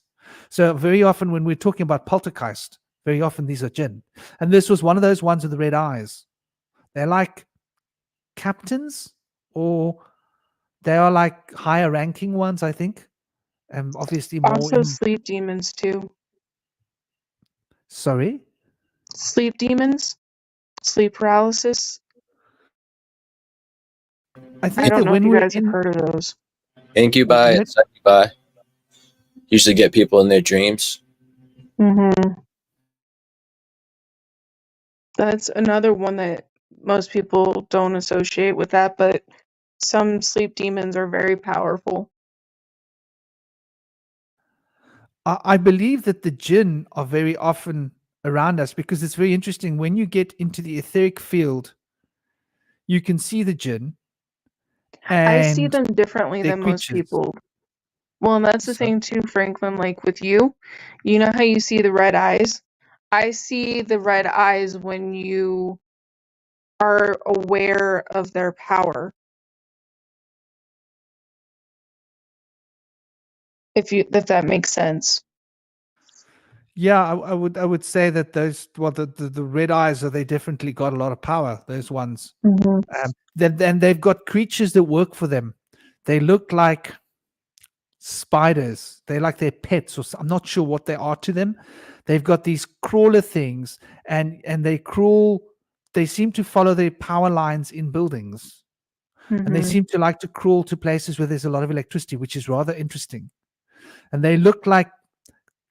So very often when we're talking about poltergeist, very often these are jinn. And this was one of those ones with the red eyes. They're like captains, or they are like higher ranking ones, I think. And obviously more Also in, sleep demons too. sorry. Sleep demons, sleep paralysis. I I think don't that know if when you we're guys have in heard of those. Incubi and when, succubi usually get people in their dreams. Mm-hmm. That's another one that most people don't associate with that, but some sleep demons are very powerful. I believe that the jinn are very often around us, because it's very interesting when you get into the etheric field, you can see the jinn I see and them differently their than most creatures. people. Well, and that's the So thing too, Franklin, like with you, you know how you see the red eyes? I see the red eyes when you are aware of their power. If that makes sense. Yeah, I would say that those, well, the red eyes are, they definitely got a lot of power. Those ones. Then they've got creatures that work for them. They look like spiders. They're like their pets, or I'm not sure what they are to them. They've got these crawler things, and they crawl. They seem to follow the power lines in buildings, and they seem to like to crawl to places where there's a lot of electricity, which is rather interesting. And they look like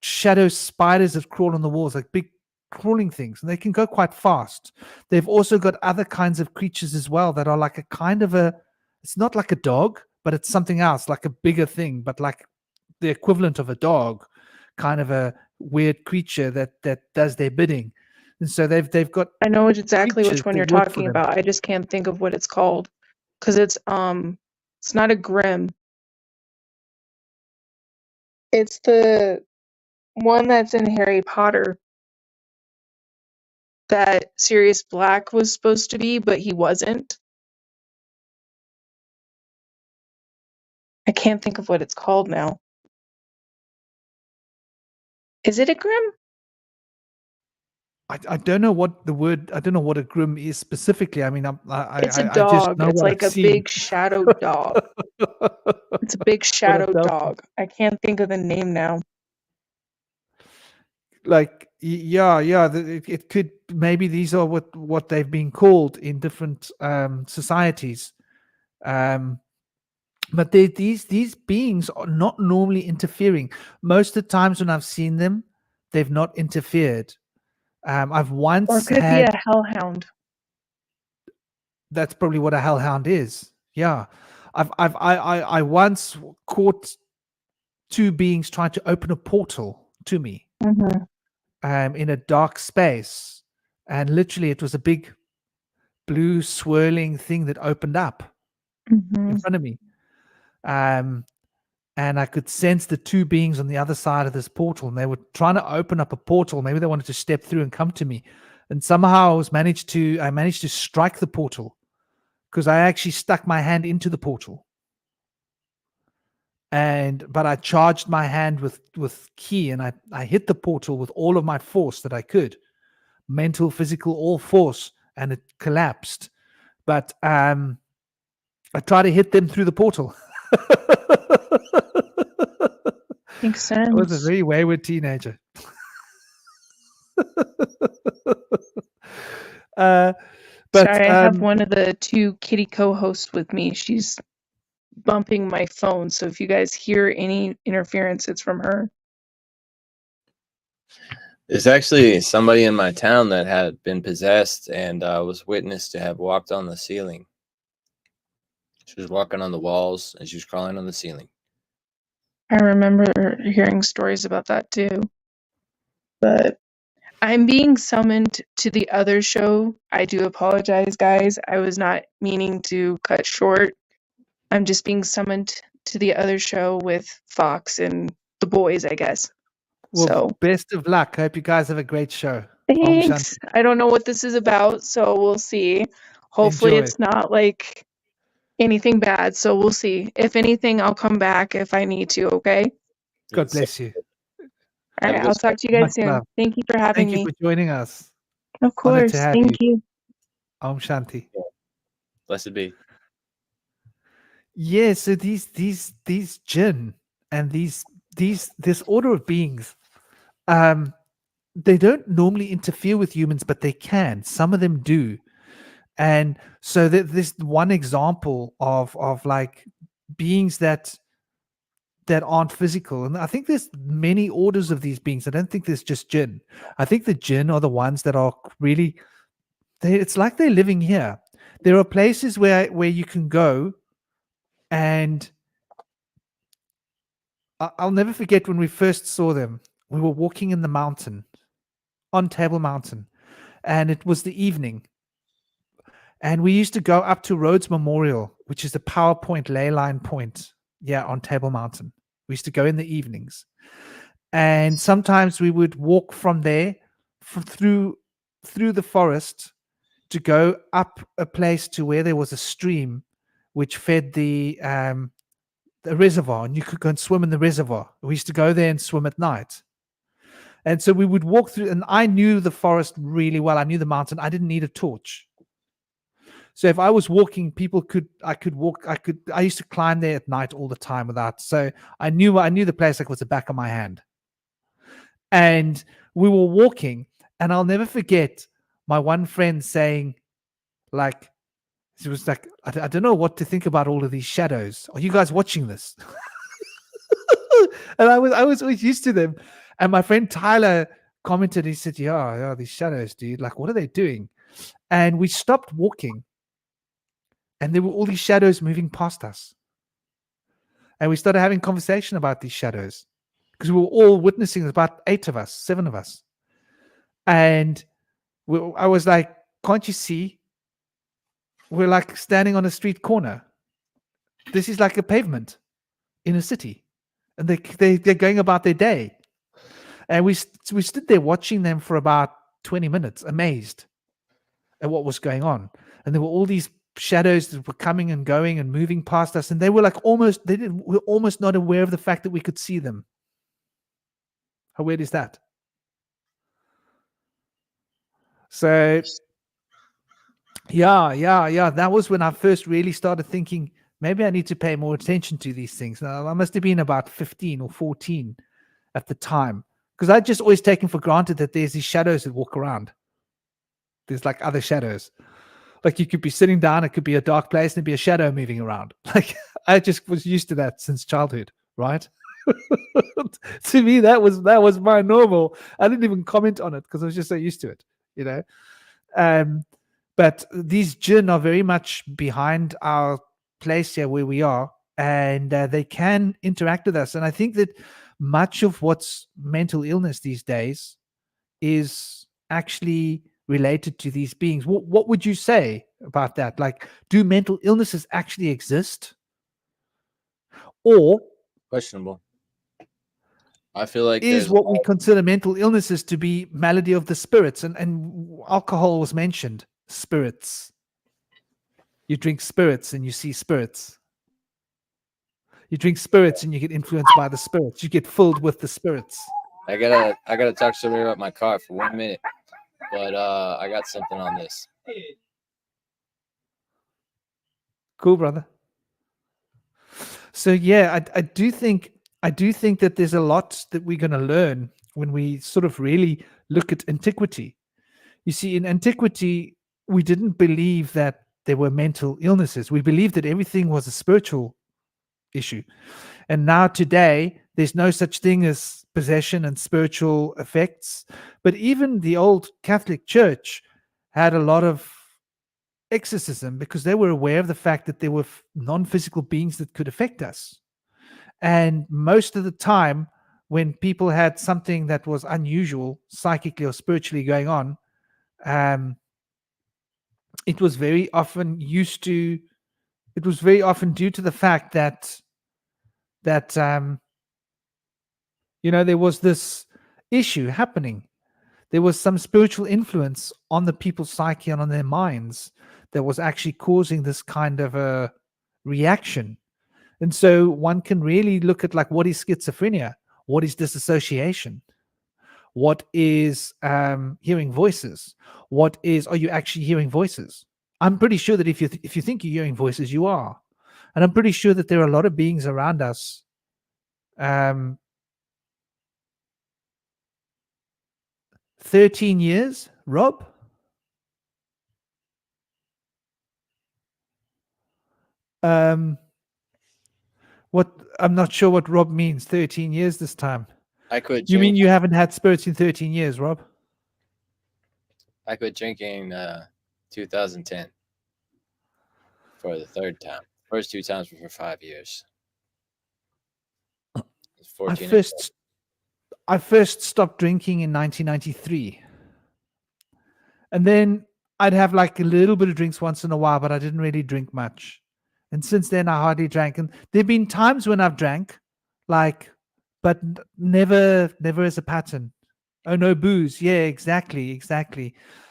shadow spiders that crawl on the walls, like big crawling things, and they can go quite fast. They've also got other kinds of creatures as well that are like a kind of a, it's not like a dog, but it's something else, like a bigger thing, but like the equivalent of a dog, kind of a weird creature that does their bidding. And so they've got I know exactly which creatures one that you're work for talking them. about. I just can't think of what it's called because it's not a grim. It's the one that's in Harry Potter that Sirius Black was supposed to be, but he wasn't. I can't think of what it's called now. Is it a grim? I don't know what the word, I don't know what a grim is specifically. I mean, It's a I just dog. know It's what like I've a seen. big shadow dog. It's a big shadow dog. I can't think of the name now. Like, yeah, it could, maybe these are what they've been called in different societies. But these beings are not normally interfering. Most of the times when I've seen them, they've not interfered. I've Or once could it be had, a hellhound? that's probably what a hellhound is. Yeah, I once caught two beings trying to open a portal to me in a dark space, and literally it was a big blue swirling thing that opened up in front of me. And I could sense the two beings on the other side of this portal, and they were trying to open up a portal. Maybe they wanted to step through and come to me. And somehow I managed to strike the portal, because I actually stuck my hand into the portal. But I charged my hand with ki, and I hit the portal with all of my force that I could, mental, physical, all force, and it collapsed. But I tried to hit them through the portal. Makes I was a sense. very wayward teenager. But Sorry, I have one of the two kitty co-hosts with me. She's bumping my phone, so if you guys hear any interference, it's from her. There's actually somebody in my town that had been possessed and was witnessed to have walked on the ceiling. She was walking on the walls and she was crawling on the ceiling. I remember hearing stories about that too. But I'm being summoned to the other show. I do apologize, guys. I was not meaning to cut short. I'm just being summoned to the other show with Fox and the boys, I guess. well, So best of luck. I hope you guys have a great show. Om thanks. Shanti. I don't know what this is about, so we'll see. Hopefully Enjoy. it's not like anything bad, so we'll see. If anything, I'll come back if I need to, okay? God Yes, sir. bless you. All Have right, a I'll good talk to you guys Much soon. love. Thank you for having Thank you me. for joining us. Of Honored to course. have Thank you. Om Shanti. Blessed be. Yeah, so these jinn and this order of beings, they don't normally interfere with humans, but they can. Some of them do. And so this one example of like beings that aren't physical, and I think there's many orders of these beings. I don't think there's just jinn. I think the jinn are the ones that are really, it's like they're living here. There are places where you can go, and I'll never forget when we first saw them. We were walking in the mountain, on Table Mountain, and it was the evening. And we used to go up to Rhodes Memorial, which is the PowerPoint ley line point, on Table Mountain. We used to go in the evenings. And sometimes we would walk from there through the forest to go up a place to where there was a stream which fed the reservoir, and you could go and swim in the reservoir. We used to go there and swim at night. And so we would walk through, and I knew the forest really well. I knew the mountain. I didn't need a torch. So if I was walking, I could walk, I used to climb there at night all the time without, so I knew the place like it was the back of my hand. And we were walking, and I'll never forget my one friend saying, like, it was like, I don't know what to think about all of these shadows. Are you guys watching this? And I was always used to them. And my friend Tyler commented, he said, yeah, these shadows, dude, like, what are they doing? And we stopped walking, and there were all these shadows moving past us. And we started having conversation about these shadows because we were all witnessing, about 7 of us. And I was like, can't you see? We're like standing on a street corner. This is like a pavement in a city. And they're going about their day. And we stood there watching them for about 20 minutes, amazed at what was going on. And there were all these shadows that were coming and going and moving past us. And they were like were almost not aware of the fact that we could see them. How weird is that? So, yeah. That was when I first really started thinking, maybe I need to pay more attention to these things. Now, I must have been about 15 or 14 at the time, because I'd just always taken for granted that there's these shadows that walk around. There's like other shadows. Like you could be sitting down, it could be a dark place, and there'd be a shadow moving around. Like I just was used to that since childhood, right? To me, that was my normal. I didn't even comment on it because I was just so used to it, you know. But these jinn are very much behind our place here where we are, and they can interact with us. And I think that much of what's mental illness these days is actually related to these beings. What would you say about that? Like, do mental illnesses actually exist? Or Questionable. I feel like is what we consider mental illnesses to be malady of the spirits? And alcohol was mentioned. Spirits. You drink spirits and you see spirits. You drink spirits and you get influenced by the spirits. You get filled with the spirits. I gotta talk to somebody about my car for 1 minute, but I got something on this. Cool, brother. So yeah, I do think that there's a lot that we're going to learn when we sort of really look at antiquity. You see, in antiquity, we didn't believe that there were mental illnesses. We believed that everything was a spiritual issue. And now today, there's no such thing as possession and spiritual effects. But even the old Catholic Church had a lot of exorcism because they were aware of the fact that there were non-physical beings that could affect us. And most of the time, when people had something that was unusual psychically or spiritually going on, it was very often due to the fact that there was this issue happening. There was some spiritual influence on the people's psyche and on their minds that was actually causing this kind of a reaction. And so one can really look at, like, what is schizophrenia? What is disassociation? What is hearing voices? Are you actually hearing voices? I'm pretty sure that if you think you're hearing voices, you are. And I'm pretty sure that there are a lot of beings around us 13 years, Rob? I'm not sure what Rob means, 13 years this time. I quit. You mean you haven't had spirits in 13 years, Rob? I quit drinking 2010 for the third time. First 2 times were for 5 years. 14 I first stopped drinking in 1993. And then I'd have like a little bit of drinks once in a while, but I didn't really drink much. And since then, I hardly drank. And there have been times when I've drank, but never as a pattern. Oh, no booze. Yeah, exactly.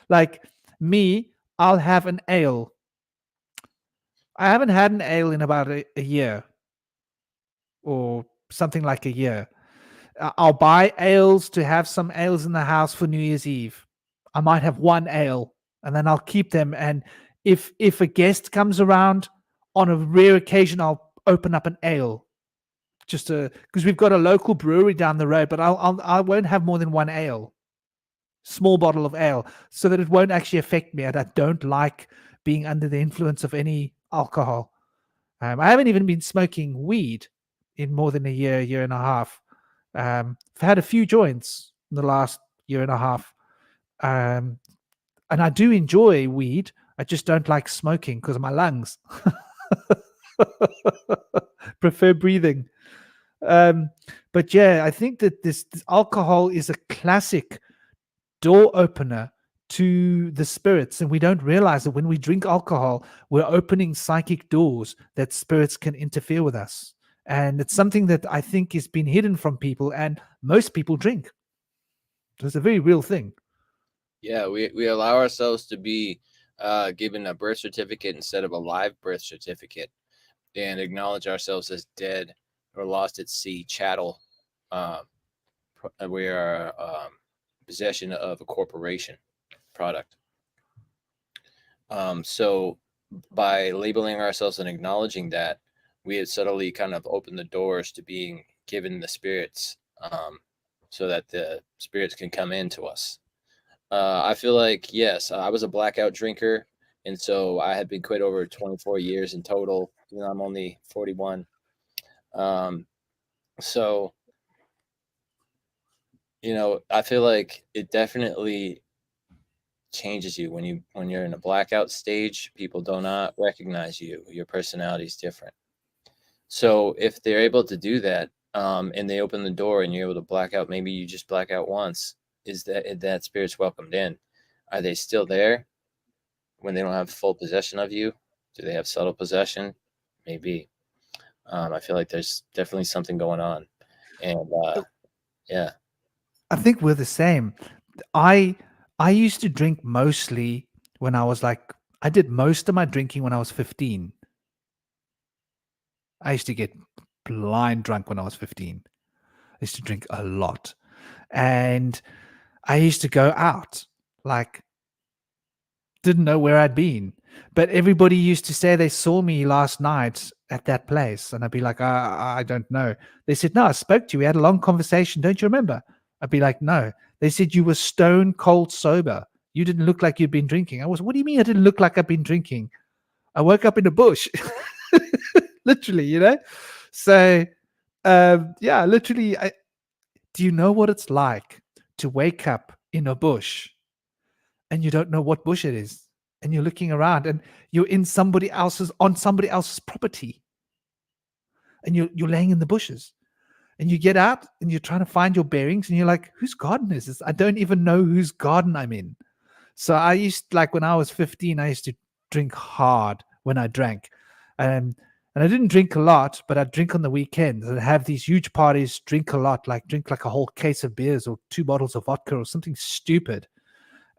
Like me, I'll have an ale. I haven't had an ale in about a year or something like a year. I'll buy ales to have some ales in the house for New Year's Eve. I might have one ale, and then I'll keep them. And if a guest comes around, on a rare occasion, I'll open up an ale, just because we've got a local brewery down the road. But I won't have more than one ale, small bottle of ale, so that it won't actually affect me. And I don't like being under the influence of any alcohol. I haven't even been smoking weed in more than a year and a half. I've had a few joints in the last year and a half. And I do enjoy weed. I just don't like smoking because of my lungs. Prefer breathing. But yeah, I think that this alcohol is a classic door opener to the spirits, and we don't realize that when we drink alcohol, we're opening psychic doors that spirits can interfere with us. And it's something that I think has been hidden from people, and most people drink. It's a very real thing. Yeah, we allow ourselves to be given a birth certificate instead of a live birth certificate, and acknowledge ourselves as dead or lost at sea chattel. We are possession of a corporation product. So by labeling ourselves and acknowledging that, we had subtly kind of opened the doors to being given the spirits, so that the spirits can come into us. I feel like, yes, I was a blackout drinker, and so I had been quit over 24 years in total. You know, I'm only 41. So, you know, I feel like it definitely changes you when you're in a blackout stage. People do not recognize you. Your personality is different. So if they're able to do that, and they open the door and you're able to black out, maybe you just black out once, is that spirit's welcomed in? Are they still there when they don't have full possession of you? Do they have subtle possession? Maybe. I feel like there's definitely something going on. And yeah. I think we're the same. I used to drink mostly when I was I did most of my drinking when I was 15. I used to get blind drunk when I was 15. I used to drink a lot. And I used to go out, didn't know where I'd been. But everybody used to say they saw me last night at that place. And I'd be like, I don't know. They said, no, I spoke to you. We had a long conversation. Don't you remember? I'd be like, no. They said you were stone cold sober. You didn't look like you'd been drinking. What do you mean I didn't look like I've been drinking? I woke up in a bush. Literally, you know? So, yeah, literally, do you know what it's like to wake up in a bush and you don't know what bush it is? And you're looking around and you're on somebody else's property. And you're laying in the bushes. And you get out and you're trying to find your bearings and you're like, whose garden is this? I don't even know whose garden I'm in. So I used, when I was 15, I used to drink hard when I drank. And I didn't drink a lot, but I'd drink on the weekends. I'd have these huge parties, drink a lot, drink a whole case of beers or 2 bottles of vodka or something stupid.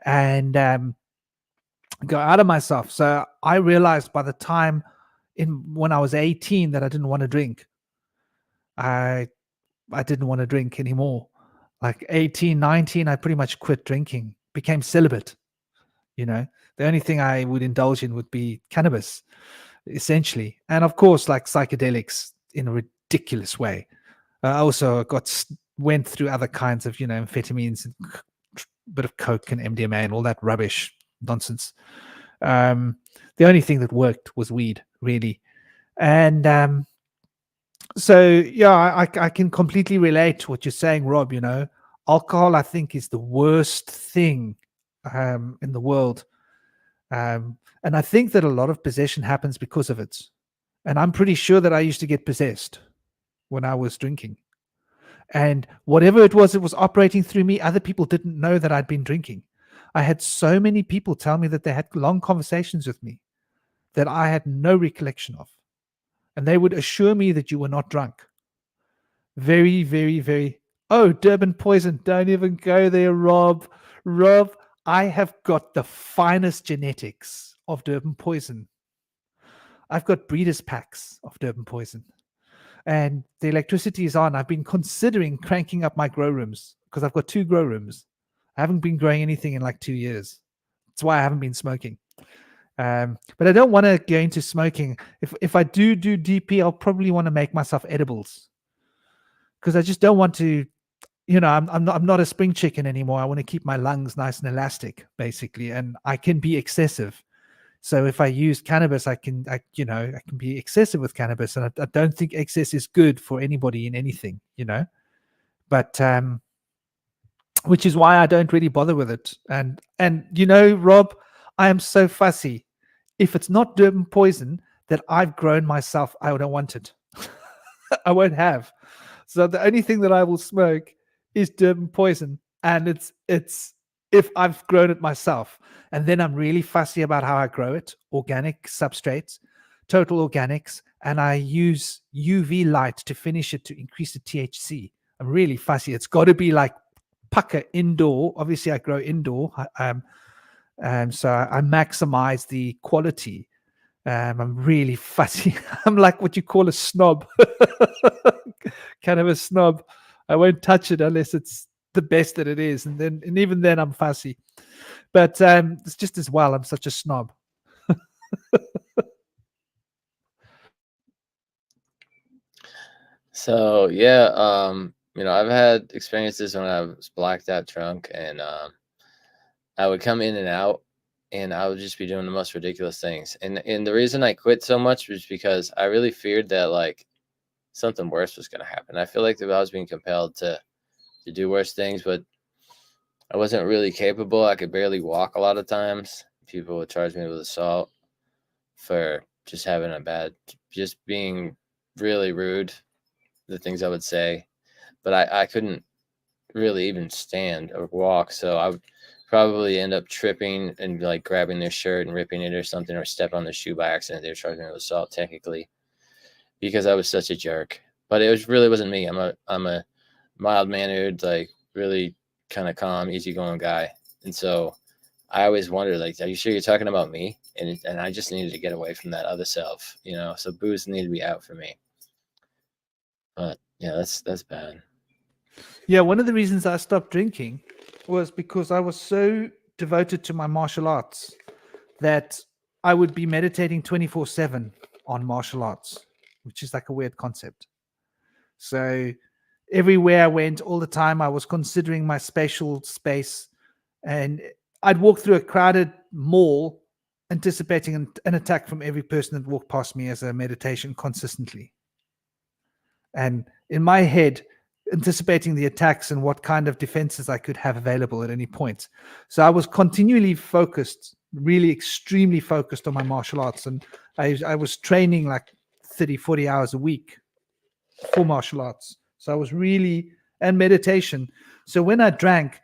And go out of myself. So I realized by the time when I was 18 that I didn't want to drink. I didn't want to drink anymore. 18, 19, I pretty much quit drinking, became celibate. You know, the only thing I would indulge in would be cannabis, essentially. And of course, psychedelics in a ridiculous way. I also went through other kinds of, amphetamines and a bit of coke and MDMA and all that rubbish nonsense. The only thing that worked was weed, really. And so, yeah, I can completely relate to what you're saying, Rob. Alcohol, I think, is the worst thing in the world. And I think that a lot of possession happens because of it. And I'm pretty sure that I used to get possessed when I was drinking. And whatever it was operating through me, other people didn't know that I'd been drinking. I had so many people tell me that they had long conversations with me that I had no recollection of. And they would assure me that you were not drunk. Very, very, very. Oh, Durban poison. Don't even go there, Rob. Rob, I have got the finest genetics of Durban poison. I've got breeders' packs of Durban poison. and the electricity is on, I've been considering cranking up my grow rooms because I've got 2 grow rooms. I haven't been growing anything in like 2 years. That's why I haven't been smoking. But I don't want to go into smoking. If I do DP, I'll probably want to make myself edibles because I just don't want to. I'm not a spring chicken anymore. I want to keep my lungs nice and elastic, basically, and I can be excessive. So if I use cannabis, I can be excessive with cannabis, and I don't think excess is good for anybody in anything, But which is why I don't really bother with it. And Rob, I am so fussy. If it's not Durban poison that I've grown myself, I don't want it. I won't have. So the only thing that I will smoke is Durban poison, and it's if I've grown it myself. And then I'm really fussy about how I grow it. Organic substrates, total organics, and I use UV light to finish it to increase the THC. I'm really fussy. It's got to be like pucker indoor. Obviously, I grow indoor. So I maximize the quality. I'm really fussy. I'm like what you call a snob, kind of a snob. I won't touch it unless it's the best that it is, and even then I'm fussy. But it's just as well. I'm such a snob. So yeah, I've had experiences when I was blacked out drunk, and I would come in and out, and I would just be doing the most ridiculous things. And the reason I quit so much was because I really feared that like something worse was going to happen. I feel like that I was being compelled to do worse things, but I wasn't really capable. I could barely walk a lot of times. People would charge me with assault for just just being really rude, the things I would say. But I couldn't really even stand or walk, so I would probably end up tripping and like grabbing their shirt and ripping it or something, or step on their shoe by accident. They were charging me with assault technically because I was such a jerk. But it really wasn't me. I'm a mild-mannered, like really kind of calm, easygoing guy. And so I always wondered, like, are you sure you're talking about me? And I just needed to get away from that other self, So booze needed to be out for me. But yeah, that's bad. Yeah, one of the reasons I stopped drinking was because I was so devoted to my martial arts that I would be meditating 24/7 on martial arts, which is like a weird concept. So everywhere I went, all the time, I was considering my spatial space, and I'd walk through a crowded mall anticipating an attack from every person that walked past me as a meditation consistently. And in my head, anticipating the attacks and what kind of defenses I could have available at any point. So I was continually focused, really extremely focused on my martial arts. And I was training like 30, 40 hours a week for martial arts. So I was really, and meditation. So when I drank,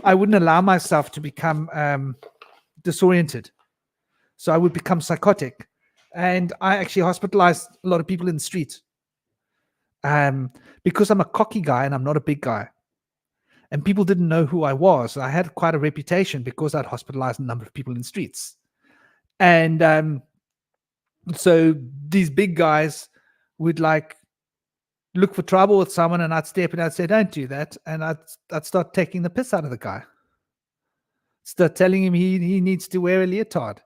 I wouldn't allow myself to become disoriented. So I would become psychotic. And I actually hospitalized a lot of people in the street. Because I'm a cocky guy and I'm not a big guy. And people didn't know who I was. I had quite a reputation because I'd hospitalized a number of people in the streets. And so these big guys would like look for trouble with someone, and I'd step in and I'd say, don't do that. And I'd start taking the piss out of the guy. Start telling him he needs to wear a leotard.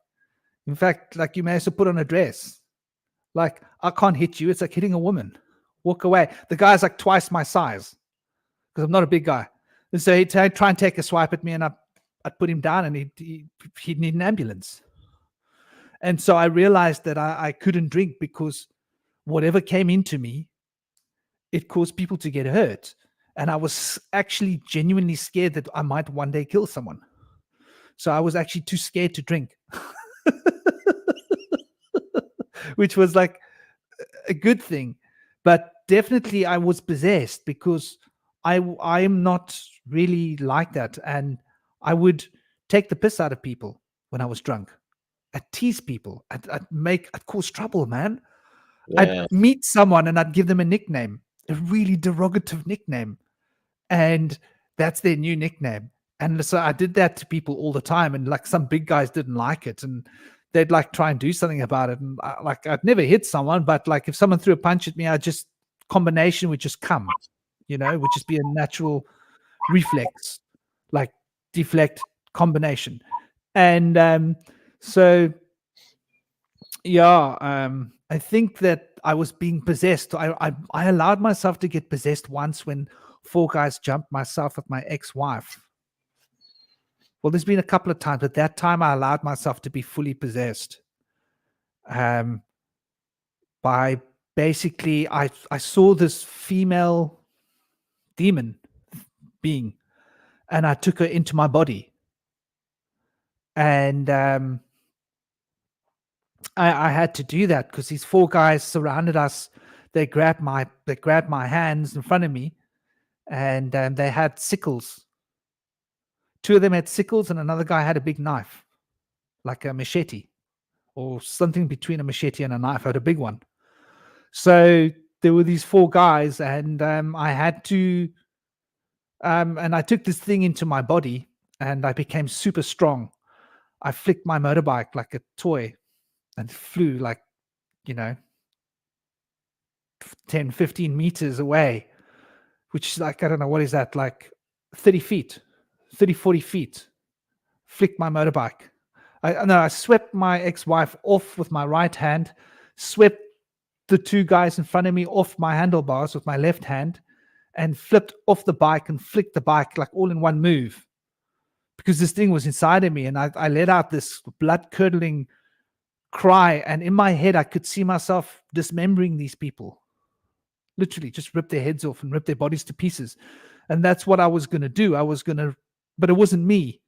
In fact, like, you may as well put on a dress. Like, I can't hit you. It's like hitting a woman. Walk away. The guy's like twice my size because I'm not a big guy. And so he'd try and take a swipe at me, and I'd put him down, and he'd need an ambulance. And so I realized that I couldn't drink because whatever came into me, it caused people to get hurt. And I was actually genuinely scared that I might one day kill someone. So I was actually too scared to drink, which was like a good thing. But definitely I was possessed because I am not really like that. And I would take the piss out of people when I was drunk. I'd tease people. I'd cause trouble, man. Yeah. I'd meet someone and I'd give them a nickname, a really derogative nickname. And that's their new nickname. And so I did that to people all the time. And like, some big guys didn't like it. And they'd like try and do something about it. And I'd never hit someone, but like if someone threw a punch at me, I'd just combination would just come, would just be a natural reflex, like deflect combination. And so I think that I was being possessed. I allowed myself to get possessed once when 4 guys jumped myself with my ex-wife. Well, there's been a couple of times, but that time I allowed myself to be fully possessed. By basically, I saw this female demon being, and I took her into my body. And I had to do that because these 4 guys surrounded us. They grabbed my hands in front of me, and they had sickles. 2 of them had sickles, and another guy had a big knife, like a machete, or something between a machete and a knife. I had a big one. So there were these 4 guys, and I had to, and I took this thing into my body, and I became super strong. I flicked my motorbike like a toy and flew like, 10, 15 meters away, which is like, I don't know, what is that? Like 30 feet, 30, 40 feet. Flicked my motorbike. I swept my ex-wife off with my right hand, swept the 2 guys in front of me off my handlebars with my left hand, and flipped off the bike and flicked the bike like all in one move, because this thing was inside of me. And I let out this blood-curdling cry, and in my head I could see myself dismembering these people, literally just rip their heads off and rip their bodies to pieces. And that's what I was going to do. But it wasn't me.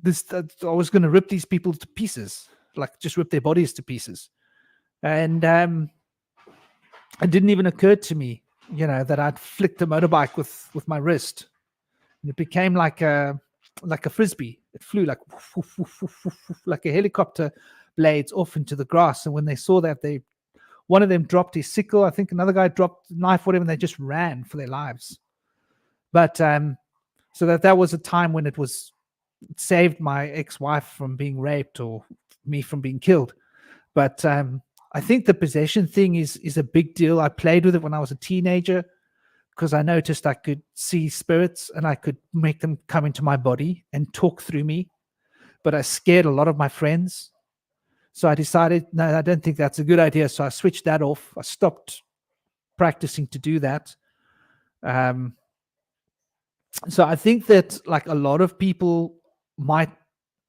I was going to rip these people to pieces, like just rip their bodies to pieces. And it didn't even occur to me, that I'd flicked the motorbike with my wrist. And it became like a frisbee. It flew like woof, woof, woof, woof, woof, like a helicopter blades off into the grass. And when they saw that, one of them dropped his sickle. I think another guy dropped the knife, whatever, and they just ran for their lives. But so that was a time when it saved my ex-wife from being raped or me from being killed. But I think the possession thing is a big deal. I played with it when I was a teenager because I noticed I could see spirits and I could make them come into my body and talk through me. But I scared a lot of my friends. So I decided, no, I don't think that's a good idea. So I switched that off. I stopped practicing to do that. So I think that like a lot of people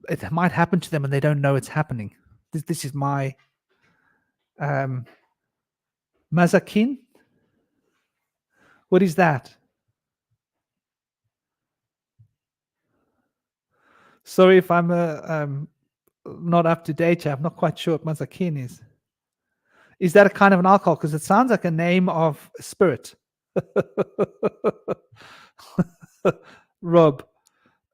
it might happen to them and they don't know it's happening. This is my mazakin. What is that? Sorry if I'm not up to date. I'm not quite sure what mazakin is. Is that a kind of an alcohol? Because it sounds like a name of a spirit. Rob.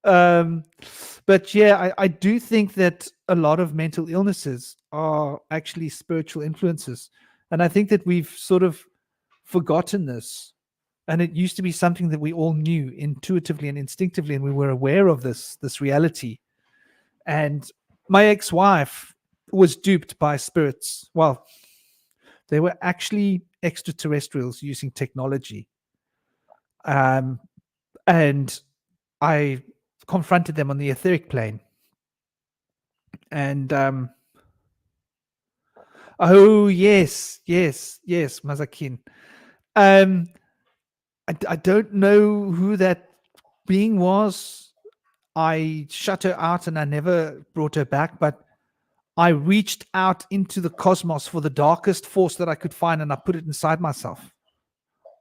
But yeah, I do think that a lot of mental illnesses are actually spiritual influences. And I think that we've sort of forgotten this. And it used to be something that we all knew intuitively and instinctively, and we were aware of this reality. And my ex-wife was duped by spirits. Well, they were actually extraterrestrials using technology. And I confronted them on the etheric plane. And oh yes, Mazakin. I don't know who that being was. I shut her out and I never brought her back, but I reached out into the cosmos for the darkest force that I could find, and I put it inside myself.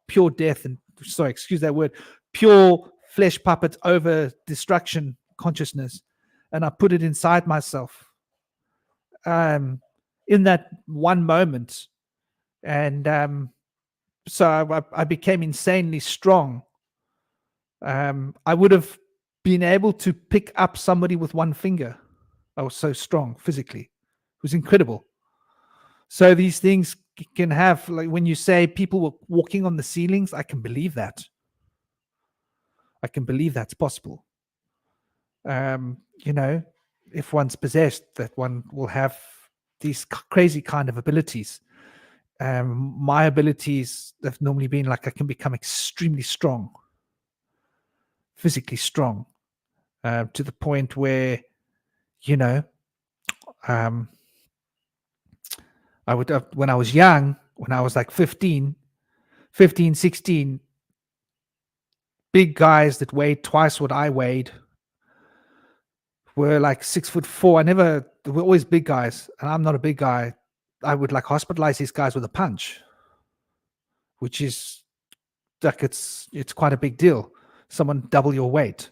Pure death, and sorry, excuse that word, pure flesh puppet over destruction consciousness, and I put it inside myself in that one moment. And so I became insanely strong. I would have been able to pick up somebody with one finger. I was so strong physically. It was incredible. So these things can have, like when you say people were walking on the ceilings, I can believe that. I can believe that's possible. If one's possessed, that one will have these crazy kind of abilities. my abilities have normally been like I can become extremely strong, physically strong, to the point where, you know, I would, when I was young, when I was like 15, 16, big guys that weighed twice what I weighed were like 6'4". They were always big guys, and I'm not a big guy. I would like hospitalize these guys with a punch, which is like, it's quite a big deal. Someone double your weight.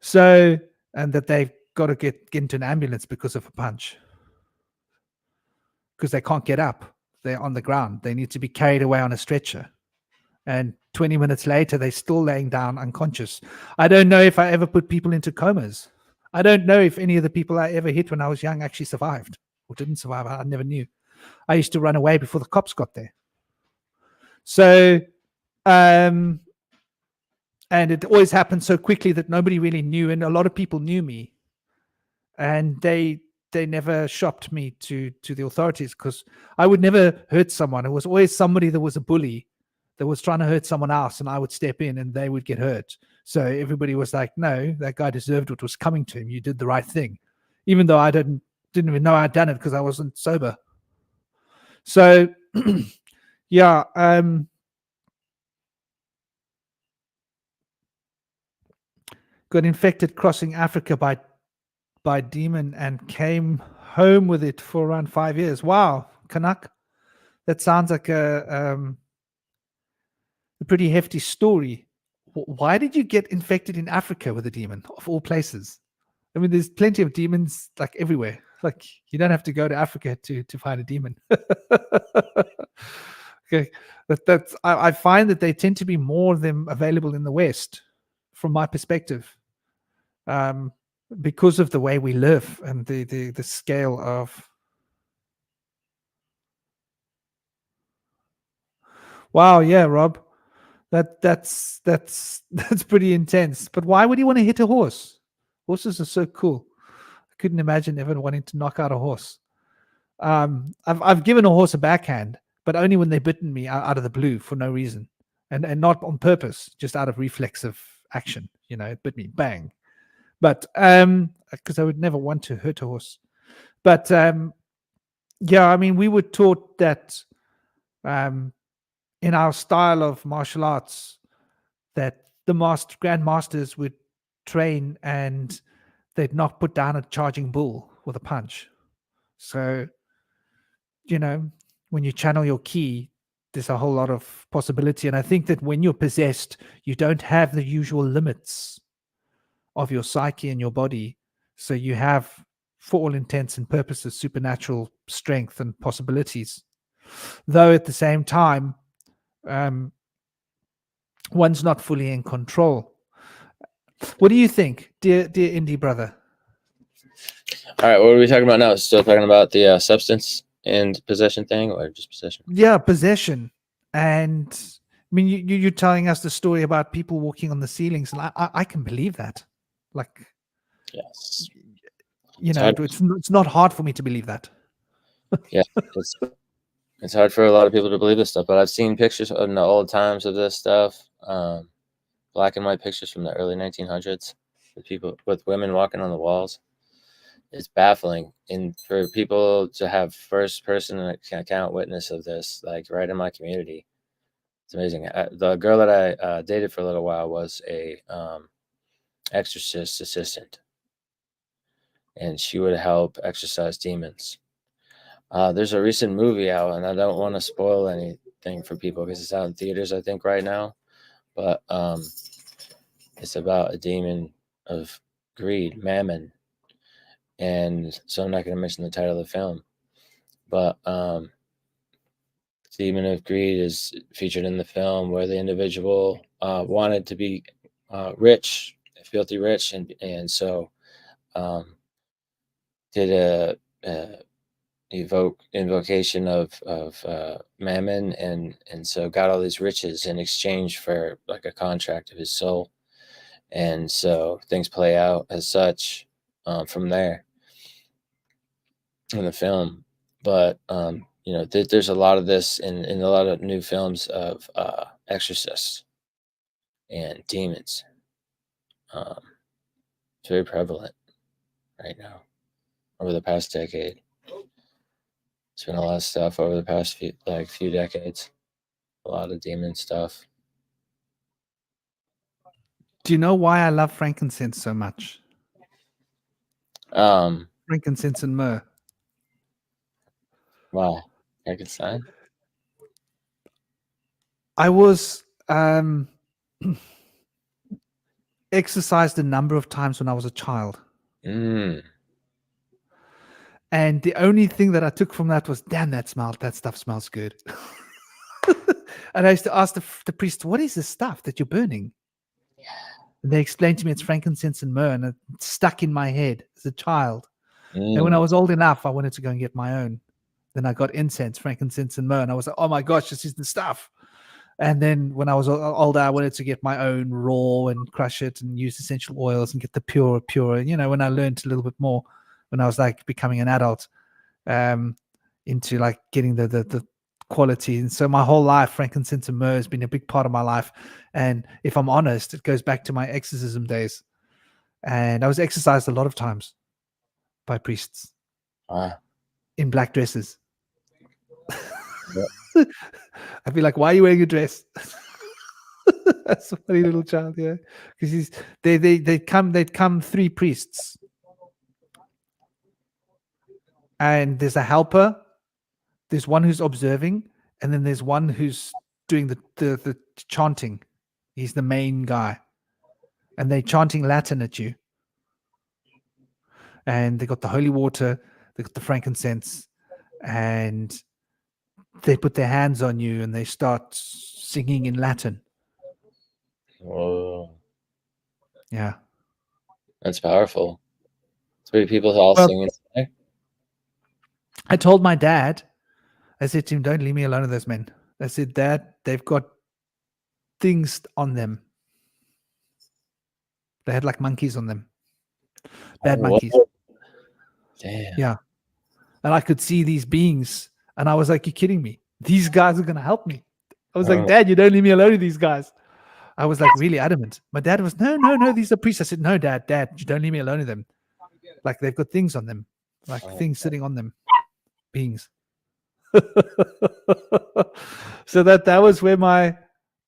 So, and that they've got to get into an ambulance because of a punch, because they can't get up. They're on the ground. They need to be carried away on a stretcher. And 20 minutes later, they're still laying down unconscious. I don't know if I ever put people into comas. I don't know if any of the people I ever hit when I was young actually survived or didn't survive. I never knew. I used to run away before the cops got there. So, and it always happened so quickly that nobody really knew, and a lot of people knew me, and they never shopped me to the authorities, because I would never hurt someone. It was always somebody that was a bully that was trying to hurt someone else, and I would step in and they would get hurt. So everybody was like, no, that guy deserved what was coming to him. You did the right thing, even though I didn't even know I'd done it because I wasn't sober. So yeah, got infected crossing Africa by demon and came home with it for around 5 years. Wow, Canuck, that sounds like a pretty hefty story. Why did you get infected in Africa with a demon, of all places? I mean, there's plenty of demons like everywhere. Like, you don't have to go to Africa to find a demon. Okay, I find that they tend to be more of them available in the West, from my perspective, because of the way we live and the scale of. Wow, yeah, Rob, that's pretty intense. But why would you want to hit a horse? Horses are so cool. I couldn't imagine ever wanting to knock out a horse. I've given a horse a backhand, but only when they bitten me out of the blue for no reason, and not on purpose, just out of reflexive action. You know, it bit me, bang. But because I would never want to hurt a horse. But yeah, I mean, we were taught that in our style of martial arts, that the grandmasters would train and they'd not put down a charging bull with a punch. So, you know, when you channel your ki, there's a whole lot of possibility. And I think that when you're possessed, you don't have the usual limits of your psyche and your body. So you have, for all intents and purposes, supernatural strength and possibilities. Though at the same time, one's not fully in control. What do you think, dear indie brother? All right, what are we talking about now? Still talking about the substance and possession thing, or just possession? Yeah, possession. And I mean, you're telling us the story about people walking on the ceilings, and I can believe that. Like, Yes, you know, it's not hard for me to believe that. Yeah, it's hard for a lot of people to believe this stuff, but I've seen pictures in the old times of this stuff, black and white pictures from the early 1900s with women walking on the walls. It's baffling, and for people to have first person account witness of this, like right in my community, it's amazing. The girl that I dated for a little while was a exorcist assistant, and she would help exorcise demons. There's a recent movie out, and I don't want to spoil anything for people because it's out in theaters, I think, right now. But it's about a demon of greed, mammon. And so I'm not going to mention the title of the film. But demon of greed is featured in the film, where the individual wanted to be rich, filthy rich, and so did a invocation of mammon, and so got all these riches in exchange for like a contract of his soul, and so things play out as such from there in the film. But you know, there's a lot of this in a lot of new films of exorcists and demons. It's very prevalent right now over the past decade. It's been a lot of stuff over the past few decades. A lot of demon stuff. Do you know why I love frankincense so much? Frankincense and myrrh. Wow, Frankenstein. I was exercised a number of times when I was a child. Mm. And the only thing that I took from that was, damn, that stuff smells good. And I used to ask the priest, what is this stuff that you're burning? And they explained to me it's frankincense and myrrh, and it stuck in my head as a child. And when I was old enough, I wanted to go and get my own. Then I got incense, frankincense and myrrh, and I was like, oh my gosh, this is the stuff. And then when I was older, I wanted to get my own raw and crush it and use essential oils and get the pure. You know, when I learned a little bit more, when I was like becoming an adult, into like getting the quality. And so my whole life, frankincense and myrrh has been a big part of my life. And if I'm honest, it goes back to my exorcism days. And I was exorcised a lot of times by priests in black dresses. I'd be like, why are you wearing a dress? That's a funny little child, yeah. Because they'd come 3 priests. And there's a helper, there's one who's observing, and then there's one who's doing the chanting. He's the main guy. And they're chanting Latin at you. And they got the holy water, they got the frankincense, and they put their hands on you and they start singing in Latin. Whoa. Yeah. That's powerful. 3 people all singing together. I told my dad, I said to him, don't leave me alone with those men. I said, Dad, they've got things on them. They had like monkeys on them. Bad monkeys. Damn. Yeah. And I could see these beings. And I was like, you're kidding me. These guys are going to help me. I was like, Dad, you don't leave me alone with these guys. I was like really adamant. My dad was, no, these are priests. I said, no, Dad, you don't leave me alone with them. Like they've got things on them. Like things sitting on them. Beings. So that was where my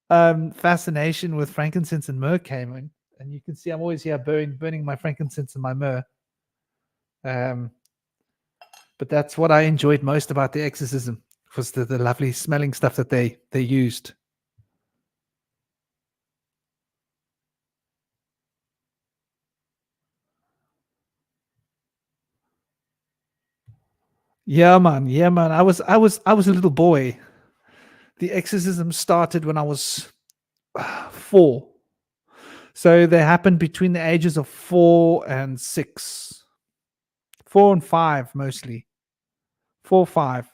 fascination with frankincense and myrrh came in. And you can see I'm always here burning my frankincense and my myrrh. But that's what I enjoyed most about the exorcism, was the lovely smelling stuff that they used. Yeah, man. I was a little boy. The exorcism started when I was 4. So they happened between the ages of 4 and 6. 4 and 5 mostly. 4, 5.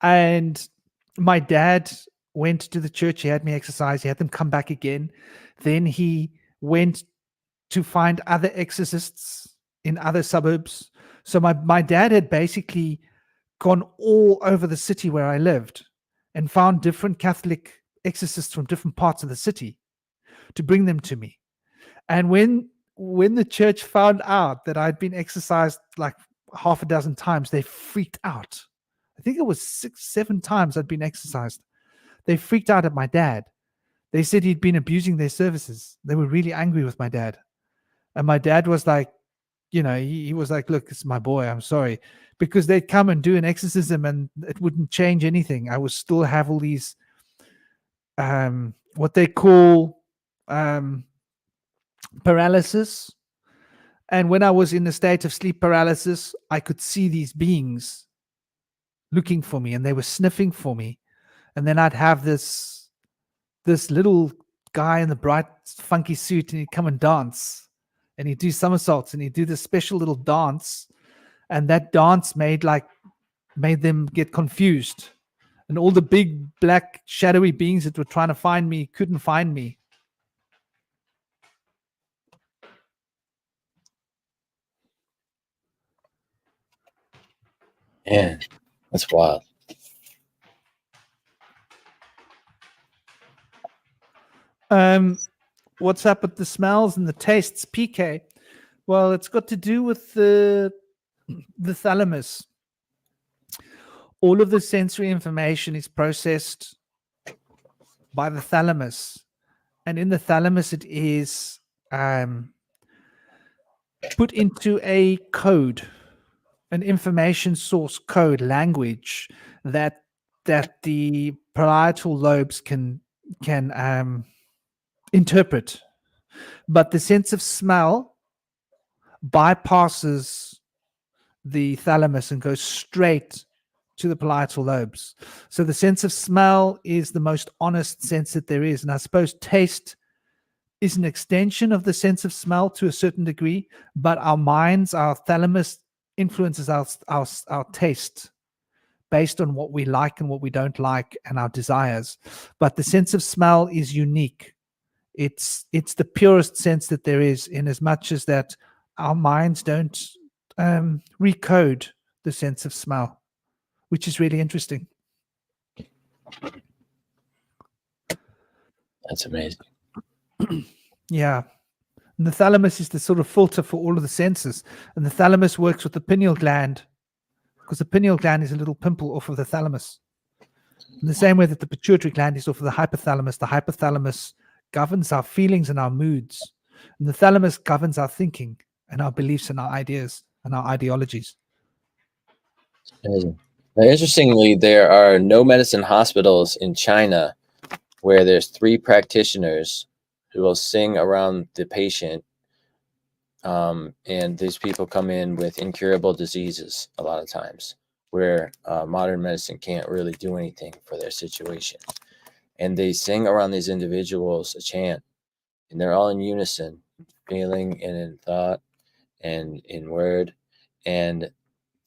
And my dad went to the church. He had me exercise. He had them come back again. Then he went to find other exorcists in other suburbs. So my dad had basically gone all over the city where I lived and found different Catholic exorcists from different parts of the city to bring them to me. And when the church found out that I'd been exorcised like half a dozen times, they freaked out. I think it was 6, 7 times I'd been exorcised. They freaked out at my dad. They said he'd been abusing their services. They were really angry with my dad. And my dad was like, you know, he was like, look, it's my boy. I'm sorry. Because they'd come and do an exorcism and it wouldn't change anything. I would still have all these, what they call paralysis. And when I was in a state of sleep paralysis, I could see these beings looking for me and they were sniffing for me. And then I'd have this little guy in the bright, funky suit and he'd come and dance. And he'd do somersaults and he'd do this special little dance. And that dance made them get confused. And all the big, black, shadowy beings that were trying to find me couldn't find me. Man, That's wild. What's up with the smells and the tastes, PK? Well, it's got to do with the thalamus. All of the sensory information is processed by the thalamus, and in the thalamus it is put into a code, an information source code language that the parietal lobes can interpret. But the sense of smell bypasses the thalamus and goes straight to the parietal lobes. So the sense of smell is the most honest sense that there is. And I suppose taste is an extension of the sense of smell to a certain degree, but our minds, our thalamus influences our taste based on what we like and what we don't like and our desires. But the sense of smell is unique. It's the purest sense that there is, in as much as that our minds don't recode the sense of smell, which is really interesting. That's amazing. Yeah. And the thalamus is the sort of filter for all of the senses. And the thalamus works with the pineal gland, because the pineal gland is a little pimple off of the thalamus. In the same way that the pituitary gland is off of the hypothalamus governs our feelings and our moods. And the thalamus governs our thinking and our beliefs and our ideas and our ideologies. Amazing. Now, interestingly, there are no medicine hospitals in China where there's 3 practitioners who will sing around the patient. And these people come in with incurable diseases a lot of times, where modern medicine can't really do anything for their situation. And they sing around these individuals a chant, and they're all in unison, feeling and in thought and in word. And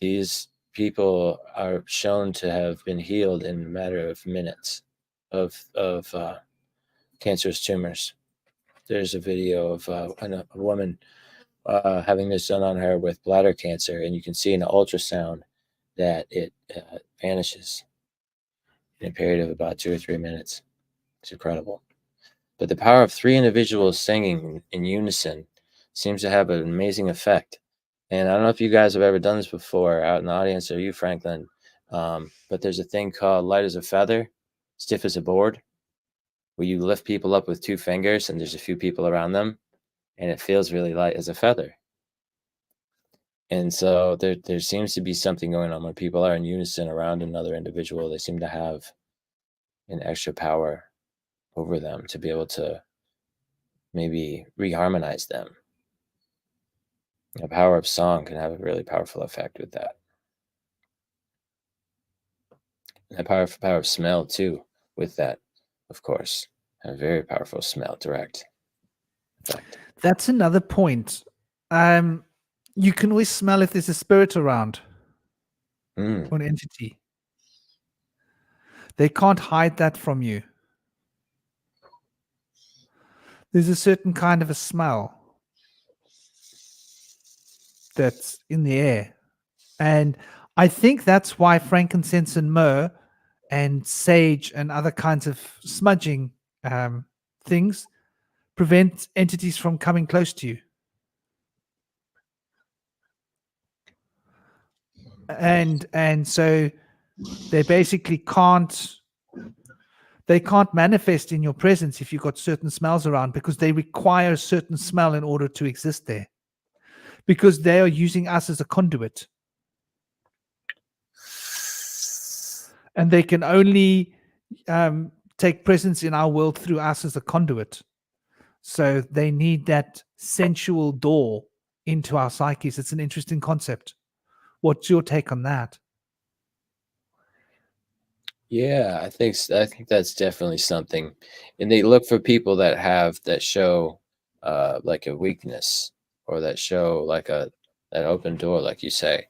these people are shown to have been healed in a matter of minutes of cancerous tumors. There's a video of a woman having this done on her with bladder cancer, and you can see in an ultrasound that it vanishes in a period of about 2 or 3 minutes. It's incredible. But the power of 3 individuals singing in unison seems to have an amazing effect. And I don't know if you guys have ever done this before out in the audience, or you, Franklin, but there's a thing called light as a feather, stiff as a board, where you lift people up with 2 fingers and there's a few people around them, and it feels really light as a feather. And so there seems to be something going on when people are in unison around another individual. They seem to have an extra power over them to be able to maybe reharmonize them. The power of song can have a really powerful effect with that. And the power of smell too, with that, of course, a very powerful smell direct effect. That's another point. You can always smell if there's a spirit around or an entity. They can't hide that from you. There's a certain kind of a smell that's in the air. And I think that's why frankincense and myrrh and sage and other kinds of smudging things prevent entities from coming close to you. And so they basically can't manifest in your presence if you've got certain smells around, because they require a certain smell in order to exist there, because they are using us as a conduit, and they can only take presence in our world through us as a conduit. So they need that sensual door into our psyches. It's an interesting concept. What's your take on that? Yeah, I think that's definitely something. And they look for people that show like a weakness, or that show like that open door, like you say.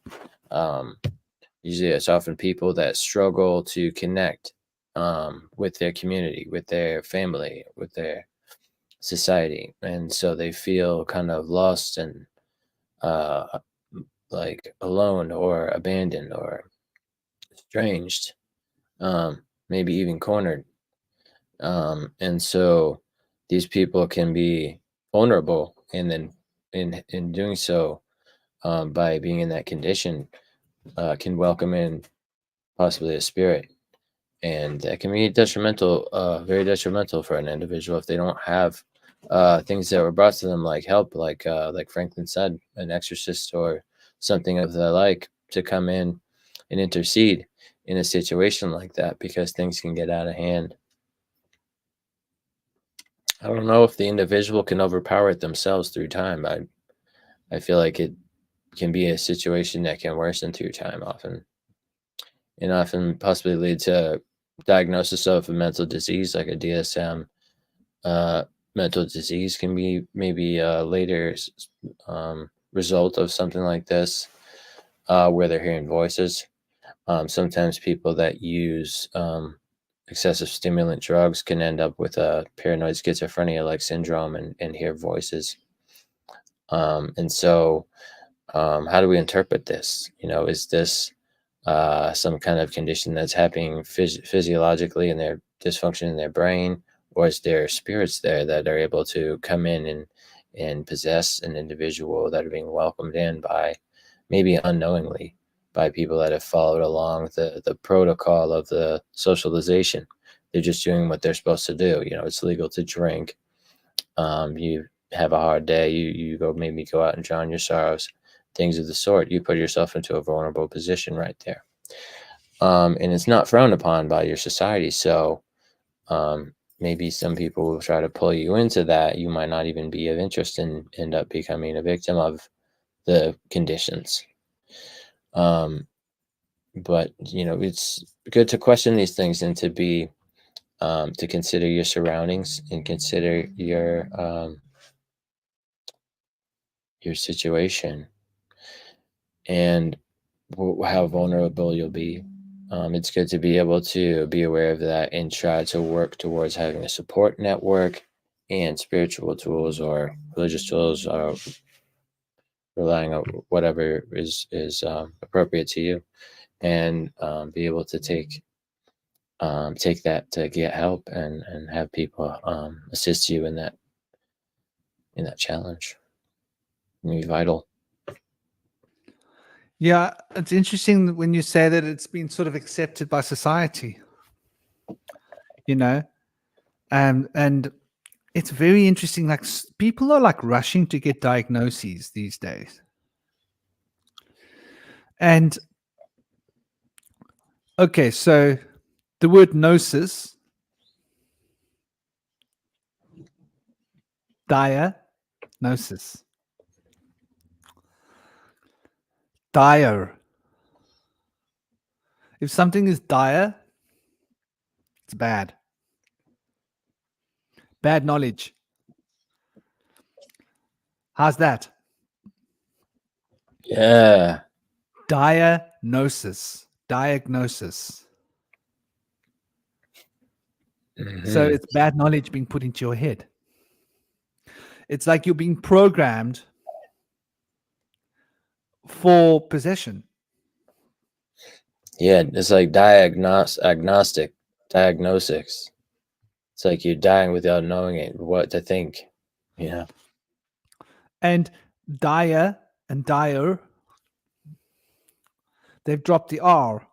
Usually it's often people that struggle to connect with their community, with their family, with their society. And so they feel kind of lost and like alone or abandoned or estranged, maybe even cornered. And so these people can be vulnerable, and then in doing so, by being in that condition, can welcome in possibly a spirit, and that can be detrimental, very detrimental for an individual if they don't have things that were brought to them, like help, like Franklin said, an exorcist or something of the like, to come in and intercede in a situation like that, because things can get out of hand. I don't know if the individual can overpower it themselves through time. I feel like it can be a situation that can worsen through time often, and often possibly lead to diagnosis of a mental disease like a DSM. Mental disease can be maybe a later result of something like this, where they're hearing voices. Sometimes people that use excessive stimulant drugs can end up with a paranoid schizophrenia-like syndrome and hear voices. And so, how do we interpret this? Is this some kind of condition that's happening physiologically in their dysfunction in their brain, or is there spirits there that are able to come in and possess an individual that are being welcomed in by, maybe unknowingly, by people that have followed along the protocol of the socialization? They're just doing what they're supposed to do. It's legal to drink. You have a hard day. You maybe go out and drown your sorrows, things of the sort. You put yourself into a vulnerable position right there. And it's not frowned upon by your society. So maybe some people will try to pull you into that. You might not even be of interest and end up becoming a victim of the conditions. But it's good to question these things, and to be to consider your surroundings and consider your situation, and how vulnerable you'll be. It's good to be able to be aware of that and try to work towards having a support network and spiritual tools or religious tools, relying on whatever is appropriate to you, and be able to take that to get help and have people assist you in that challenge. It'd be vital. Yeah, it's interesting when you say that it's been sort of accepted by society, and it's very interesting. Like, people are like rushing to get diagnoses these days. And okay, so the word gnosis, diagnosis, dire. If something is dire, it's bad. Bad knowledge. How's that? Yeah. Diagnosis. So it's bad knowledge being put into your head. It's like you're being programmed for possession. Yeah, it's like diagnostics. It's like you're dying without knowing what to think. Yeah. And dire and dire, they've dropped the R.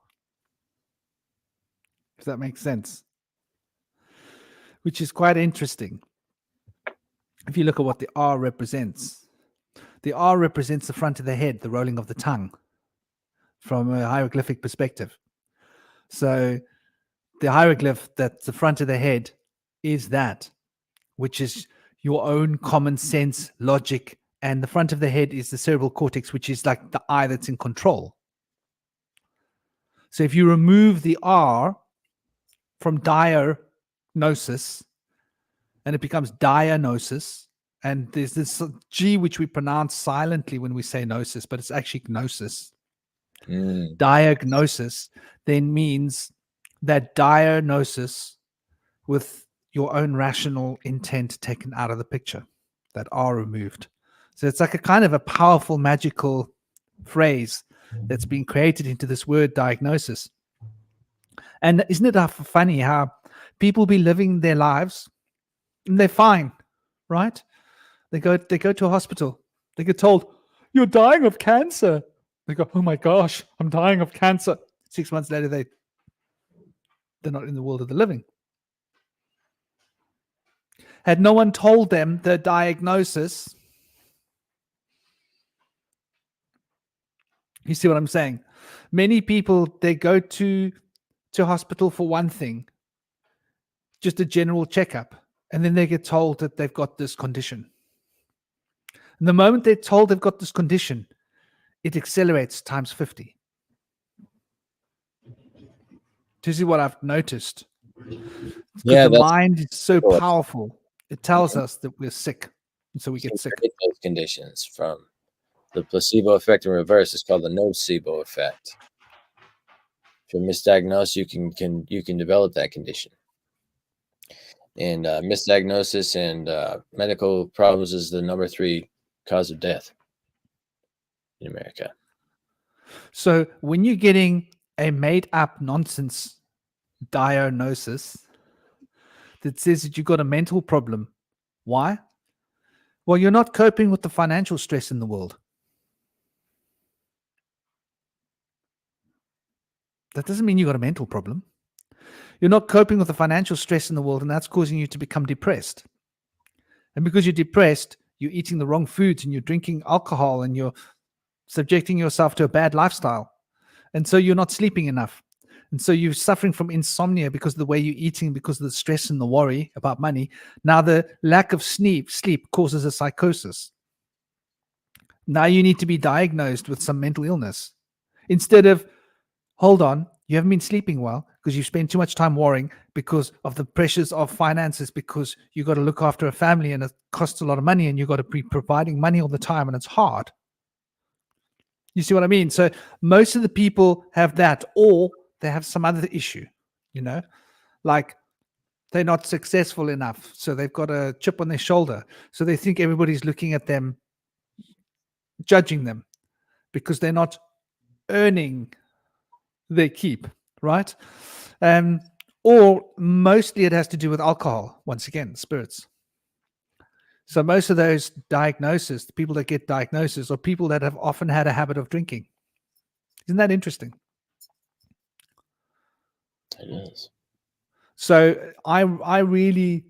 If that makes sense. Which is quite interesting. If you look at what the R represents. The R represents the front of the head, the rolling of the tongue, from a hieroglyphic perspective. So the hieroglyph that's the front of the head is that, which is your own common sense, logic, and the front of the head is the cerebral cortex, which is like the eye that's in control. So if you remove the R from diagnosis, and it becomes diagnosis, and there's this G which we pronounce silently when we say gnosis, but it's actually gnosis. Diagnosis then means that diagnosis with your own rational intent taken out of the picture, that R removed. So it's like a kind of a powerful magical phrase that's been created into this word diagnosis. And isn't it funny how people be living their lives and they're fine, right? They go to a hospital. They get told, "You're dying of cancer." They go, "Oh my gosh, I'm dying of cancer." 6 months later, they're not in the world of the living. Had no one told them the diagnosis, you see what I'm saying? Many people, they go to hospital for one thing, just a general checkup, and then they get told that they've got this condition. And the moment they're told they've got this condition, it accelerates times 50. Do you see what I've noticed? Yeah, The that's mind is so cool. powerful. It tells us that we're sick, and so we get sick. Those conditions from the placebo effect in reverse is called the nocebo effect. If you're misdiagnosed, you can develop that condition. And misdiagnosis and medical problems is the number 3 cause of death in America. So when you're getting a made-up nonsense diagnosis that says that you've got a mental problem, why? Well, you're not coping with the financial stress in the world. That doesn't mean you've got a mental problem. You're not coping with the financial stress in the world, and that's causing you to become depressed. And because you're depressed, you're eating the wrong foods and you're drinking alcohol and you're subjecting yourself to a bad lifestyle. And so you're not sleeping enough. And so you're suffering from insomnia because of the way you're eating, because of the stress and the worry about money. Now the lack of sleep causes a psychosis. Now you need to be diagnosed with some mental illness. Instead of, hold on, you haven't been sleeping well because you spend too much time worrying because of the pressures of finances, because you got to look after a family and it costs a lot of money and you got to be providing money all the time and it's hard. You see what I mean? So most of the people have that, or they have some other issue, like they're not successful enough. So they've got a chip on their shoulder. So they think everybody's looking at them, judging them because they're not earning their keep, right? Or mostly it has to do with alcohol, once again, spirits. So most of those diagnoses, the people that get diagnosis, are people that have often had a habit of drinking. Isn't that interesting? It is. So I really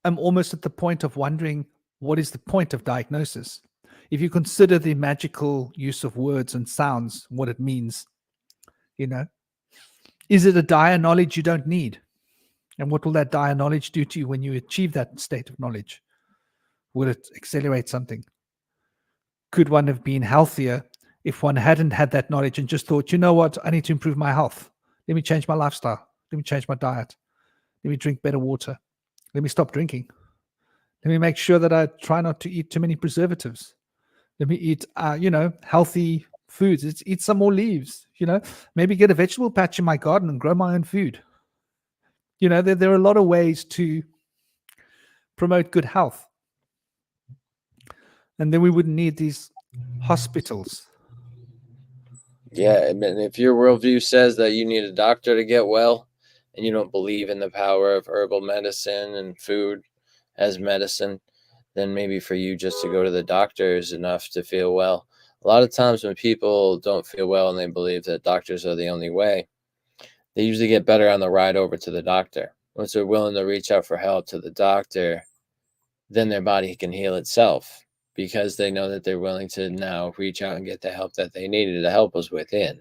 am almost at the point of wondering, what is the point of diagnosis? If you consider the magical use of words and sounds, what it means, is it a dire knowledge you don't need? And what will that dire knowledge do to you when you achieve that state of knowledge? Will it accelerate something? Could one have been healthier if one hadn't had that knowledge and just thought, you know what, I need to improve my health. Let me change my lifestyle. Let me change my diet. Let me drink better water. Let me stop drinking. Let me make sure that I try not to eat too many preservatives. Let me eat, healthy foods. Eat some more leaves, maybe get a vegetable patch in my garden and grow my own food. There are a lot of ways to promote good health. And then we wouldn't need these hospitals. Yeah, and if your worldview says that you need a doctor to get well, and you don't believe in the power of herbal medicine and food as medicine, then maybe for you just to go to the doctor is enough to feel well. A lot of times when people don't feel well and they believe that doctors are the only way, they usually get better on the ride over to the doctor. Once they're willing to reach out for help to the doctor, then their body can heal itself because they know that they're willing to now reach out and get the help that they needed. The help was within.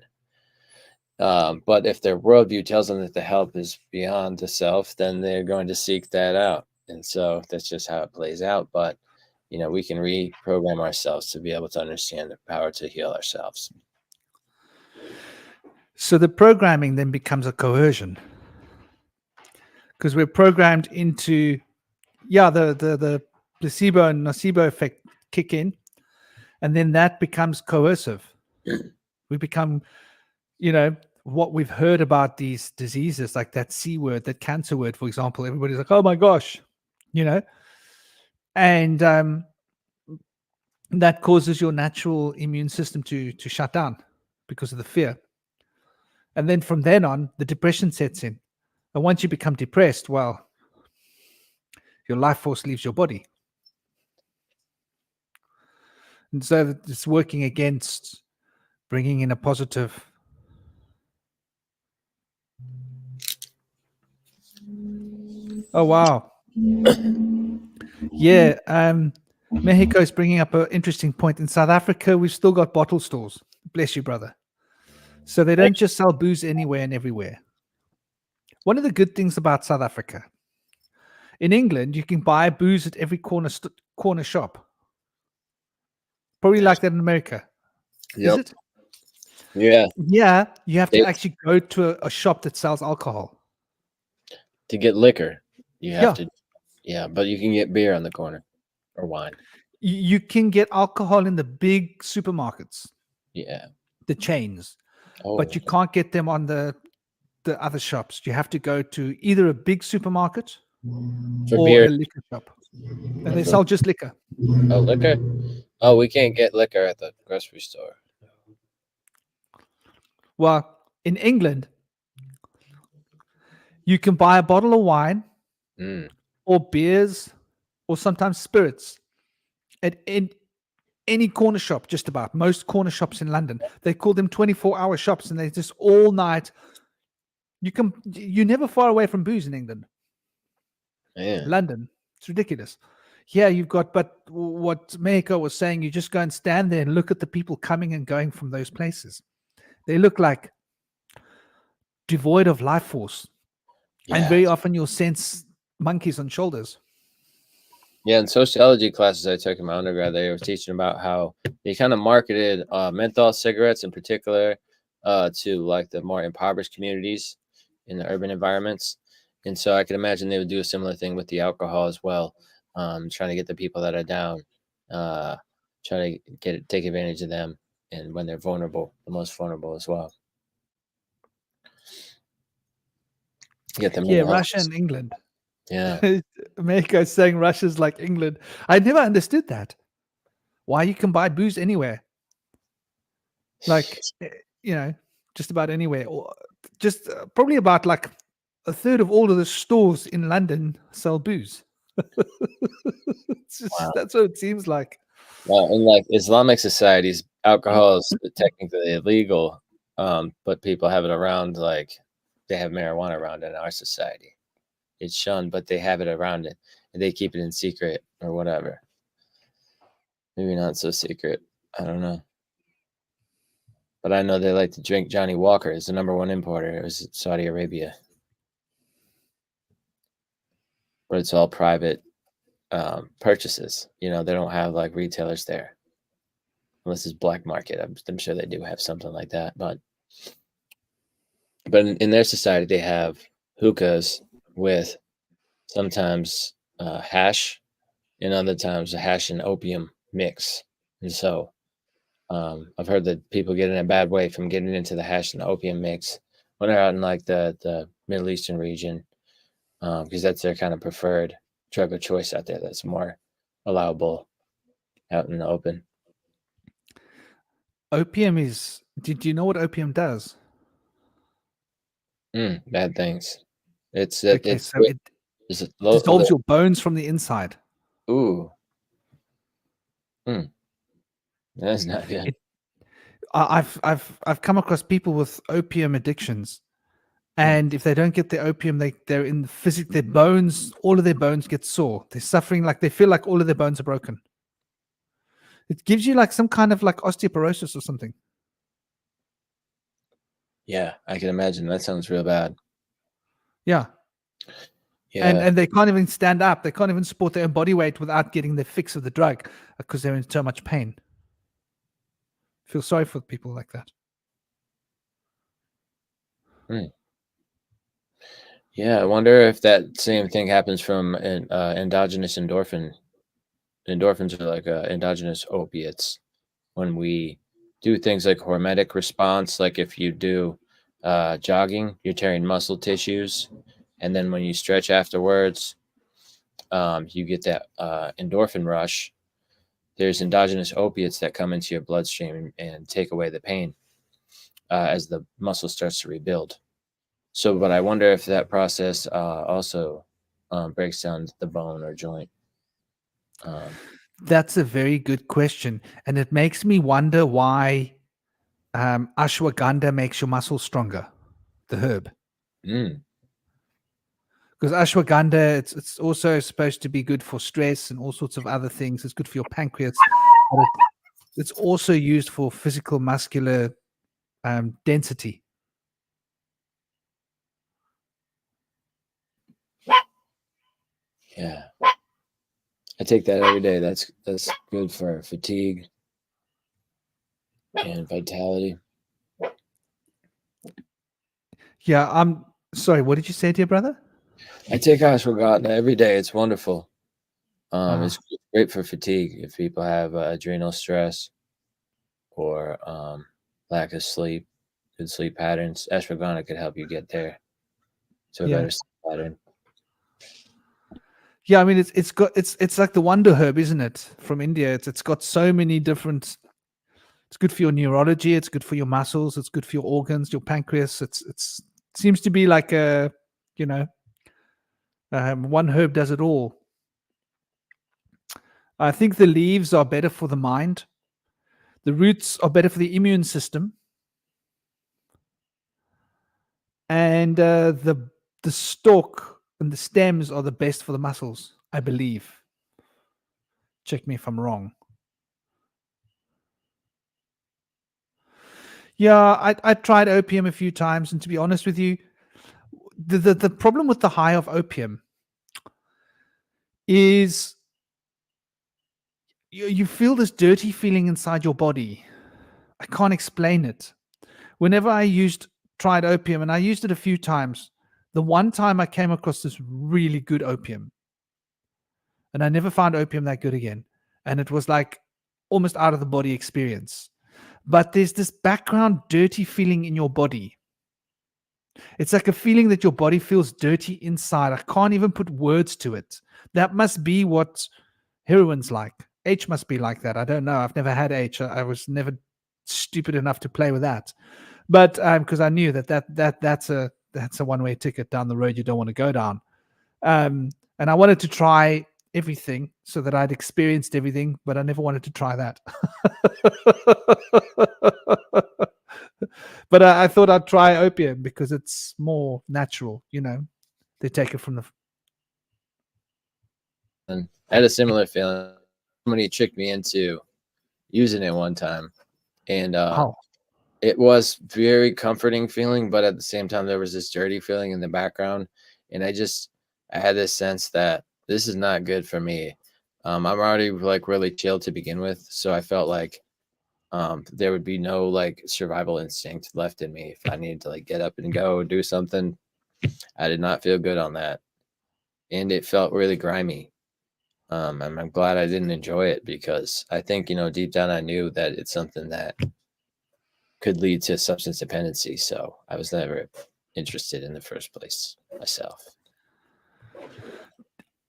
But if their worldview tells them that the help is beyond the self, then they're going to seek that out. And so that's just how it plays out. But, we can reprogram ourselves to be able to understand the power to heal ourselves. So the programming then becomes a coercion, because we're programmed into, the placebo and nocebo effect kick in, and then that becomes coercive. We become, what we've heard about these diseases, like that C word, that cancer word, for example. Everybody's like, oh my gosh, and that causes your natural immune system to shut down because of the fear. And then from then on, the depression sets in. And once you become depressed, well, your life force leaves your body. And so it's working against bringing in a positive. Oh, wow. Yeah. Mexico is bringing up an interesting point. In South Africa, we've still got bottle stores. Bless you, brother. So they don't just sell booze anywhere and everywhere. One of the good things about South Africa, in England, you can buy booze at every corner shop. Probably like that in America. Is it? Yeah. Yeah, you have to They- actually go to a shop that sells alcohol. To get liquor, you have Yeah. to. Yeah, but you can get beer on the corner or wine. You can get alcohol in the big supermarkets, Yeah. the chains, Oh, but you can't get them on the other shops. You have to go to either a big supermarket for or beer. a liquor shop, and they sell just liquor. Oh, liquor. Oh, we can't get liquor at the grocery store. Well, in England, you can buy a bottle of wine Mm. or beers or sometimes spirits at any corner shop, just about most corner shops in London. They call them 24-hour shops, and they just all night. You're never far away from booze in England. Man. London, it's ridiculous. Yeah, you've got, but what Mexico was saying, you just go and stand there and look at the people coming and going from those places. They look like devoid of life force. And Yeah. very often you'll sense monkeys on shoulders. Yeah, in sociology classes I took in my undergrad, they were teaching about how they kind of marketed menthol cigarettes in particular to like the more impoverished communities in the urban environments. And so I could imagine they would do a similar thing with the alcohol as well, trying to get the people that are down, trying to take advantage of them, and when they're vulnerable, the most vulnerable as well. Get them. Yeah, Russia and England. Yeah. America is saying Russia's like England. I never understood that. Why you can buy booze anywhere. Like, just about anywhere. Or just probably about like a third of all of the stores in London sell booze. It's just, Wow. That's what it seems like. Well, in like Islamic societies, alcohol is technically illegal, but people have it around, like they have marijuana around in our society. It's shunned, but they have it around it, and they keep it in secret or whatever. Maybe not so secret. I don't know. But I know they like to drink Johnny Walker. It's the #1 importer. It was Saudi Arabia. But it's all private purchases. They don't have like retailers there. Unless it's black market. I'm sure they do have something like that. But in their society, they have hookahs with sometimes hash, and other times a hash and opium mix. And so I've heard that people get in a bad way from getting into the hash and opium mix when they're out in like the Middle Eastern region, because that's their kind of preferred drug of choice out there. That's more allowable out in the open. Opium is. Did you know what opium does? Bad things. It's Okay, it's so it dissolves your bones from the inside. Ooh. That's not good. I've come across people with opium addictions, and if they don't get the opium, they're in their bones. All of their bones get sore. They're suffering, like they feel like all of their bones are broken. It gives you like some kind of like osteoporosis or something. Yeah, I can imagine. That sounds real bad. Yeah. Yeah. And they can't even stand up. They can't even support their own body weight without getting the fix of the drug because they're in so much pain. Feel sorry for people like that. Yeah, I wonder if that same thing happens from an endogenous endorphin. Endorphins are like endogenous opiates. When we do things like hormetic response, like if you do jogging, you're tearing muscle tissues, and then when you stretch afterwards, you get that endorphin rush. There's endogenous opiates that come into your bloodstream and take away the pain. as the muscle starts to rebuild. So, but I wonder if that process also breaks down the bone or joint. That's a very good question, and it makes me wonder why ashwagandha makes your muscles stronger. The herb. Mm. Because ashwagandha, it's also supposed to be good for stress and all sorts of other things. It's good for your pancreas, but it's also used for physical muscular density. Yeah, I take that every day. That's good for fatigue and vitality. Yeah, I'm sorry. What did you say, dear brother? I take ashwagandha every day. It's wonderful. It's Ah. great for fatigue if people have adrenal stress or lack of sleep, good sleep patterns. Ashwagandha could help you get there to a Yeah. better sleep pattern. Yeah, I mean it's like the wonder herb, isn't it? From India. It's got so many different. It's good for your neurology. It's good for your muscles. It's good for your organs, your pancreas. It seems to be like a, you know, one herb does it all. I think the leaves are better for the mind. The roots are better for the immune system, and the stalk and the stems are the best for the muscles, I believe. Check me if I'm wrong. Yeah, I tried opium a few times, and to be honest with you, the problem with the high of opium is you feel this dirty feeling inside your body. I can't explain it. Whenever tried opium, and I used it a few times, the one time I came across this really good opium, and I never found opium that good again. And it was like almost out of the body experience. But there's this background dirty feeling in your body. It's like a feeling that your body feels dirty inside. I can't even put words to it. That must be what heroin's like. H must be like that. I don't know. I've never had H. I was never stupid enough to play with that. But because I knew that's a one-way ticket down the road you don't want to go down. And I wanted to try everything so that I'd experienced everything, but I never wanted to try that. But I thought I'd try opium because it's more natural, you know. They take it from the. And I had a similar feeling. Somebody tricked me into using it one time, and it was very comforting feeling, but at the same time there was this dirty feeling in the background, and I had this sense that this is not good for me. I'm already like really chill to begin with, so I felt like there would be no like survival instinct left in me if I needed to like get up and go do something. I did not feel good on that, and it felt really grimy. And I'm glad I didn't enjoy it because I think, you know, deep down I knew that it's something that could lead to substance dependency. So I was never interested in the first place myself.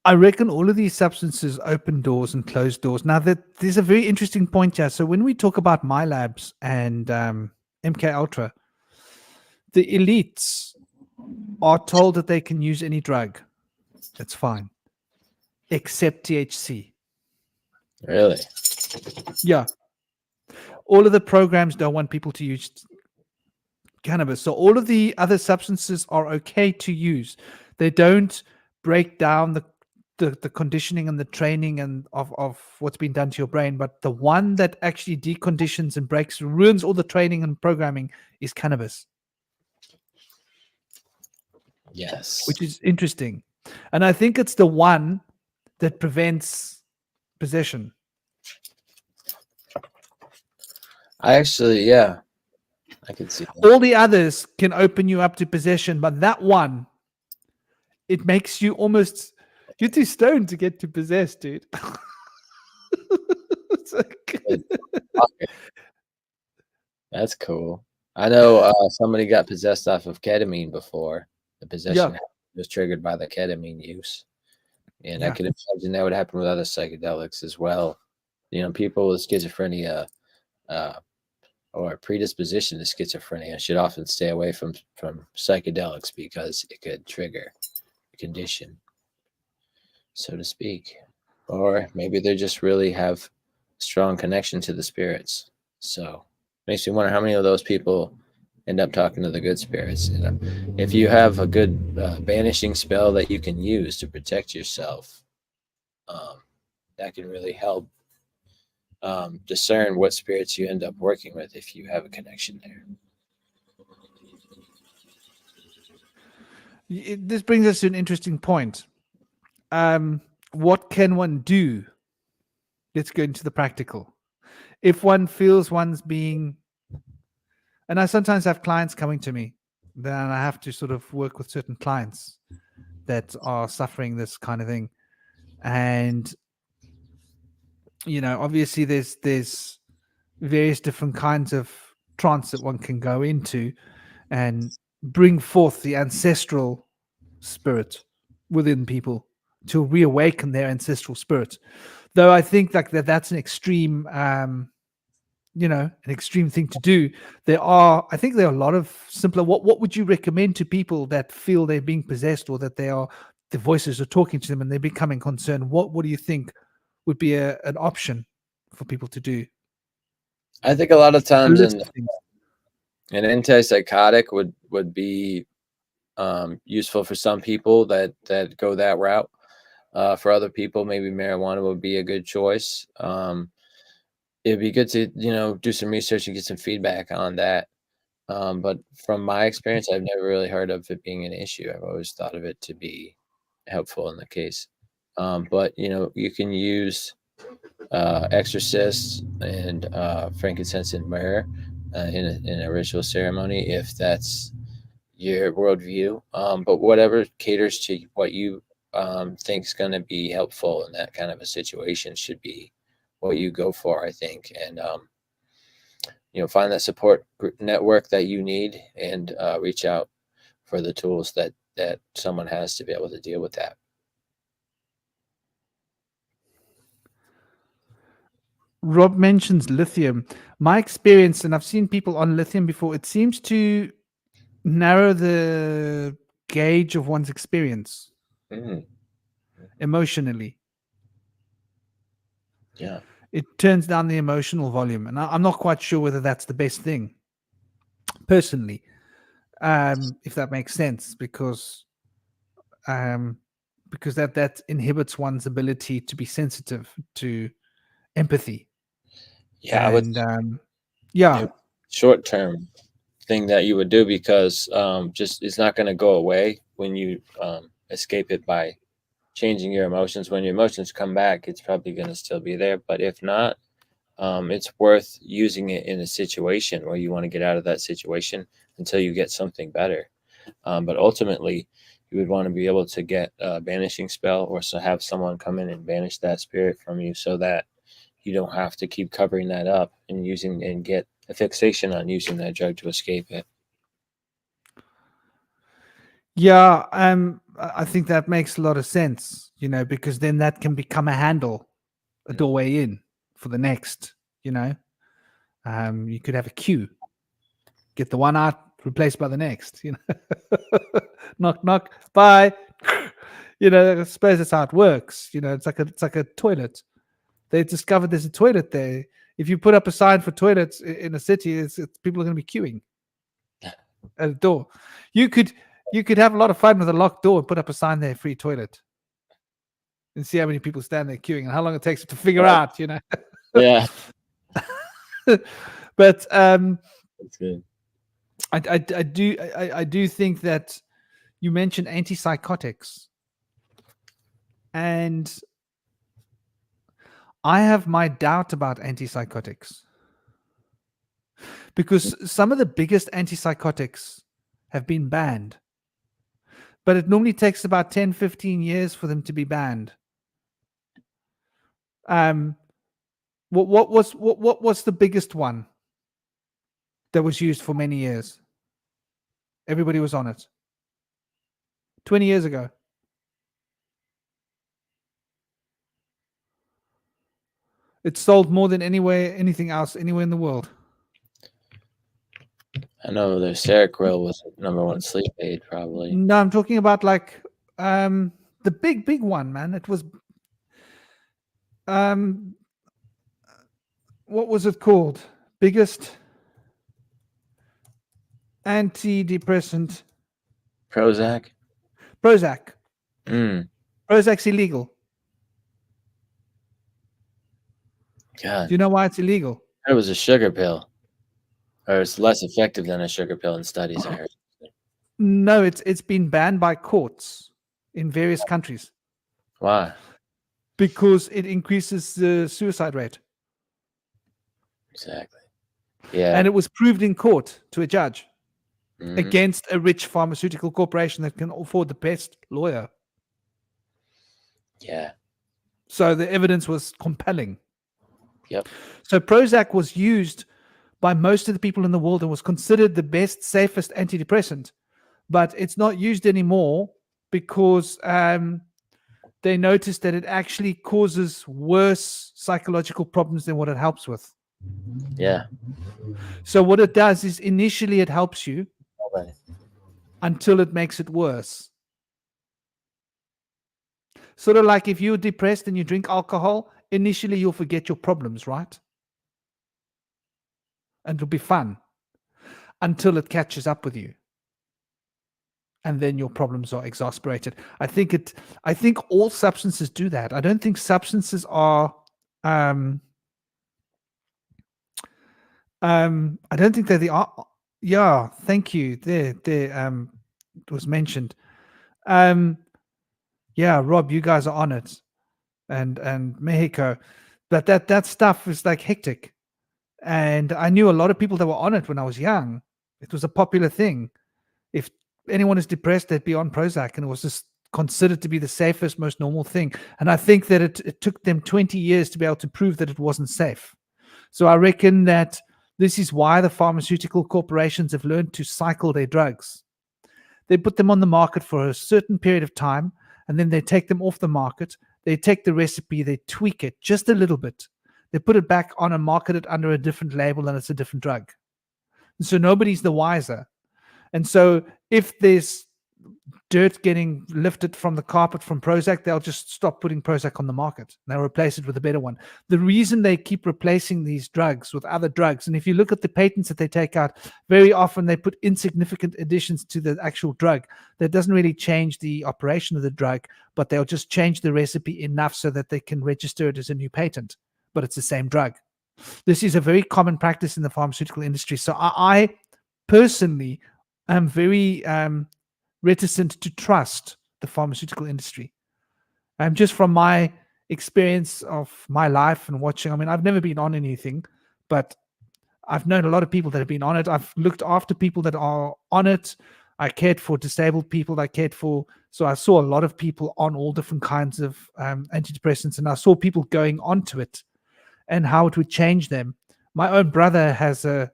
I reckon all of these substances open doors and close doors. Now, there's a very interesting point here. So when we talk about MyLabs and MK Ultra, the elites are told that they can use any drug. That's fine, except THC. Really? Yeah. All of the programs don't want people to use cannabis. So all of the other substances are okay to use. They don't break down the conditioning and the training and of what's been done to your brain. But the one that actually deconditions and ruins all the training and programming is cannabis. Yes. Which is interesting. And I think it's the one that prevents possession. Yeah, I could see that. All the others can open you up to possession, but that one, it makes you almost, you're too stoned to get to possess, dude. Okay. That's cool. I know somebody got possessed off of ketamine before. The possession was triggered by the ketamine use. And I could imagine that would happen with other psychedelics as well. You know, people with schizophrenia or predisposition to schizophrenia should often stay away from psychedelics because it could trigger a condition, so to speak. Or maybe they just really have strong connection to the spirits. So makes me wonder how many of those people end up talking to the good spirits. You know, if you have a good banishing spell that you can use to protect yourself, that can really help discern what spirits you end up working with if you have a connection there. This brings us to an interesting point. What can one do? Let's go into the practical. If one feels one's being, and I sometimes have clients coming to me, then I have to sort of work with certain clients that are suffering this kind of thing. And, you know, obviously there's various different kinds of trance that one can go into and bring forth the ancestral spirit within people to reawaken their ancestral spirit. Though I think like that's an extreme an extreme thing to do. I think there are a lot of simpler. What would you recommend to people that feel they're being possessed, or that the voices are talking to them and they're becoming concerned? What do you think would be an option for people to do? I think a lot of times A list of things. an antipsychotic would be useful for some people that go that route. For other people, maybe marijuana would be a good choice. It'd be good to do some research and get some feedback on that. But from my experience, I've never really heard of it being an issue. I've always thought of it to be helpful in the case. But you can use exorcists and frankincense and myrrh in a ritual ceremony if that's your worldview. But whatever caters to what you think is going to be helpful in that kind of a situation should be what you go for, I think. And find that support network that you need, and reach out for the tools that someone has to be able to deal with that. Rob mentions lithium. My experience, and I've seen people on lithium before, it seems to narrow the gauge of one's experience emotionally. Yeah. It turns down the emotional volume, and I'm not quite sure whether that's the best thing, personally, if that makes sense, because that inhibits one's ability to be sensitive to empathy. Yeah, I would. Yeah, Short term thing that you would do, because just it's not going to go away when you escape it by changing your emotions. When your emotions come back, it's probably going to still be there. But if not, it's worth using it in a situation where you want to get out of that situation until you get something better. But ultimately, you would want to be able to get a banishing spell, or so have someone come in and banish that spirit from you, so that you don't have to keep covering that up and get a fixation on using that drug to escape it. yeah. I think that makes a lot of sense, because then that can become a handle, a doorway in for the next. You could have a queue, get the one out, replaced by the next. Knock knock, bye. I suppose that's how it works. It's like a toilet. They discovered there's a toilet there. If you put up a sign for toilets in a city, it's people are going to be queuing at a door. You could have a lot of fun with a locked door and put up a sign there, free toilet, and see how many people stand there queuing and how long it takes to figure out. Yeah. But That's good. I do think that you mentioned antipsychotics, and I have my doubt about antipsychotics, because some of the biggest antipsychotics have been banned, but it normally takes about 10-15 years for them to be banned. What was the biggest one that was used for many years? Everybody was on it 20 years ago. It sold more than anything else anywhere in the world. I know the Seroquel was the #1 sleep aid, probably. No, I'm talking about like the big one, man. It was um what was it called? Biggest antidepressant. Prozac. Prozac. Mm, Prozac's illegal. God, Do you know why it's illegal? it was a sugar pill, or it's less effective than a sugar pill in studies. I heard. No, it's been banned by courts in various countries Why? because it increases the suicide rate. Exactly. Yeah. And it was proved in court to a judge Mhm. against a rich pharmaceutical corporation that can afford the best lawyer. Yeah. So the evidence was compelling. Yep. So Prozac was used by most of the people in the world and was considered the best, safest antidepressant. But it's not used anymore because they noticed that it actually causes worse psychological problems than what it helps with. Yeah. So what it does is initially it helps you Okay. until it makes it worse. Sort of like if you're depressed and you drink alcohol, initially you'll forget your problems, right? And it'll be fun until it catches up with you. And then your problems are exasperated. I think all substances do that. I don't think substances are I don't think they're the yeah, thank you. There it was mentioned. Yeah, Rob, you guys are on it. And Mexico. But that stuff is like hectic. And I knew a lot of people that were on it when I was young. It was a popular thing. If anyone is depressed, they'd be on Prozac, and it was just considered to be the safest, most normal thing. And I think that it took them 20 years to be able to prove that it wasn't safe. So I reckon that this is why the pharmaceutical corporations have learned to cycle their drugs. They put them on the market for a certain period of time, and then they take them off the market. They take the recipe, they tweak it just a little bit. They put it back on and market it under a different label, and it's a different drug. And so nobody's the wiser. And so if there's dirt getting lifted from the carpet from Prozac, they'll just stop putting Prozac on the market. They'll replace it with a better one. The reason they keep replacing these drugs with other drugs, and if you look at the patents that they take out, very often they put insignificant additions to the actual drug that doesn't really change the operation of the drug, but they'll just change the recipe enough so that they can register it as a new patent, but it's the same drug. This is a very common practice in the pharmaceutical industry. So I personally am very reticent to trust the pharmaceutical industry. Just from my experience of my life and watching, I mean, I've never been on anything, but I've known a lot of people that have been on it. I've looked after people that are on it. I cared for disabled people. So I saw a lot of people on all different kinds of antidepressants, and I saw people going onto it and how it would change them. My own brother has a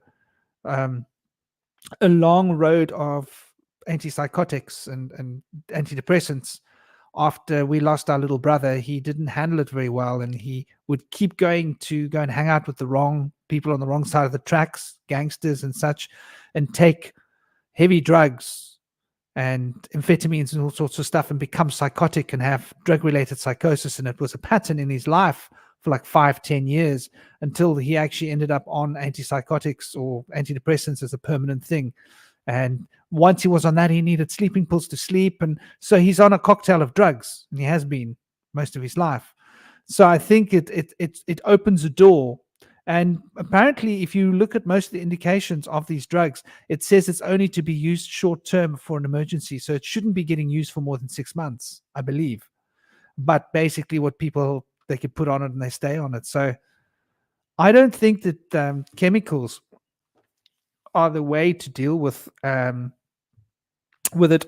long road of antipsychotics and antidepressants. After we lost our little brother, he didn't handle it very well, and he would keep going to go and hang out with the wrong people on the wrong side of the tracks, gangsters and such, and take heavy drugs and amphetamines and all sorts of stuff and become psychotic and have drug-related psychosis. And it was a pattern in his life for like 5-10 years until he actually ended up on antipsychotics or antidepressants as a permanent thing. And once he was on that, he needed sleeping pills to sleep. And so he's on a cocktail of drugs, and he has been most of his life. So I think it opens a door. And apparently, if you look at most of the indications of these drugs, it says it's only to be used short term for an emergency. So it shouldn't be getting used for more than 6 months, I believe. But basically what people, they can put on it and they stay on it. So I don't think that chemicals are the way to deal with it.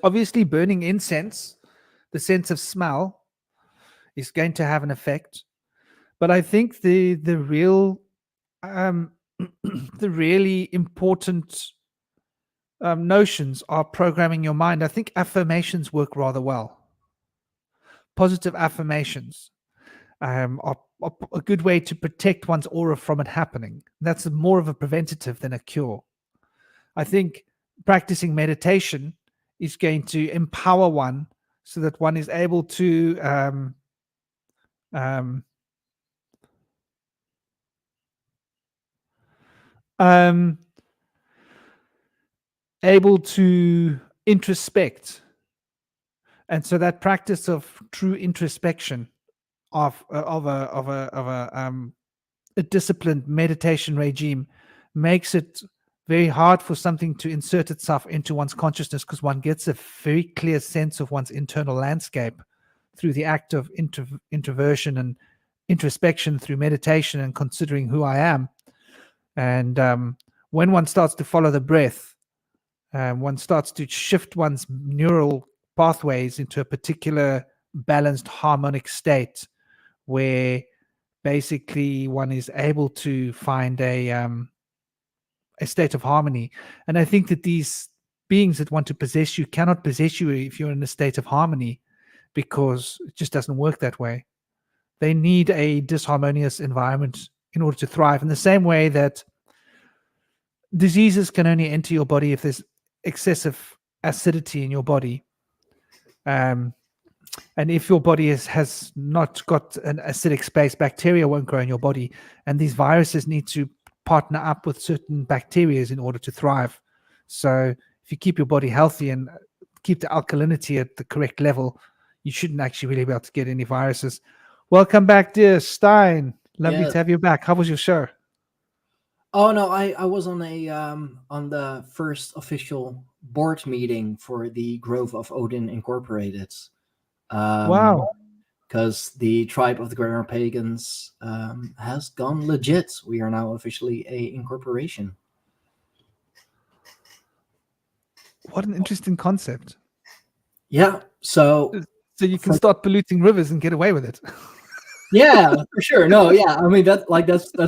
Obviously, burning incense, the sense of smell, is going to have an effect. But I think the real the really important notions are programming your mind. I think affirmations work rather well. Positive affirmations are a good way to protect one's aura from it happening. That's more of a preventative than a cure. I think practicing meditation is going to empower one so that one is able to able to introspect. And so that practice of true introspection of a disciplined meditation regime makes it very hard for something to insert itself into one's consciousness, because one gets a very clear sense of one's internal landscape through the act of introversion and introspection through meditation and considering who I am. And when one starts to follow the breath, one starts to shift one's neural pathways into a particular balanced harmonic state where basically one is able to find a state of harmony. And I think that these beings that want to possess you cannot possess you if you're in a state of harmony, because it just doesn't work that way. They need a disharmonious environment in order to thrive, in the same way that diseases can only enter your body if there's excessive acidity in your body. And if your body has not got an acidic space, bacteria won't grow in your body. And these viruses need to partner up with certain bacteria in order to thrive. So if you keep your body healthy and keep the alkalinity at the correct level, you shouldn't actually really be able to get any viruses. Welcome back, dear Stein. Lovely to have you back. How was your show? Oh no, I was on the first official board meeting for the Grove of Odin Incorporated. Wow. Because the tribe of the Greater Pagans has gone legit. We are now officially a incorporation. What an interesting concept. Yeah, so you can start polluting rivers and get away with it. Yeah, for sure. No, yeah. I mean that's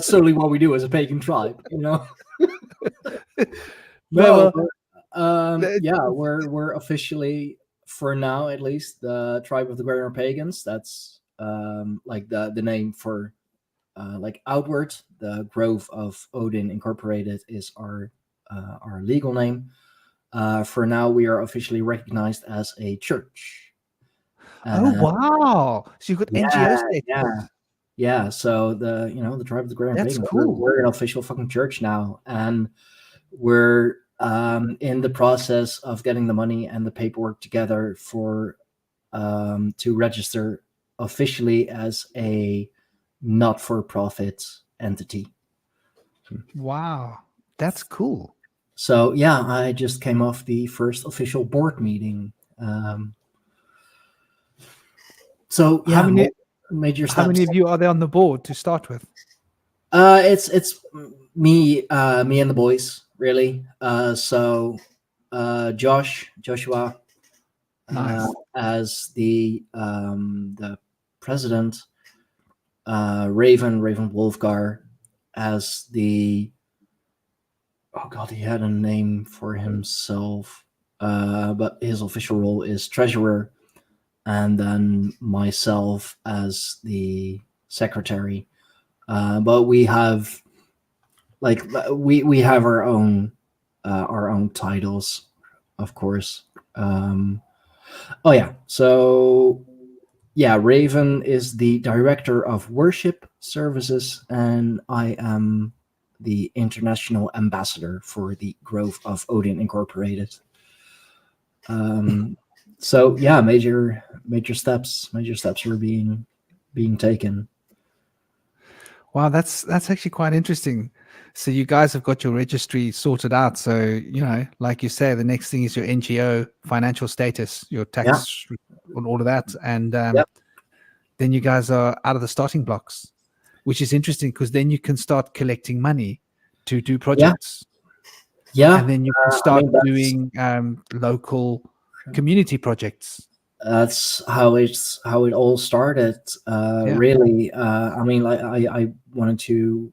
certainly what we do as a pagan tribe, you know. No, yeah, we're officially, for now at least, the tribe of the Greater Pagans. That's like the name for like outward. The Grove of Odin Incorporated is our legal name. For now, we are officially recognized as a church. Oh wow! So you've got NGO status. Yeah. So the tribe of the Greater That's Pagans, cool. We're an official fucking church now, and we're in the process of getting the money and the paperwork together for to register officially as a not-for-profit entity. Wow, that's cool. So yeah, I just came off the first official board meeting. So yeah, how many major steps. How many of you are there on the board to start with? It's me and the boys, really. So Joshua, Nice. as the president, Raven Wolfgar as the, oh god, he had a name for himself, but his official role is treasurer, and then myself as the secretary. But we have we have our own titles, of course. Oh yeah, so yeah, Raven is the director of worship services, and I am the international ambassador for the Grove of Odin Incorporated. So yeah, major steps are being taken. Wow, that's actually quite interesting. So you guys have got your registry sorted out. So, like you say, the next thing is your NGO financial status, your tax, and all of that. And then you guys are out of the starting blocks, which is interesting because then you can start collecting money to do projects. Yeah. And then you can start doing local community projects. That's how it all started. Really, I mean, like I wanted to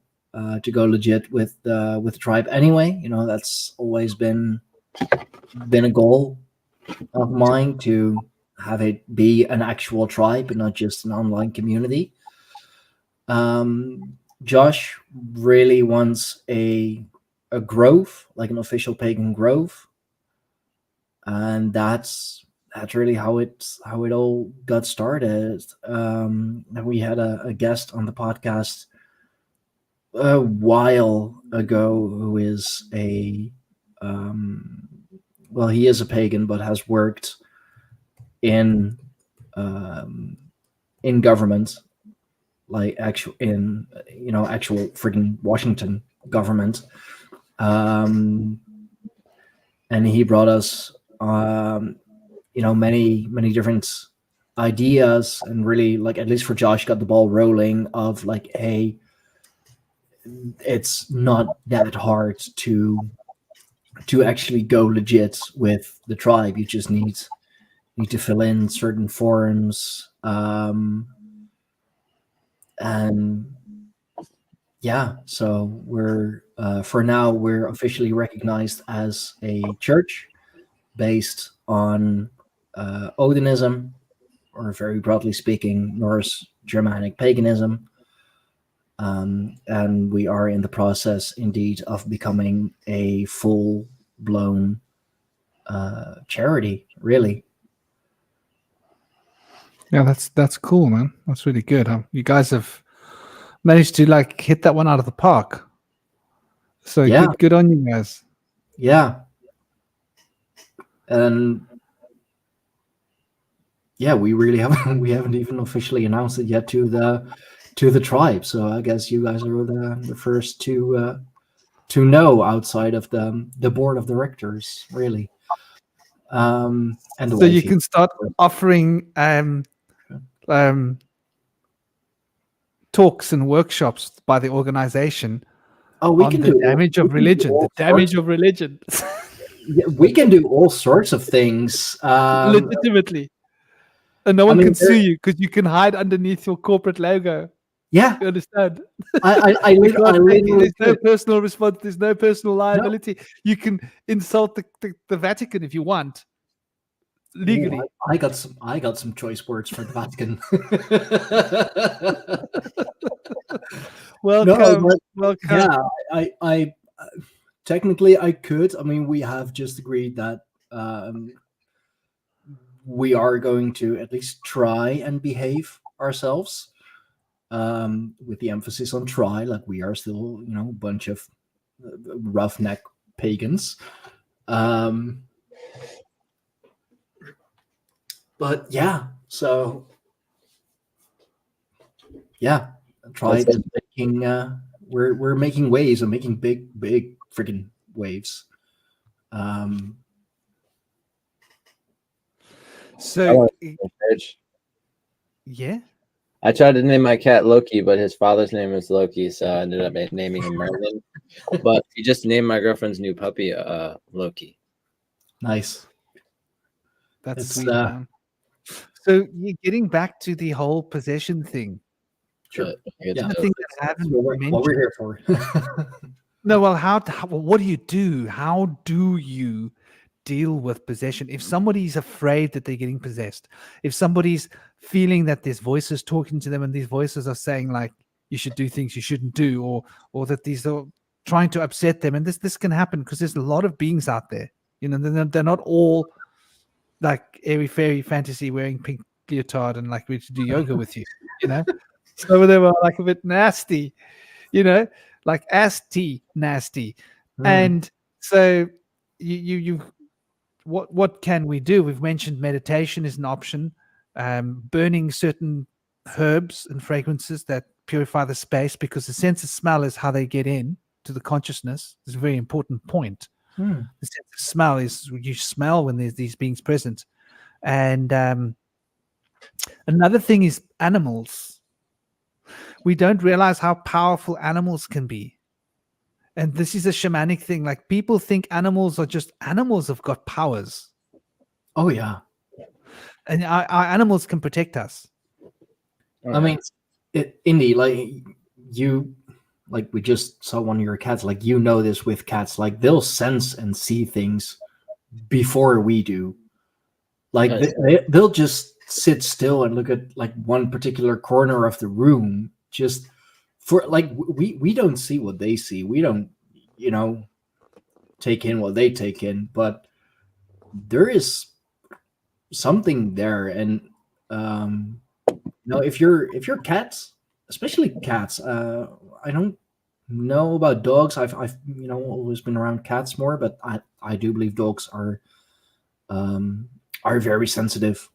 go legit with the tribe anyway. That's always been a goal of mine, to have it be an actual tribe and not just an online community. Josh really wants a a grove, like an official pagan grove, and that's really how it all got started. And we had a guest on the podcast a while ago who is he is a pagan but has worked in government, like actual freaking Washington government, and he brought us many different ideas, and really, like, at least for Josh, got the ball rolling of like, hey, it's not that hard to actually go legit with the tribe. You just need to fill in certain forms, and yeah, so we're for now we're officially recognized as a church based on Odinism, or very broadly speaking, Norse Germanic paganism. And we are in the process, indeed, of becoming a full-blown charity, really. Yeah, that's cool, man. That's really good. You guys have managed to like hit that one out of the park. So Yeah. good on you guys. Yeah. And yeah, we really haven't even officially announced it yet to the tribe. So I guess you guys are the first to know, outside of the board of directors, really. And the So you wifey. can start offering talks and workshops by the organization we on can the do damage we of can do religion. all The damage sorts- of religion. Yeah, we can do all sorts of things. Legitimately. And no one mean, can sue you because you can hide underneath your corporate logo. Yeah, You understand? I You literally there's no could. personal response. There's no personal liability. You can insult the Vatican if you want, legally. Ooh, I got some choice words for the Vatican. Welcome, but welcome. yeah, I technically I could. I mean, we have just agreed that we are going to at least try and behave ourselves, with the emphasis on try. Like, we are still, a bunch of roughneck pagans. But yeah, so yeah, try That's making. We're making waves and making big freaking waves. So, yeah. I tried to name my cat Loki, but his father's name was Loki, so I ended up naming him Merlin. But he just named my girlfriend's new puppy Loki. Nice. That's sweet, man. So you're getting back to the whole possession thing. Sure. Yeah. I think that I haven't mentioned. What we're here for. No, well, what do you do? How do you deal with possession? If somebody's afraid that they're getting possessed, if somebody's feeling that there's voices talking to them and these voices are saying like you should do things you shouldn't do, or that these are trying to upset them, and this can happen because there's a lot of beings out there. They're not all like airy fairy fantasy wearing pink leotard and like ready to do yoga with you. Some of them are like a bit nasty, like ass-tea nasty. And so you what can we do? We've mentioned meditation is an option, burning certain herbs and fragrances that purify the space, because the sense of smell is how they get in to the consciousness. It's a very important point. The sense of smell is you smell when there's these beings present. And another thing is animals. We don't realize how powerful animals can be. And this is a shamanic thing. Like, people think animals are just animals have got powers. Oh yeah. And our animals can protect us. I mean, Indy, like we just saw one of your cats, like, this with cats, like, they'll sense and see things before we do. Like, they'll just sit still and look at like one particular corner of the room, just for like, we don't see what they see. We don't, take in what they take in, but there is something there. And if you're cats, especially cats, I don't know about dogs. I've always been around cats more, but I do believe dogs are very sensitive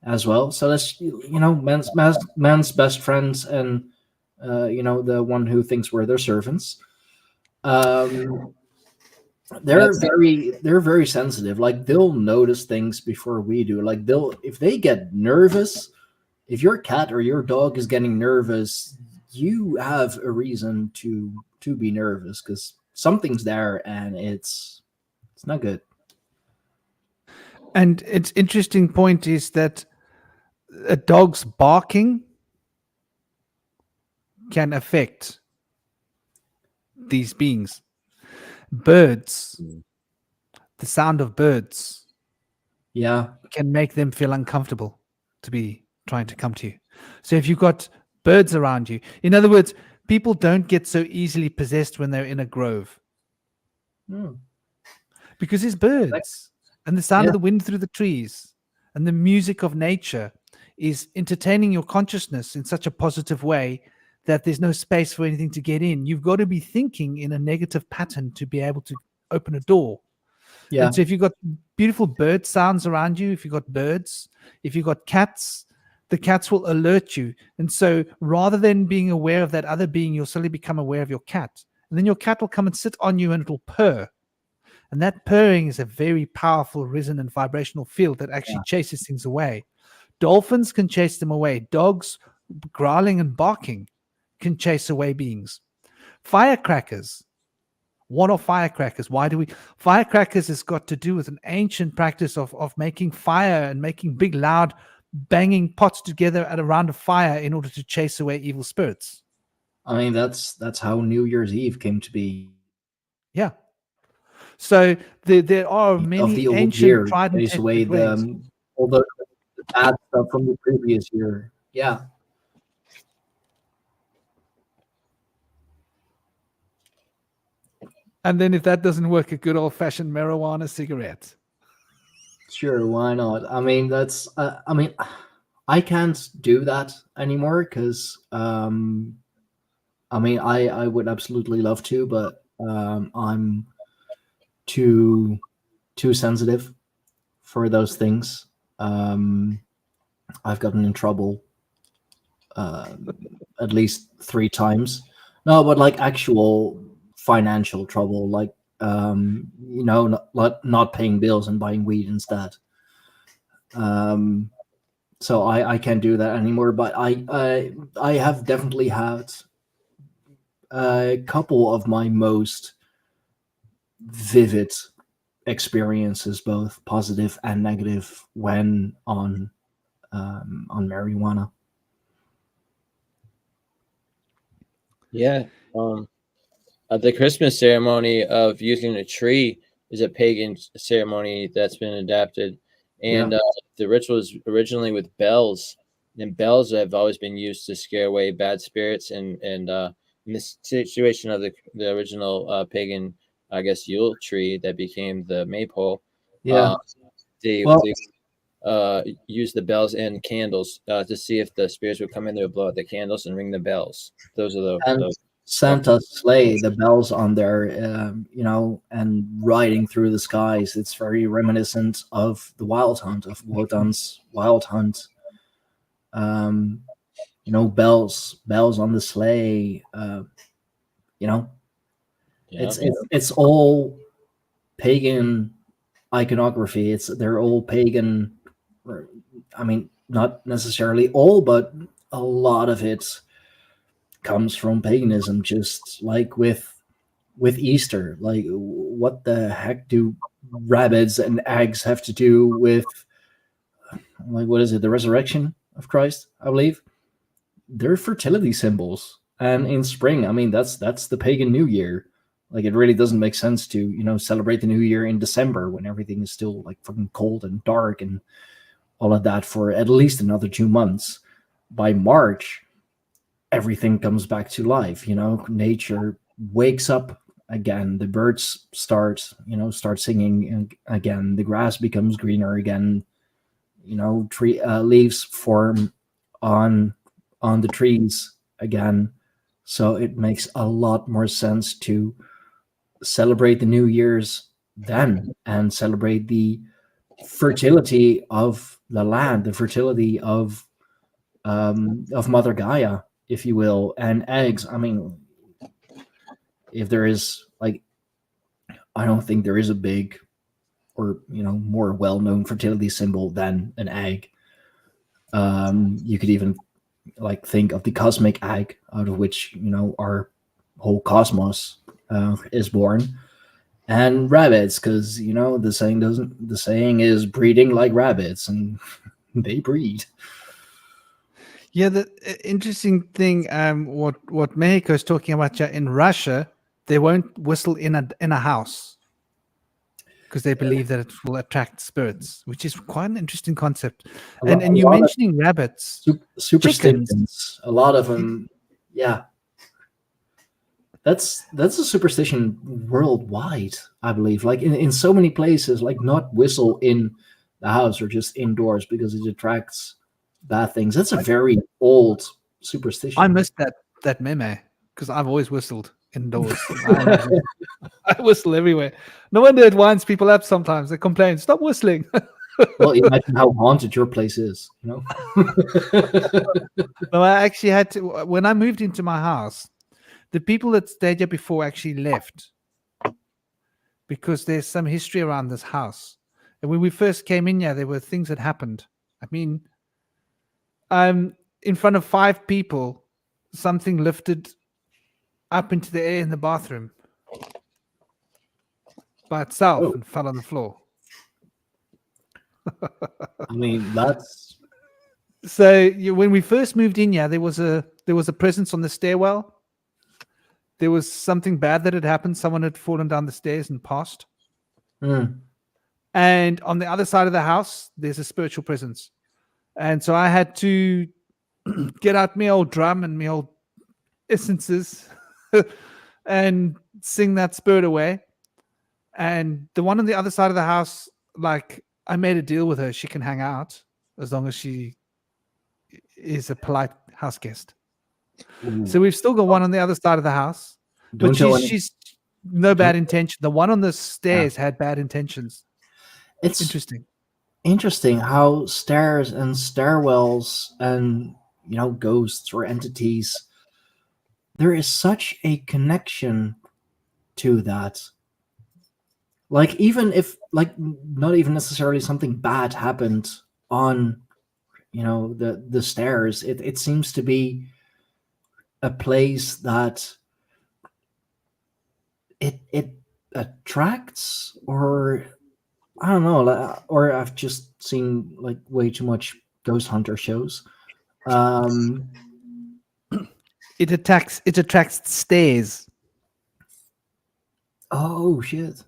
as well. So that's man's best friends, and the one who thinks we're their servants. They're very sensitive. Like, they'll notice things before we do. Like, if they get nervous, if your cat or your dog is getting nervous, you have a reason to be nervous, because something's there and it's not good. And its interesting point is that a dog's barking can affect these beings. Birds, the sound of birds, can make them feel uncomfortable to be trying to come to you. So if you've got birds around you, in other words, people don't get so easily possessed when they're in a grove, because there's birds, and the sound of the wind through the trees and the music of nature is entertaining your consciousness in such a positive way that there's no space for anything to get in. You've got to be thinking in a negative pattern to be able to open a door. Yeah. And so if you've got beautiful bird sounds around you, if you've got birds, if you've got cats, the cats will alert you. And so rather than being aware of that other being, you'll suddenly become aware of your cat. And then your cat will come and sit on you and it'll purr. And that purring is a very powerful resonant vibrational field that actually chases things away. Dolphins can chase them away. Dogs growling and barking can chase away beings. Firecrackers. What are firecrackers? Firecrackers has got to do with an ancient practice of making fire and making big, loud, banging pots together around a fire in order to chase away evil spirits. I mean, that's how New Year's Eve came to be. Yeah. So there are many ancient tried and tested ways. All the bad stuff from the previous year. Yeah. And then if that doesn't work, a good old-fashioned marijuana cigarette. Sure, why not? I mean, I can't do that anymore because, I would absolutely love to, but I'm too sensitive for those things. I've gotten in trouble at least 3 times. No, but like actual financial trouble, like not paying bills and buying weed instead. So I can't do that anymore. But I have definitely had a couple of my most vivid experiences, both positive and negative, when on marijuana. Yeah. The Christmas ceremony of using a tree is a pagan ceremony that's been adapted. And the ritual is originally with bells. And bells have always been used to scare away bad spirits. And in this situation of the original pagan, I guess, Yule tree that became the maypole, they use the bells and candles to see if the spirits would come in. They would blow out the candles and ring the bells. Those are the Santa's sleigh, the bells on there, and riding through the skies. It's very reminiscent of the Wild Hunt, of Wotan's Wild Hunt. Bells on the sleigh. It's all pagan iconography. They're all pagan. I mean, not necessarily all, but a lot of it comes from paganism, just like with Easter. Like, what the heck do rabbits and eggs have to do with, like, what is it, the resurrection of Christ, I believe? They're fertility symbols. And in spring, I mean, that's the pagan New Year. Like, it really doesn't make sense to celebrate the New Year in December when everything is still like fucking cold and dark and all of that for at least another 2 months. By March, everything comes back to life. Nature wakes up again, the birds start singing again. The grass becomes greener again. Tree leaves form on the trees again. So it makes a lot more sense to celebrate the New Year's then and celebrate the fertility of the land, the fertility of Mother Gaia, if you will, and eggs. I mean, if there is I don't think there is a big or more well-known fertility symbol than an egg. You could even think of the cosmic egg, out of which our whole cosmos is born, and rabbits, because the saying is breeding like rabbits, and they breed. Yeah, the interesting thing, what Mexico is talking about, in Russia, they won't whistle in a house because they believe that it will attract spirits, which is quite an interesting concept. And you mentioning rabbits, superstitions, a lot of them, yeah. That's a superstition worldwide, I believe. In so many places, not whistle in the house or just indoors because it attracts bad things. That's a very old superstition. I missed that meme because I've always whistled indoors. I whistle everywhere. No wonder it winds people up sometimes. They complain, stop whistling. Well, imagine how haunted your place is, No, I actually had to, when I moved into my house, the people that stayed here before actually left because there's some history around this house. And when we first came in here, there were things that happened. I mean, in front of 5 people, something lifted up into the air in the bathroom by itself and fell on the floor. I mean, that's so when we first moved in here, there was a presence on the stairwell. There was something bad that had happened. Someone had fallen down the stairs and passed. And on the other side of the house, there's a spiritual presence. And so I had to get out my old drum and my old essences and sing that spirit away. And the one on the other side of the house, I made a deal with her. She can hang out as long as she is a polite house guest. So we've still got one on the other side of the house, but she's no bad intention. The one on the stairs had bad intentions. It's interesting how stairs and stairwells and ghosts or entities, there is such a connection to that. Even if not even necessarily something bad happened on the stairs, it seems to be a place that it attracts, or I don't know, or I've just seen way too much ghost hunter shows. It attracts stairs. Oh shit.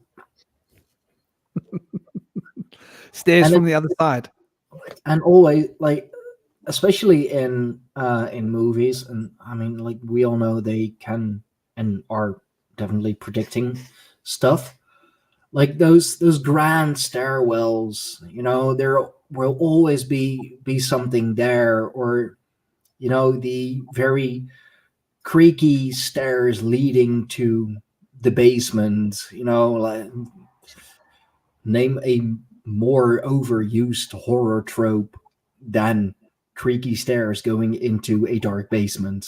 Stairs from the other side. And always especially in movies, and I mean we all know they can and are definitely predicting stuff. Those grand stairwells, there will always be something there, or the very creaky stairs leading to the basement. Name a more overused horror trope than creaky stairs going into a dark basement.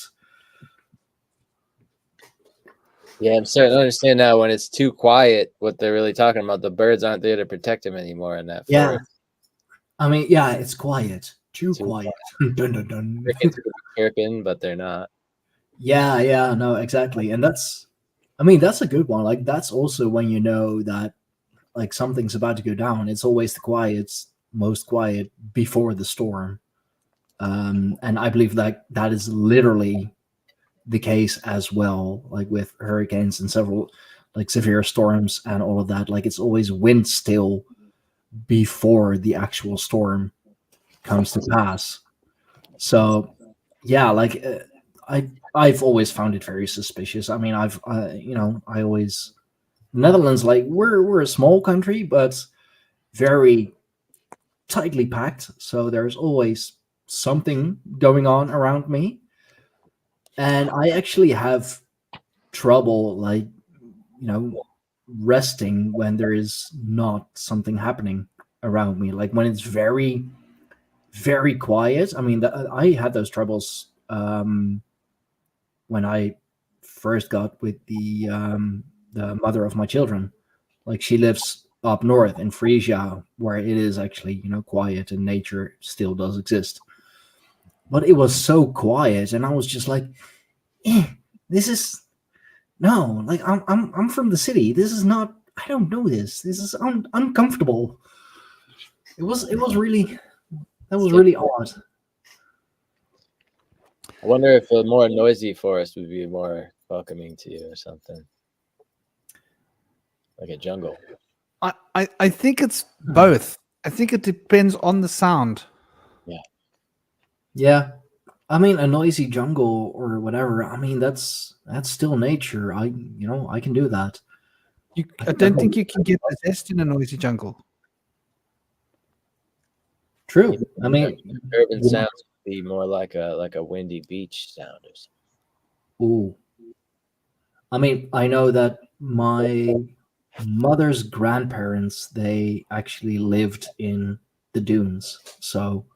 Yeah, I'm starting to understand now when it's too quiet what they're really talking about. The birds aren't there to protect him anymore in that forest. I mean, yeah, it's quiet. Too quiet. Dun, dun, dun. Crickets are chirping, but they're not. Yeah, no, exactly. And that's a good one. That's also when you know that something's about to go down. It's always the most quiet before the storm. And I believe that is literally the case as well, with hurricanes and several severe storms and all of that. It's always wind still before the actual storm comes to pass. So yeah, I've always found it very suspicious. I mean, I always Netherlands, like we're a small country, but very tightly packed. So there's always something going on around me, and I actually have trouble, like resting when there is not something happening around me. Like when it's very, very quiet. I mean, I had those troubles when I first got with the mother of my children. Like she lives up north in Frisia, where it is actually quiet and nature still does exist. But it was so quiet, and I was just like, this is no, like I'm from the city. This is not. I don't know this. This is uncomfortable. It was really that was really odd. I wonder if a more noisy forest would be more welcoming to you or something. Like a jungle. I think it's both. I think it depends on the sound. Yeah. I mean, a noisy jungle or whatever. I mean, that's still nature. I can do that. I don't think you can get possessed in a noisy jungle. True. I mean, Urban sounds would be more like a windy beach sound or something. ooh. I mean, I know that my mother's grandparents, they actually lived in the dunes. So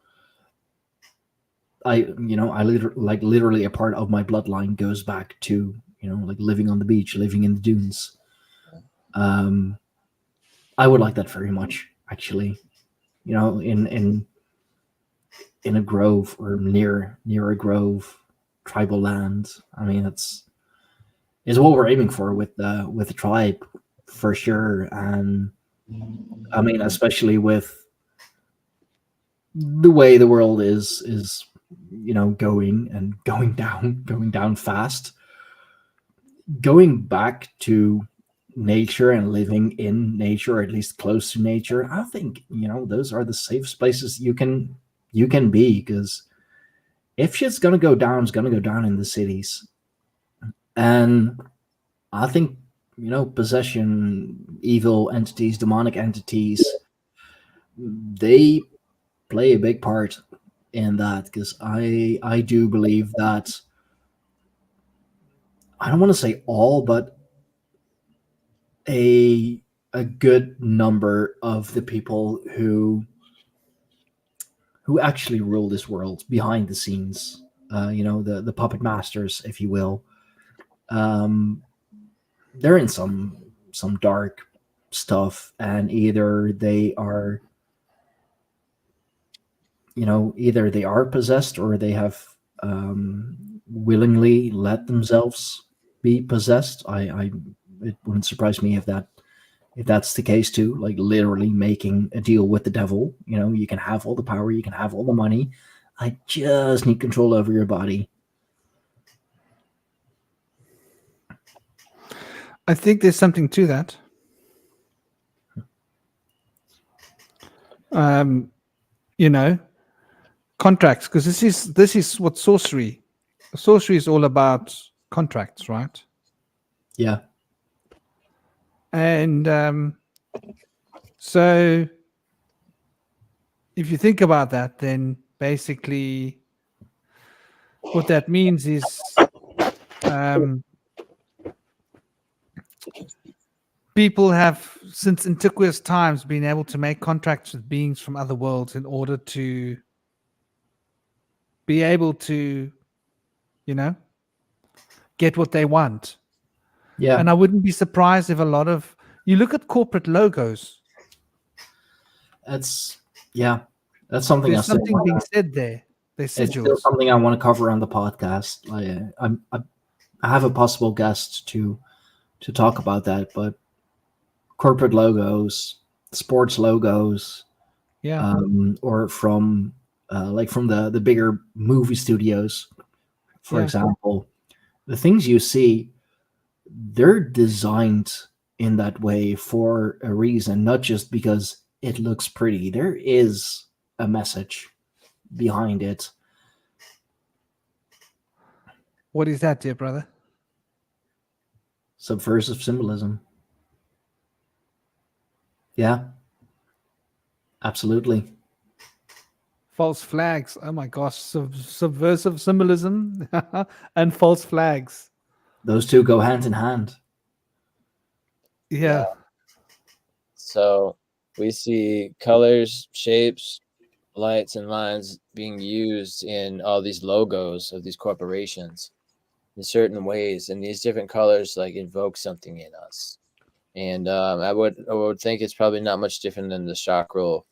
literally a part of my bloodline goes back to, like living on the beach, living in the dunes. I would like that very much, actually. In a grove or near a grove, tribal land. I mean, it's what we're aiming for with the tribe, for sure. And I mean, especially with the way the world is going down fast. Going back to nature and living in nature, or at least close to nature, I think those are the safest places you can be, because if shit's gonna go down, it's gonna go down in the cities. And I think possession, evil entities, demonic entities, they play a big part in that, because I do believe that, I don't want to say all, but a good number of the people who actually rule this world behind the scenes, the puppet masters, if you will, they're in some dark stuff, and either they are possessed, or they have willingly let themselves be possessed. It wouldn't surprise me if that's the case too. Like literally making a deal with the devil. You can have all the power, you can have all the money. I just need control over your body. I think there's something to that. Contracts, because this is what sorcery is all about, contracts, right? Yeah. And so if you think about that, then basically what that means is people have, since antiquous times, been able to make contracts with beings from other worlds in order to be able to, get what they want. Yeah. And I wouldn't be surprised if you look at corporate logos. That's something. There's something being said there. There's sigils. It's still something I want to cover on the podcast. I have a possible guest to talk about that, but corporate logos, sports logos, or from the bigger movie studios, for example, the things you see, they're designed in that way for a reason, not just because it looks pretty. There is a message behind it. What is that, dear brother? Subversive symbolism. Yeah, absolutely. False flags. Oh my gosh, subversive symbolism and false flags. Those two go hand in hand. Yeah. So we see colors, shapes, lights, and lines being used in all these logos of these corporations in certain ways, and these different colors like invoke something in us. And I would think it's probably not much different than the chakral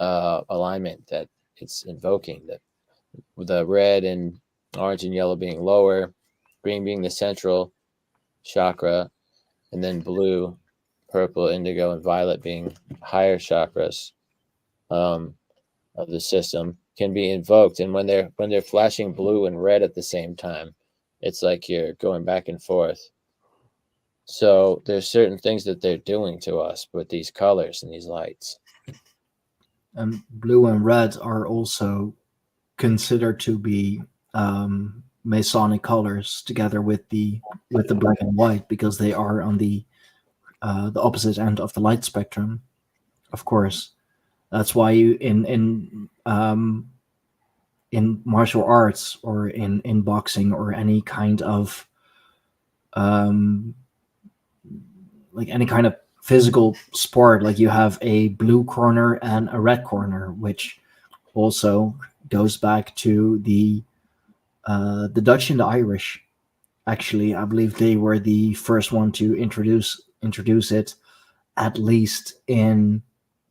alignment that it's invoking. That with the red and orange and yellow being lower, green being the central chakra, and then blue, purple, indigo, and violet being higher chakras of the system can be invoked. And when they're flashing blue and red at the same time, it's like you're going back and forth. So there's certain things that they're doing to us with these colors and these lights. And blue and red are also considered to be Masonic colors, together with the black and white, because they are on the opposite end of the light spectrum. Of course, that's why you in martial arts or in boxing or any kind of like any kind of physical sport, like you have a blue corner and a red corner, which also goes back to the Dutch and the Irish. Actually, I believe they were the first one to introduce it, at least in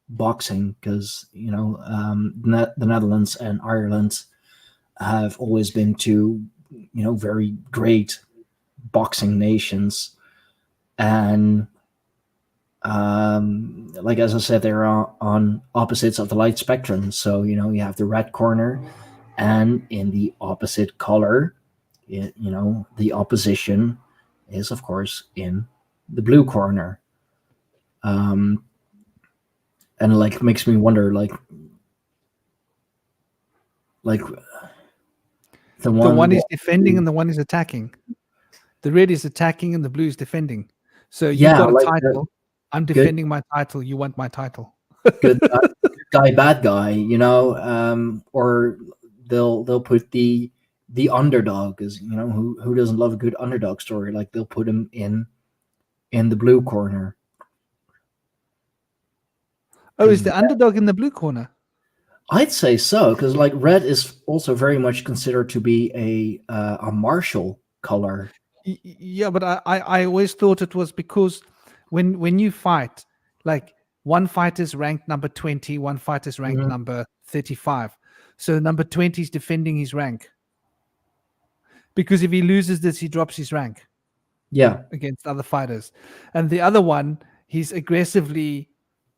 boxing, because the Netherlands and Ireland have always been two very great boxing nations, and like as I said, they're on opposites of the light spectrum. So you have the red corner, and in the opposite color, the opposition is of course in the blue corner. And like makes me wonder, like the one is defending and the one is attacking. The red is attacking and the blue is defending. So you got a title. I'm defending my title. You want my title. Good guy, bad guy, or they'll put the underdog, because who doesn't love a good underdog story? Like they'll put him in the blue corner. Oh, is the underdog in the blue corner? I'd say so, because like red is also very much considered to be a martial color. Yeah, but I always thought it was because when you fight, like one fighter's ranked number 20, one fighter's ranked number 35. So number 20 is defending his rank. Because if he loses this, he drops his rank. Yeah. Against other fighters. And the other one, he's aggressively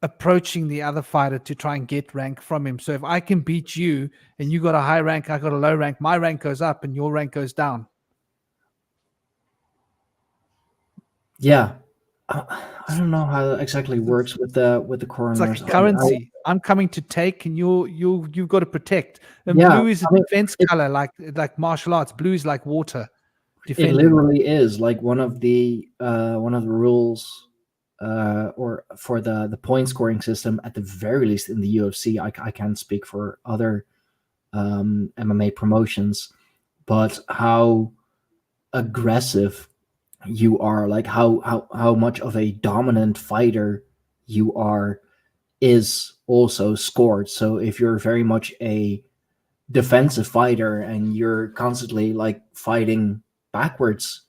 approaching the other fighter to try and get rank from him. So if I can beat you and you got a high rank, I got a low rank, my rank goes up and your rank goes down. Yeah. I don't know how that exactly works with the coroners. It's like currency. I'm coming to take, and you've got to protect. And blue is a defense color, like martial arts. Blue is like water. Defending. It literally is like one of the rules, or for the point scoring system, at the very least in the UFC. I can't speak for other MMA promotions, but how aggressive you are, like how much of a dominant fighter you are, is also scored. So if you're very much a defensive fighter and you're constantly like fighting backwards,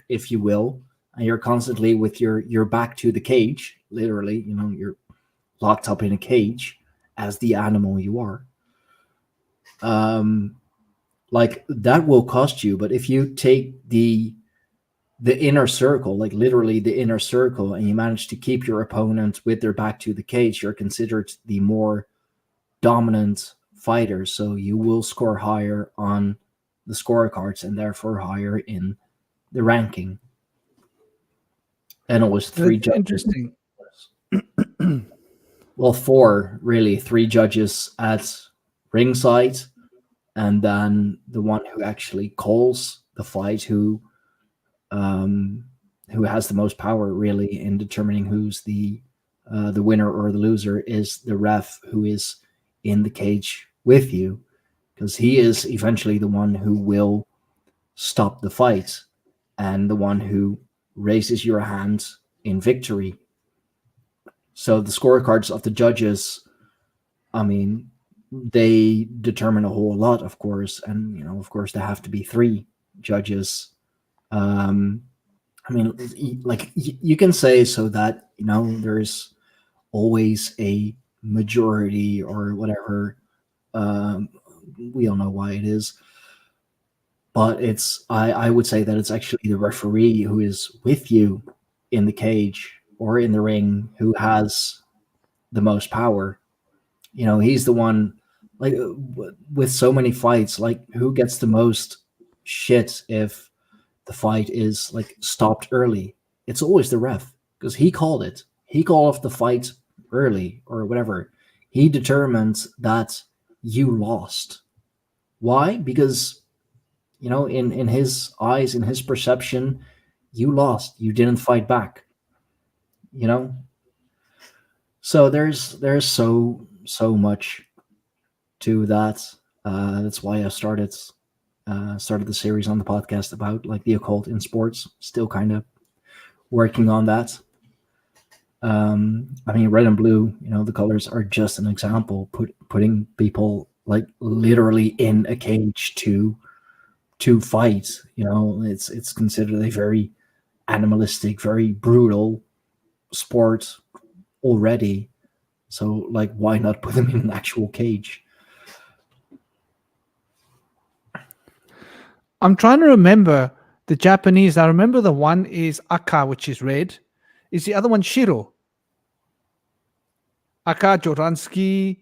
if you will, and you're constantly with your back to the cage, literally, you're locked up in a cage as the animal you are, like that will cost you. But if you take the inner circle, like literally the inner circle, and you manage to keep your opponent with their back to the cage, you're considered the more dominant fighter. So you will score higher on the scorecards and therefore higher in the ranking. And it was 3 judges. Interesting. Well, 4 really, 3 judges at ringside, and then the one who actually calls the fight, who has the most power really in determining who's the winner or the loser, is the ref who is in the cage with you, because he is eventually the one who will stop the fight and the one who raises your hand in victory. So the scorecards of the judges, I mean, they determine a whole lot, of course, and of course, there have to be 3 judges. I mean, like you can say so that there's always a majority or whatever. We all know why it is, but I would say that it's actually the referee who is with you in the cage or in the ring who has the most power. He's the one, like with so many fights, like who gets the most shit if the fight is like stopped early? It's always the ref, because he called it. He called off the fight early or whatever. He determined that you lost. Why? Because in his eyes, in his perception, you lost. You didn't fight back. So there's so much to that. That's why I started the series on the podcast about like the occult in sports. Still kind of working on that. I mean, red and blue, the colors are just an example. Putting people like literally in a cage to fight. It's considered a very animalistic, very brutal sport already. So like, why not put them in an actual cage? I'm trying to remember the Japanese. I remember the one is Aka, which is red. Is the other one Shiro? Aka, Joransky,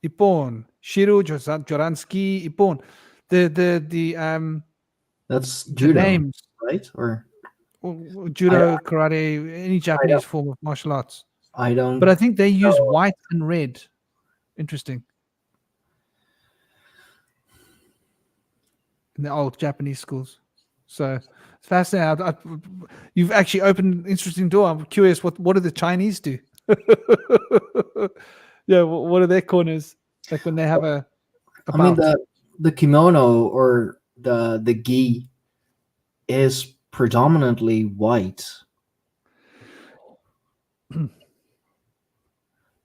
Ippon. Shiro, Joransky, Ippon. The That's judo, names, right? Or judo, karate, any Japanese form of martial arts. I don't. But I think they use white and red. Interesting. In the old Japanese schools. So it's fascinating. You've actually opened an interesting door. I'm curious, what do the Chinese do? Yeah, what are their corners like when they have a I mean, bout? the kimono or the gi is predominantly white.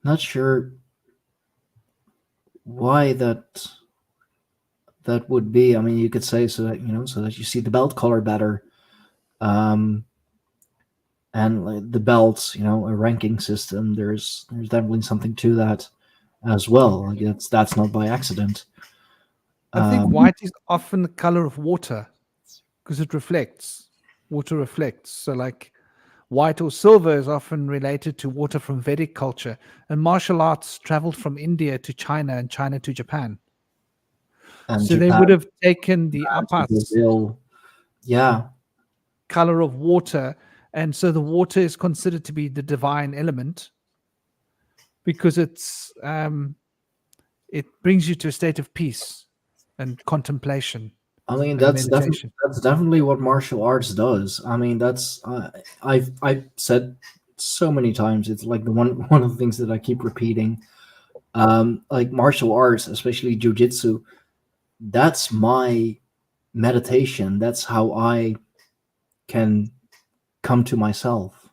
Not sure why that would be. I mean, you could say so that so that you see the belt color better, and like the belts, a ranking system. There's definitely something to that as well. Like that's not by accident. I think white is often the color of water because it reflects. Water reflects. So like white or silver is often related to water from Vedic culture, and martial arts traveled from India to China and China to Japan. And so Japan, they would have taken the apats Brazil, yeah, color of water, and so the water is considered to be the divine element because it brings you to a state of peace and contemplation. I mean, and that's meditation. definitely what martial arts does. I mean, that's I've said so many times. It's like one of the things that I keep repeating. Like martial arts, especially jiu-jitsu, that's my meditation. That's how I can come to myself.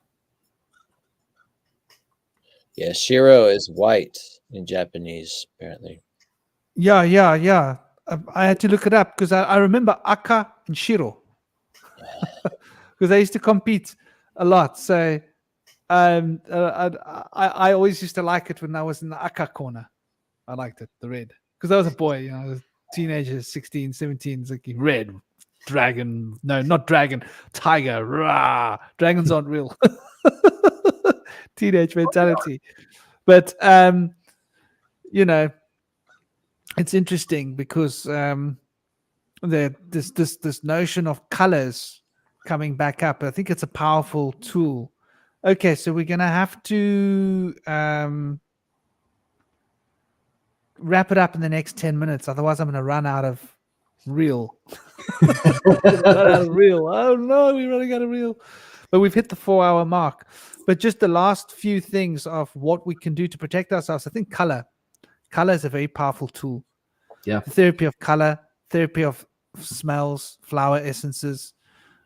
Yeah, Shiro is white in Japanese, apparently. Yeah. I had to look it up because I remember Aka and Shiro because they used to compete a lot. So I always used to like it when I was in the Aka corner. I liked it, the red, because I was a boy, I was a teenager, 16, 17. It's like red, dragon. No, not dragon, tiger. Rah! Dragons aren't real. Teenage mentality. But, it's interesting because this notion of colors coming back up. I think it's a powerful tool. Okay, so we're gonna have to wrap it up in the next 10 minutes. Otherwise, I'm going to run out of reel. Run out of reel. Oh no, we're running out of reel. But we've hit the 4-hour mark. But just the last few things of what we can do to protect ourselves. I think color is a very powerful tool. Yeah. The therapy of color, therapy of smells, flower essences,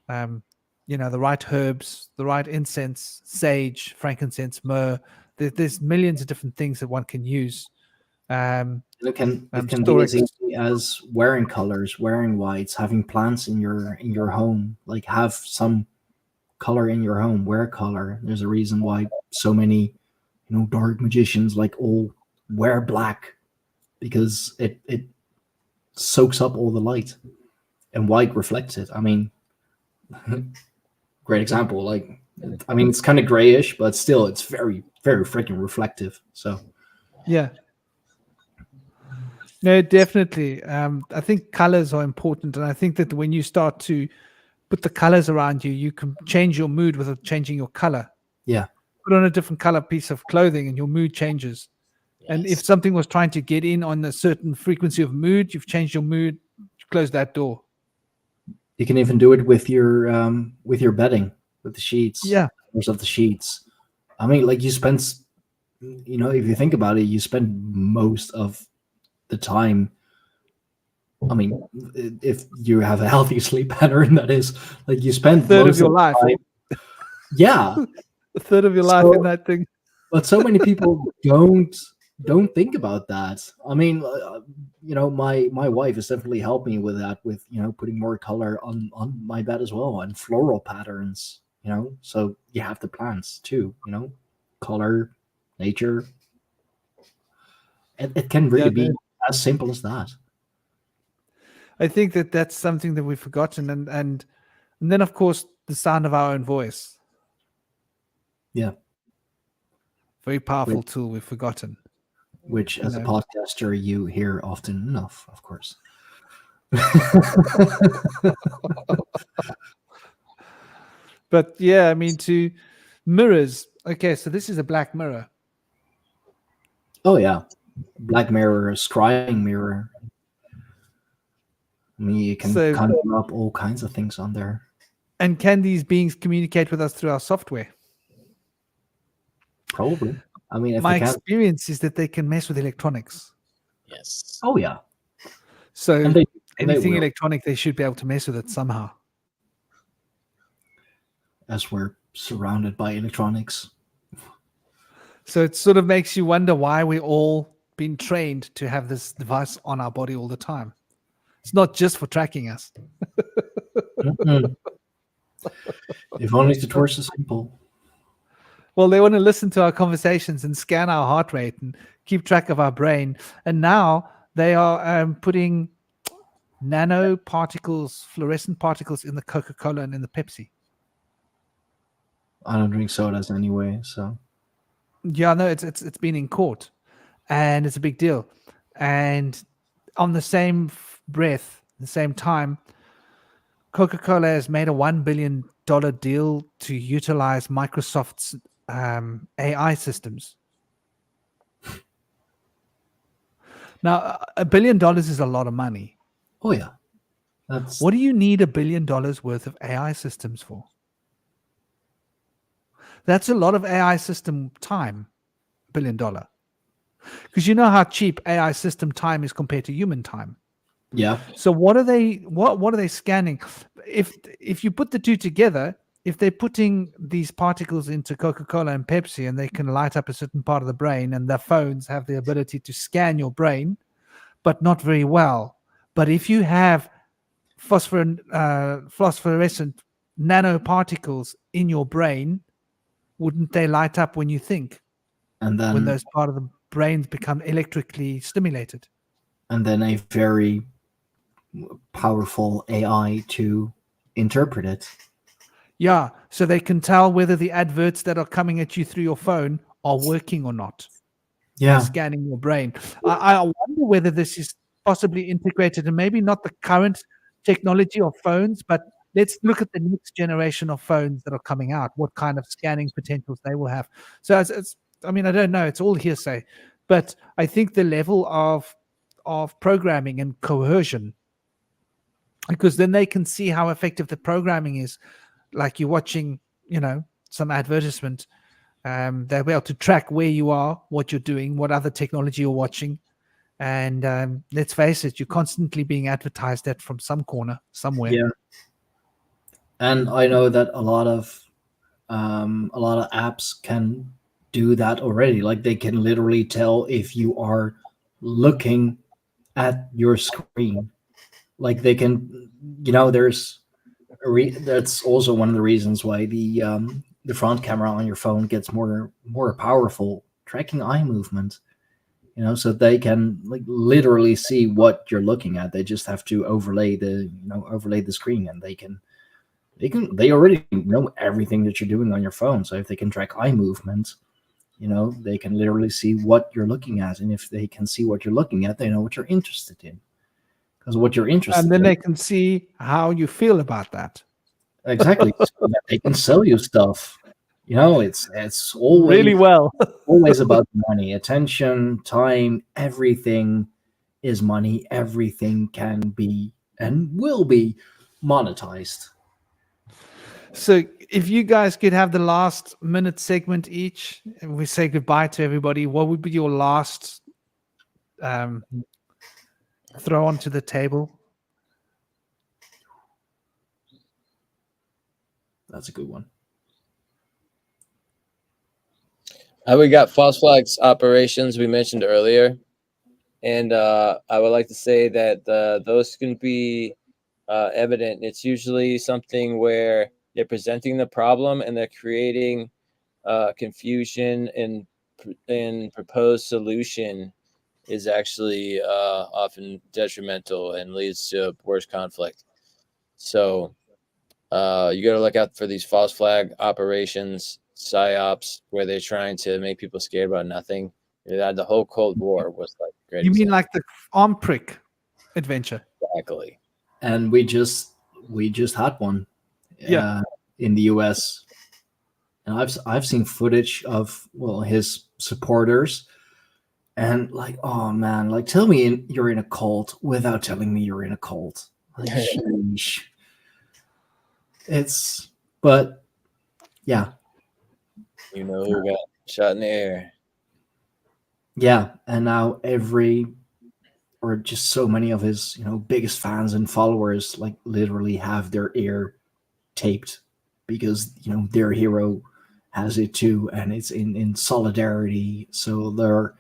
the right herbs, the right incense, sage, frankincense, myrrh. There's millions of different things that one can use. It can be as easy as wearing colors, wearing whites, having plants in your home. Like, have some color in your home, wear color. There's a reason why so many dark magicians like all wear black, because it soaks up all the light, and white reflects it. I mean, great example. Like, I mean, it's kind of grayish, but still it's very, very freaking reflective. So yeah. No, definitely. I think colors are important, and I think that when you start to put the colors around you, you can change your mood without changing your color. Yeah. Put on a different color piece of clothing, and your mood changes. Yes. And if something was trying to get in on a certain frequency of mood, you've changed your mood. You close that door. You can even do it with your bedding, with the sheets. Yeah. Of the sheets. I mean, like, you spend, if you think about it, you spend most of the time. I mean, if you have a healthy sleep pattern, that is, like, you spend a third of your life. Yeah, a third of your life in that thing. But so many people don't think about that. I mean, my wife has definitely helped me with that, with putting more color on my bed as well, and floral patterns. So you have the plants too. Color, nature. It can really be as simple as that. I think that that's something that we've forgotten, and then of course the sound of our own voice. Yeah, very powerful tool we've forgotten. Which, as a podcaster, you hear often enough, of course. But yeah, I mean, to mirrors. Okay, so this is a black mirror. Oh yeah, black mirror, a scrying mirror. I mean, you can conjure up all kinds of things on there. And can these beings communicate with us through our software? Probably. I mean, my experience is that they can mess with electronics. Yes. Oh yeah. So anything electronic, they should be able to mess with it somehow. As we're surrounded by electronics. So it sort of makes you wonder why we're all being trained to have this device on our body all the time. It's not just for tracking us. If only it were so simple. Well, they want to listen to our conversations and scan our heart rate and keep track of our brain. And now they are putting nanoparticles, fluorescent particles in the Coca-Cola and in the Pepsi. I don't drink sodas anyway, so. Yeah, no, it's been in court, and it's a big deal. And on the same breath, the same time, Coca-Cola has made a $1 billion deal to utilize Microsoft's AI systems. Now, $1 billion is a lot of money. Oh yeah. What do you need $1 billion worth of AI systems for? That's a lot of AI system time, $1 billion. Because you know how cheap AI system time is compared to human time. Yeah. So what are they scanning? If you put the two together, if they're putting these particles into Coca-Cola and Pepsi and they can light up a certain part of the brain, and their phones have the ability to scan your brain, but not very well. But if you have phosphorescent nanoparticles in your brain, wouldn't they light up when you think? And then when those part of the brains become electrically stimulated. And then a very powerful AI to interpret it. Yeah, so they can tell whether the adverts that are coming at you through your phone are working or not. Yeah. Scanning your brain. I wonder whether this is possibly integrated, and maybe not the current technology of phones, but let's look at the next generation of phones that are coming out, what kind of scanning potentials they will have. So I mean, I don't know. It's all hearsay. But I think the level of programming and coercion, because then they can see how effective the programming is. Like you're watching, some advertisement, they'll be able to track where you are, what you're doing, what other technology you're watching. And let's face it, you're constantly being advertised at from some corner, somewhere. Yeah. And I know that a lot of apps can do that already. Like they can literally tell if you are looking at your screen. Like they can, there's that's also one of the reasons why the front camera on your phone gets more powerful, tracking eye movement. So they can like literally see what you're looking at. They just have to overlay the screen, and they already know everything that you're doing on your phone. So if they can track eye movement, they can literally see what you're looking at. And if they can see what you're looking at, they know what you're interested in. Because what you're interested And then in, they can see how you feel about that. exactly, so that they can sell you stuff. It's always Really well. always about money, attention, time, everything is money. Everything can be and will be monetized. So if you guys could have the last minute segment each, and we say goodbye to everybody, what would be your last throw onto the table? That's a good one. We got false flags operations we mentioned earlier, and I would like to say that those can be evident. It's usually something where they're presenting the problem and they're creating confusion, and proposed solution is actually often detrimental and leads to worse conflict. So you got to look out for these false flag operations, psyops, where they're trying to make people scared about nothing. The whole Cold War was like great. You mean like the arm prick adventure? Exactly. And we just had one, in the US, and I've seen footage of his supporters, and like, oh man, like tell me you're in a cult without telling me you're in a cult. Like, sheesh. But yeah, Who got shot in the air. yeah, and now just so many of his biggest fans and followers like literally have their ear taped because their hero has it too, and it's in solidarity. So they're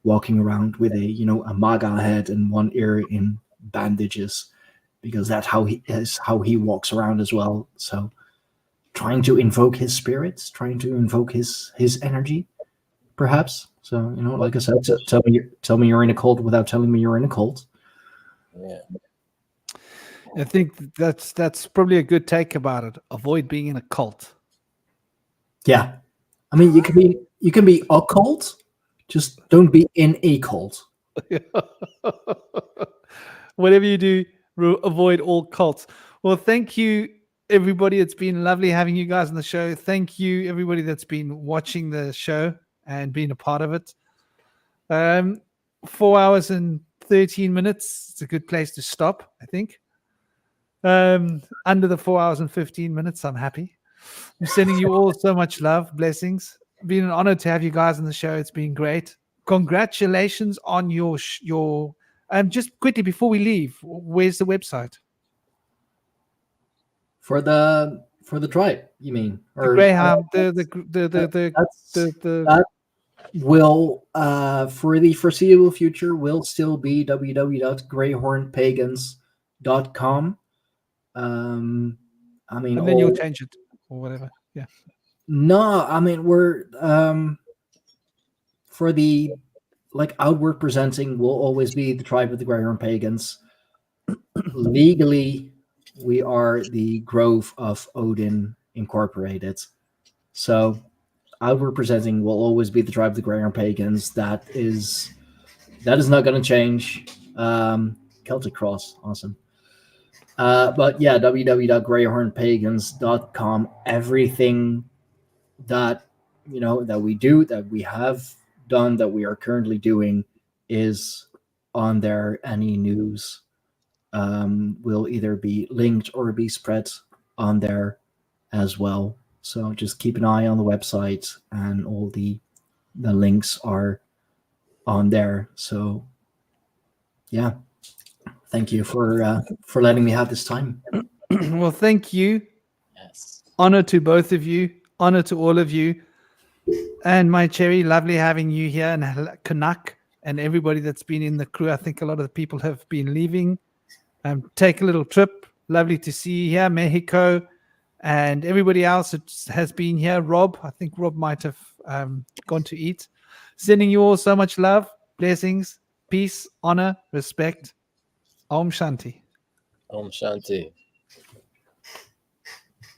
walking around with a MAGA head and one ear in bandages because that's how he walks around as well. So trying to invoke his spirits, trying to invoke his energy, perhaps. So like I said, tell me you're in a cult without telling me you're in a cult. Yeah. I think that's probably a good take about it. Avoid being in a cult. Yeah, I mean you can be a cult, just don't be in a cult. Whatever you do, avoid all cults. Well, thank you, everybody. It's been lovely having you guys on the show. Thank you, everybody that's been watching the show and being a part of it. 4 hours and 13 minutes. It's a good place to stop, I think. Under the 4 hours and 15 minutes, I'm happy. I'm sending you all so much love, blessings. Been an honor to have you guys on the show. It's been great. Congratulations on your just quickly before we leave, where's the website? For the tribe, you mean? Or Greyhound, that will for the foreseeable future will still be www.greyhornpagans.com. I mean, and then you'll change it or whatever. Yeah. No, I mean we're for the outward presenting will always be the tribe of the Greyhorn Pagans. Legally, we are the Grove of Odin Incorporated. So outward presenting will always be the tribe of the Greyhorn Pagans. That is not going to change. Celtic Cross, awesome. But yeah, www.greyhornpagans.com. Everything that that we do, that we have done that we are currently doing is on there. Any news will either be linked or be spread on there as well. So just keep an eye on the website, and all the links are on there. So yeah, thank you for letting me have this time. Well, thank you. Yes. Honor to both of you. Honor to all of you. And my Cherry, lovely having you here, and Canuck and everybody that's been in the crew. I think a lot of the people have been leaving. Take a little trip. Lovely to see you here, Mexico, and everybody else that has been here. Rob, I think Rob might have gone to eat. Sending you all so much love, blessings, peace, honor, respect. Om Shanti. Om Shanti.